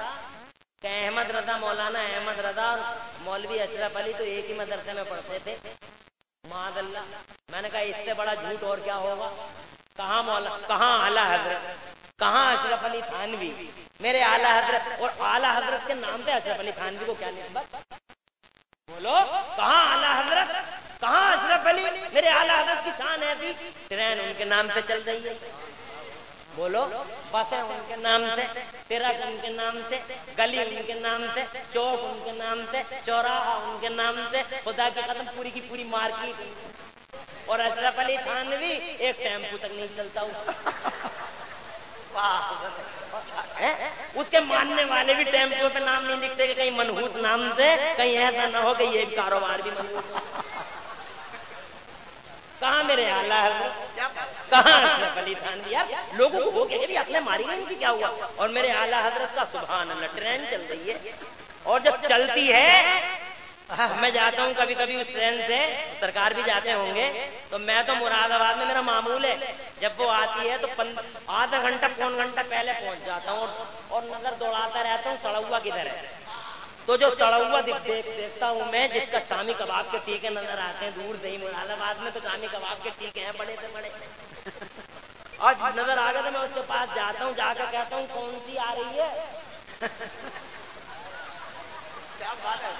کہ احمد رضا، مولانا احمد رضا مولوی اشرف علی تو ایک ہی مدرسے میں پڑھتے تھے. معاذ اللہ. میں نے کہا اس سے بڑا جھوٹ اور کیا ہوگا. کہاں مولانا، کہاں اعلیٰ حضرت، کہاں اشرف علی تھانوی. میرے اعلیٰ حضرت اور اعلیٰ حضرت کے نام پہ اشرف علی تھانوی کو کیا نسبت؟ بولو کہاں اعلیٰ حضرت، کہاں اشرف علی؟ میرے اعلیٰ حضرت کی شان ایسی، ٹرین ان کے نام سے چل رہی ہے. بولو بسیں ان کے نام سے، ٹرک ان کے نام سے، گلی ان کے نام سے، چوک ان کے نام سے، چوراہا ان کے نام سے. خدا کی قسم پوری کی پوری مارکیٹ. اور اشرف علی تھانوی ایک ٹیمپو تک نہیں چلتا اس کے ماننے والے بھی ٹیمپو پہ نام نہیں لکھتے کہ کہیں منحوس نام سے کہیں ایسا نہ ہو کہ یہ کاروبار بھی منحوس. کہاں میرے اعلیٰ حضرت، کہاں اشرف علی تھانوی؟ یار لوگوں کو ہو گیا کہ عقلیں ماری گئی ان کی، کیا ہوا؟ اور میرے اعلیٰ حضرت کا سبحان اللہ ٹرین چل رہی ہے. اور جب چلتی ہے میں جاتا ہوں کبھی کبھی اس ٹرین سے، سرکار بھی جاتے ہوں گے تو میں تو مراد آباد میں میرا معمول ہے جب وہ آتی ہے تو آدھا گھنٹہ پون گھنٹہ پہلے پہنچ جاتا ہوں اور نظر دوڑاتا رہتا ہوں سڑا ہوا کدھر ہے. تو جو سڑا ہوا دیکھتا ہوں میں، جس کا شامی کباب کے ٹیکے نظر آتے ہیں دور سے ہی، مراد آباد میں تو شامی کباب کے ٹیکے ہیں بڑے سے بڑے، اور نظر آ گیا تو میں اس کے پاس جاتا ہوں، جا کر کہتا ہوں کون سی آ رہی ہے؟ کیا بات ہے.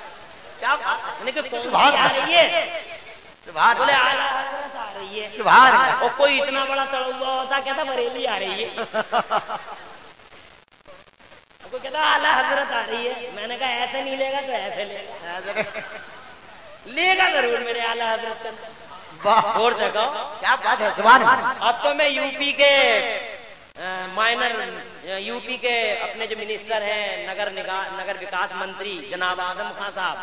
کون سی آ رہی ہے؟ بولے اعلیٰ حضرت آ رہی ہے. اور کوئی اتنا بڑا سڑا ہوا ہوتا کہتا بریلی آ رہی ہے. کوئی کہتا اعلیٰ حضرت آ رہی ہے. میں نے کہا ایسے نہیں لے گا تو ایسے لے گا، لے گا ضرور میرے اعلیٰ حضرت کا. اور سے کہو کیا بات ہے. زبان اب تو میں یو پی کے مائنر، یو پی کے اپنے جو منسٹر ہیں نگر وکاس منتری جناب اعظم خان صاحب،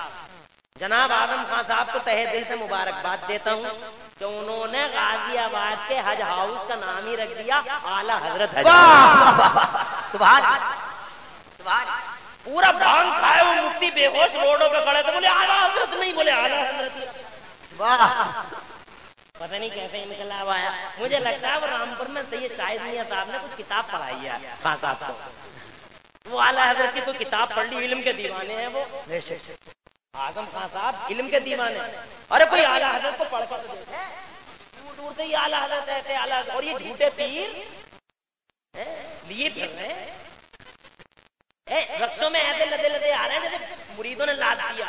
جناب اعظم خان صاحب کو تہہ دل سے مبارکباد دیتا ہوں تو انہوں نے غازی آباد کے حج ہاؤس کا نام ہی رکھ دیا اعلی حضرت حج سبحان سبحان پورا بھانگ کھائے وہ مفتی بے ہوش روڈوں پہ کھڑے تھے، بولے اعلی حضرت نہیں، بولے اعلی حضرت۔ واہ پتہ نہیں کیسے انقلاب آیا۔ مجھے لگتا ہے وہ رامپور میں سید شاہد میاں صاحب نے کچھ کتاب پڑھائی ہے خان صاحب کو، وہ اعلی حضرت کی کوئی کتاب پڑھ لی، علم کے دیوانے ہیں وہ اعظم خان صاحب، علم کے دیوانے۔ ارے کوئی اعلی حضرت کو پڑھ کر تو دیکھے، دور دور سے یہ اعلی حضرت ایسے اعلی حضرت، اور یہ جھوٹے پیر لیے پھر رہے ہیں رقصوں میں ایسے لدے لدے آ رہے ہیں جیسے مریدوں نے لاد دیا،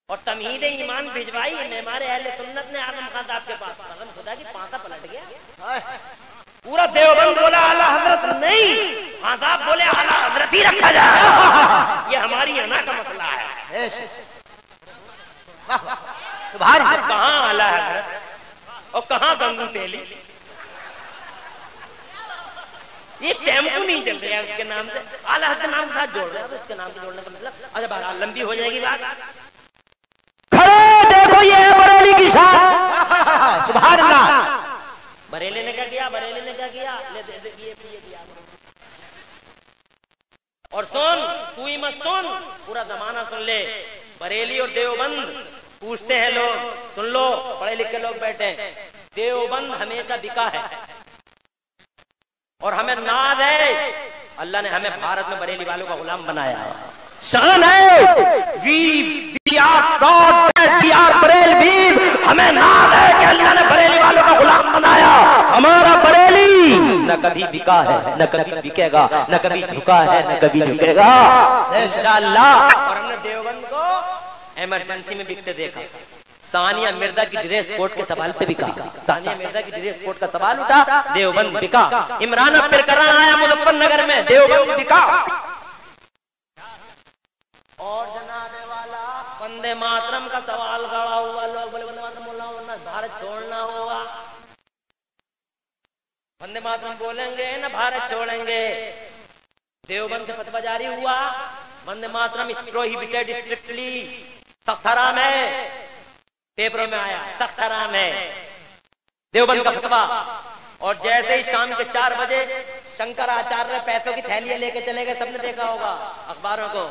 اور تمہید ایمان بھجوائی معمار اہل سنت نے اعظم خان صاحب کے پاس، قسم خدا کی پانتا پلٹ گیا، پورا دیوبند بولا اعلی حضرت نہیں، خان صاحب بولے اعلی حضرت ہی رکھا جائے، یہ ہماری انا کا مسئلہ ہے۔ سبحان کہاں اعلی حضرت اور کہاں گنگو تیلی، یہ ٹیمپو نہیں چل رہے ہیں اس کے نام سے، اعلی حضرت کے نام کے ساتھ جوڑ رہے ہیں، اس کے نام سے جوڑنے کا مطلب اچھا بہرحال لمبی ہو جائے گی بات۔ دیکھو یہ ہے بریلی کی شان، سبحان اللہ۔ بریلی نے کیا کیا، بریلی نے کیا کیا، یہ دیا۔ اور سن تو ہی مت سن، پورا زمانہ سن لے، بریلی اور دیوبند پوچھتے ہیں لوگ، سن لو پڑھے لکھے لوگ بیٹھے ہیں، دیوبند ہمیشہ بکا ہے اور ہمیں ناز ہے، اللہ نے ہمیں بھارت میں بریلی والوں کا غلام بنایا ہے، شان ہے، we are proud we are Barelvi, ہمیں ناز ہے کہ اللہ نے بریلی والوں کا غلام بنایا، ہمارا بریلی نہ کبھی بکا ہے نہ کبھی بکے گا، نہ کبھی جھکا ہے نہ کبھی جھکے گا انشاءاللہ۔ اور ہم نے دیوبند کو ایمرجنسی میں بکتے دیکھا، ثانیہ مرزا کی ڈریس کوڈ کے سوال پہ بکا، ثانیہ مرزا کی ڈریس کوڈ کا سوال اٹھا، دیوبند بکا، عمران پھر کرنا آیا مظفر نگر میں، دیوبند بکا، اور جناب والا وندے ماترم کا سوال کھڑا ہوا، لوگ بولے وندے ماترم بولنا ورنہ بھارت چھوڑنا ہوگا، وندے ماترم بولیں گے نہ بھارت چھوڑیں گے، دیوبند سے فتویٰ جاری ہوا، وندے ماترم از پروہیبٹڈ اسٹرکٹلی، سخت حرام ہے، پیپروں میں آیا سخت حرام ہے دیوبند کا فتویٰ۔ اور جیسے ہی شام کے 4 بجے شنکر آچاریہ پیسوں کی تھیلیاں لے کے چلے گئے، سب نے دیکھا ہوگا اخباروں کو،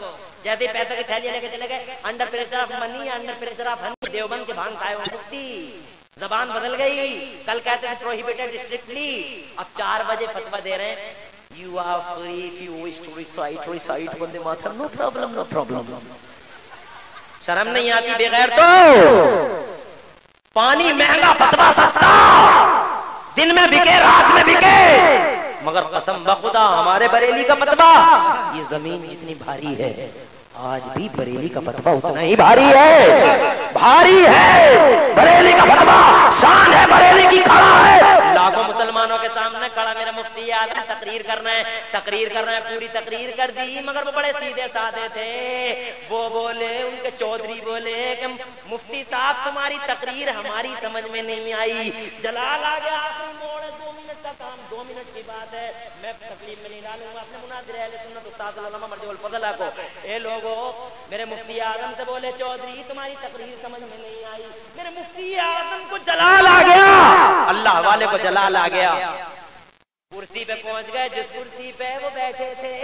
جیسے ہی پیسوں کی تھیلیاں لے کے چلے گئے، under pressure of money, under pressure of honey, Deoband کے بھانگ کھائے ہوئے مفتی، زبان بدل گئی، کل کہتے ہیں پروہیبٹڈ اسٹرکٹلی، اب 4 بجے فتویٰ دے رہے ہیں، you are free if you wish to recite Vande Mataram, no problem no problem. شرم نہیں آتی بغیر تو، پانی مہنگا فتویٰ سستا، دن میں بکے رات میں بکے، مگر قسم بخدا ہمارے بریلی کا فتویٰ، یہ زمین جتنی بھاری ہے آج بھی بریلی کا فتویٰ اتنا ہی بھاری ہے، بھاری ہے بریلی کا فتویٰ، شان ہے بریلی کی، کھڑا ہے لاکھوں مسلمانوں کے سامنے کھڑا، میرا مفتی آدمی تقریر کرنا ہے، پوری تقریر کر دی، مگر وہ بڑے سیدھے سادے تھے، وہ بولے، ان کے چودھری بولے کہ مفتی صاحب تمہاری تقریر ہماری سمجھ میں نہیں آئی، جلال آ گیا، آخری موڑ ہے، 2 منٹ کا کام، 2 منٹ کی بات ہے، میں تقریر میں نہیں ڈالوں گا، اپنے مناظر اہل سنت استاد علامہ مرجع الفضل کو، اے لوگوں میرے مفتی اعظم سے بولے چودھری تمہاری تقریر سمجھ میں نہیں آئی، میرے مفتی اعظم کو جلال آ گیا، اللہ والے کو جلال آ گیا، کرسی پہ پہنچ گئے، جس کرسی پہ وہ بیٹھے تھے،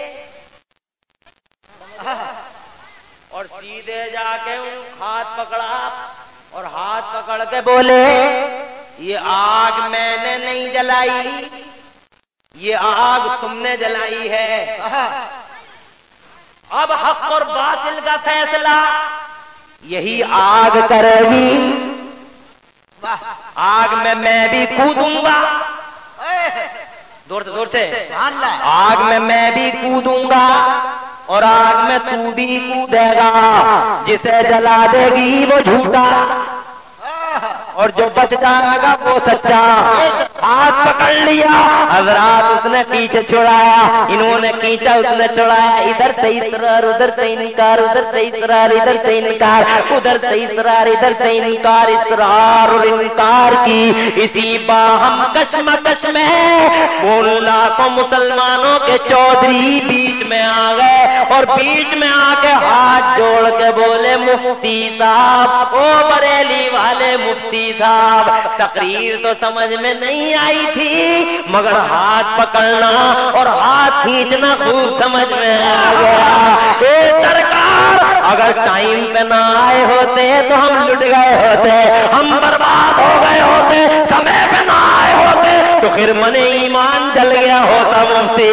اور سیدھے جا کے ہاتھ پکڑا اور ہاتھ پکڑ کے بولے یہ آگ میں نے نہیں جلائی، یہ آگ تم نے جلائی ہے، اب حق اور باطل کا فیصلہ یہی آگ کرے گی، آگ میں بھی کودوں گا، زور سے آگ میں بھی کودوں گا، اور آگ میں تو بھی کودے گا، جسے جلا دے گی وہ جھوٹا اور جو بچ جائے گا وہ سچا، ہاتھ پکڑ لیا حضرات، اس نے پیچھے چھڑایا، انہوں نے کھینچا، اس نے چھڑایا، ادھر سے اصرار ادھر سے انکار، ادھر سے اصرار ادھر سے انکار، ادھر سے اصرار ادھر سے انکار، اصرار اور انکار کی اسی باہم کشمکش میں ان لاکھوں مسلمانوں کے چودھری بیچ میں آ گئے اور بیچ میں آ کے ہاتھ جوڑ کے بولے مفتی صاحب، او بریلی والے مفتی صاحب، تقریر تو سمجھ میں نہیں آئی تھی مگر ہاتھ پکڑنا اور ہاتھ کھینچنا خوب سمجھ میں آ گیا۔ اے سرکار، اگر ٹائم پہ نہ آئے ہوتے تو ہم لٹ گئے ہوتے، ہم برباد ہو گئے ہوتے، سمے پہ نہ آئے ہوتے تو پھر من ایمان جل گیا ہوتا۔ مفتی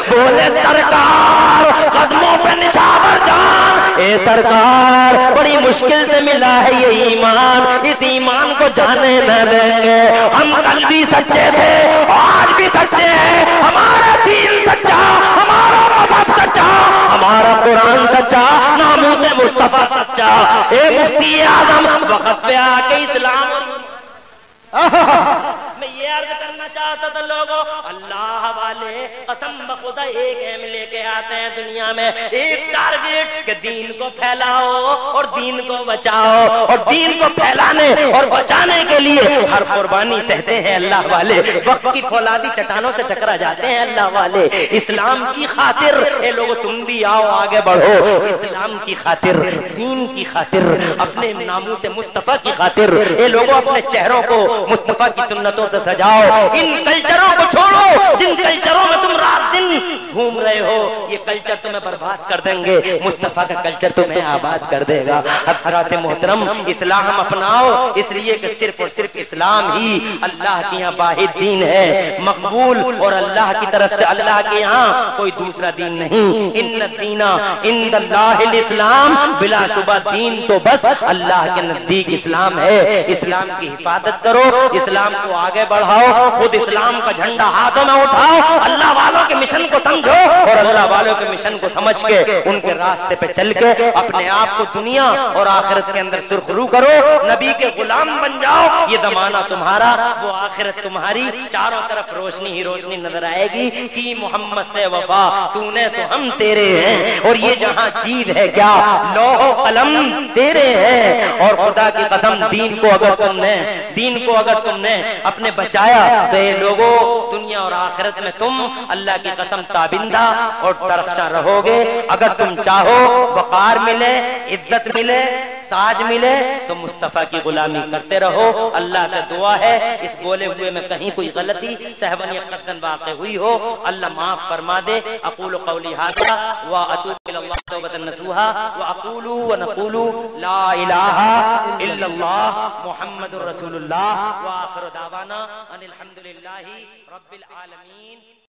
بولے سرکار قدموں پہ نچھاور جان، اے سرکار بڑی مشکل سے ملا ہے یہ ایمان، اس ایمان کو جانے نہ دیں گے۔ ہم کل بھی سچے تھے، آج بھی سچے ہیں، ہمارا دین سچا، ہمارا مذہب سچا، ہمارا قرآن سچا، ناموس مصطفیٰ سچا۔ اے مفتی اعظم وقت پہ آ کے اسلام میں یہ عرض کرنا چاہتا تھا لوگوں، اللہ والے قسم بخدا ایک ایم لے کے آتے ہیں دنیا میں، ایک ٹارگیٹ کہ دین کو پھیلاؤ اور دین کو بچاؤ، اور دین کو پھیلانے اور بچانے کے لیے ہر قربانی سہتے ہیں اللہ والے، وقت کی فولادی چٹانوں سے ٹکرا جاتے ہیں اللہ والے، اسلام کی خاطر۔ اے لوگوں تم بھی آؤ آگے بڑھو، اسلام کی خاطر، دین کی خاطر، اپنے ناموس مصطفیٰ کی خاطر۔ اے لوگوں اپنے چہروں کو مصطفیٰ کی سنتوں سے سجاؤ، ان کلچروں کو چھوڑو جن کلچروں میں تم رات دن گھوم رہے ہو، یہ کلچر تمہیں برباد کر دیں گے، مصطفیٰ کا کلچر تمہیں آباد کر دے گا۔ حضرات محترم، اسلام اپناؤ، اس لیے کہ صرف اور صرف اسلام ہی اللہ کے یہاں واحد دین ہے، مقبول، اور اللہ کی طرف سے اللہ کے یہاں کوئی دوسرا دین نہیں۔ ان الدین عند اللہ الاسلام، بلا شبہ دین تو بس اللہ کے نزدیک اسلام ہے۔ اسلام کی حفاظت کرو، اسلام کو آگے بڑھاؤ، خود اسلام کا جھنڈا ہاتھوں میں اٹھاؤ، اللہ والوں کے مشن کو سمجھو اور اللہ والوں کے مشن کو سمجھ کے ان کے راستے پہ چل کے اپنے آپ کو دنیا اور آخرت کے اندر سرخرو کرو، نبی کے غلام بن جاؤ، یہ زمانہ تمہارا، وہ آخرت تمہاری، چاروں طرف روشنی ہی روشنی نظر آئے گی۔ کی محمد سے وفا تو نے تو ہم تیرے ہیں، اور یہ جہاں چیز ہے کیا لوح و قلم تیرے ہیں، اور خدا کی قسم دین کو اگر تم نے اپنے بچایا تو اے لوگوں دنیا اور آخرت میں تم اللہ کی قسم تابندہ اور درخشاں رہو گے۔ اگر تم چاہو وقار ملے، عزت ملے، تاج ملے تو مصطفیٰ کی غلامی کرتے رہو۔ اللہ سے دعا ہے اس بولے ہوئے میں کہیں کوئی غلطی سہون یا قصدن واقع ہوئی ہو اللہ معاف فرما دے۔ اقول قولی ھذا واتوب الی اللہ توبۃ نصوحا واقول ونقول لا الہ الا اللہ محمد رسول اللہ وآخر دعوانا ان الحمد للہ رب العالمین۔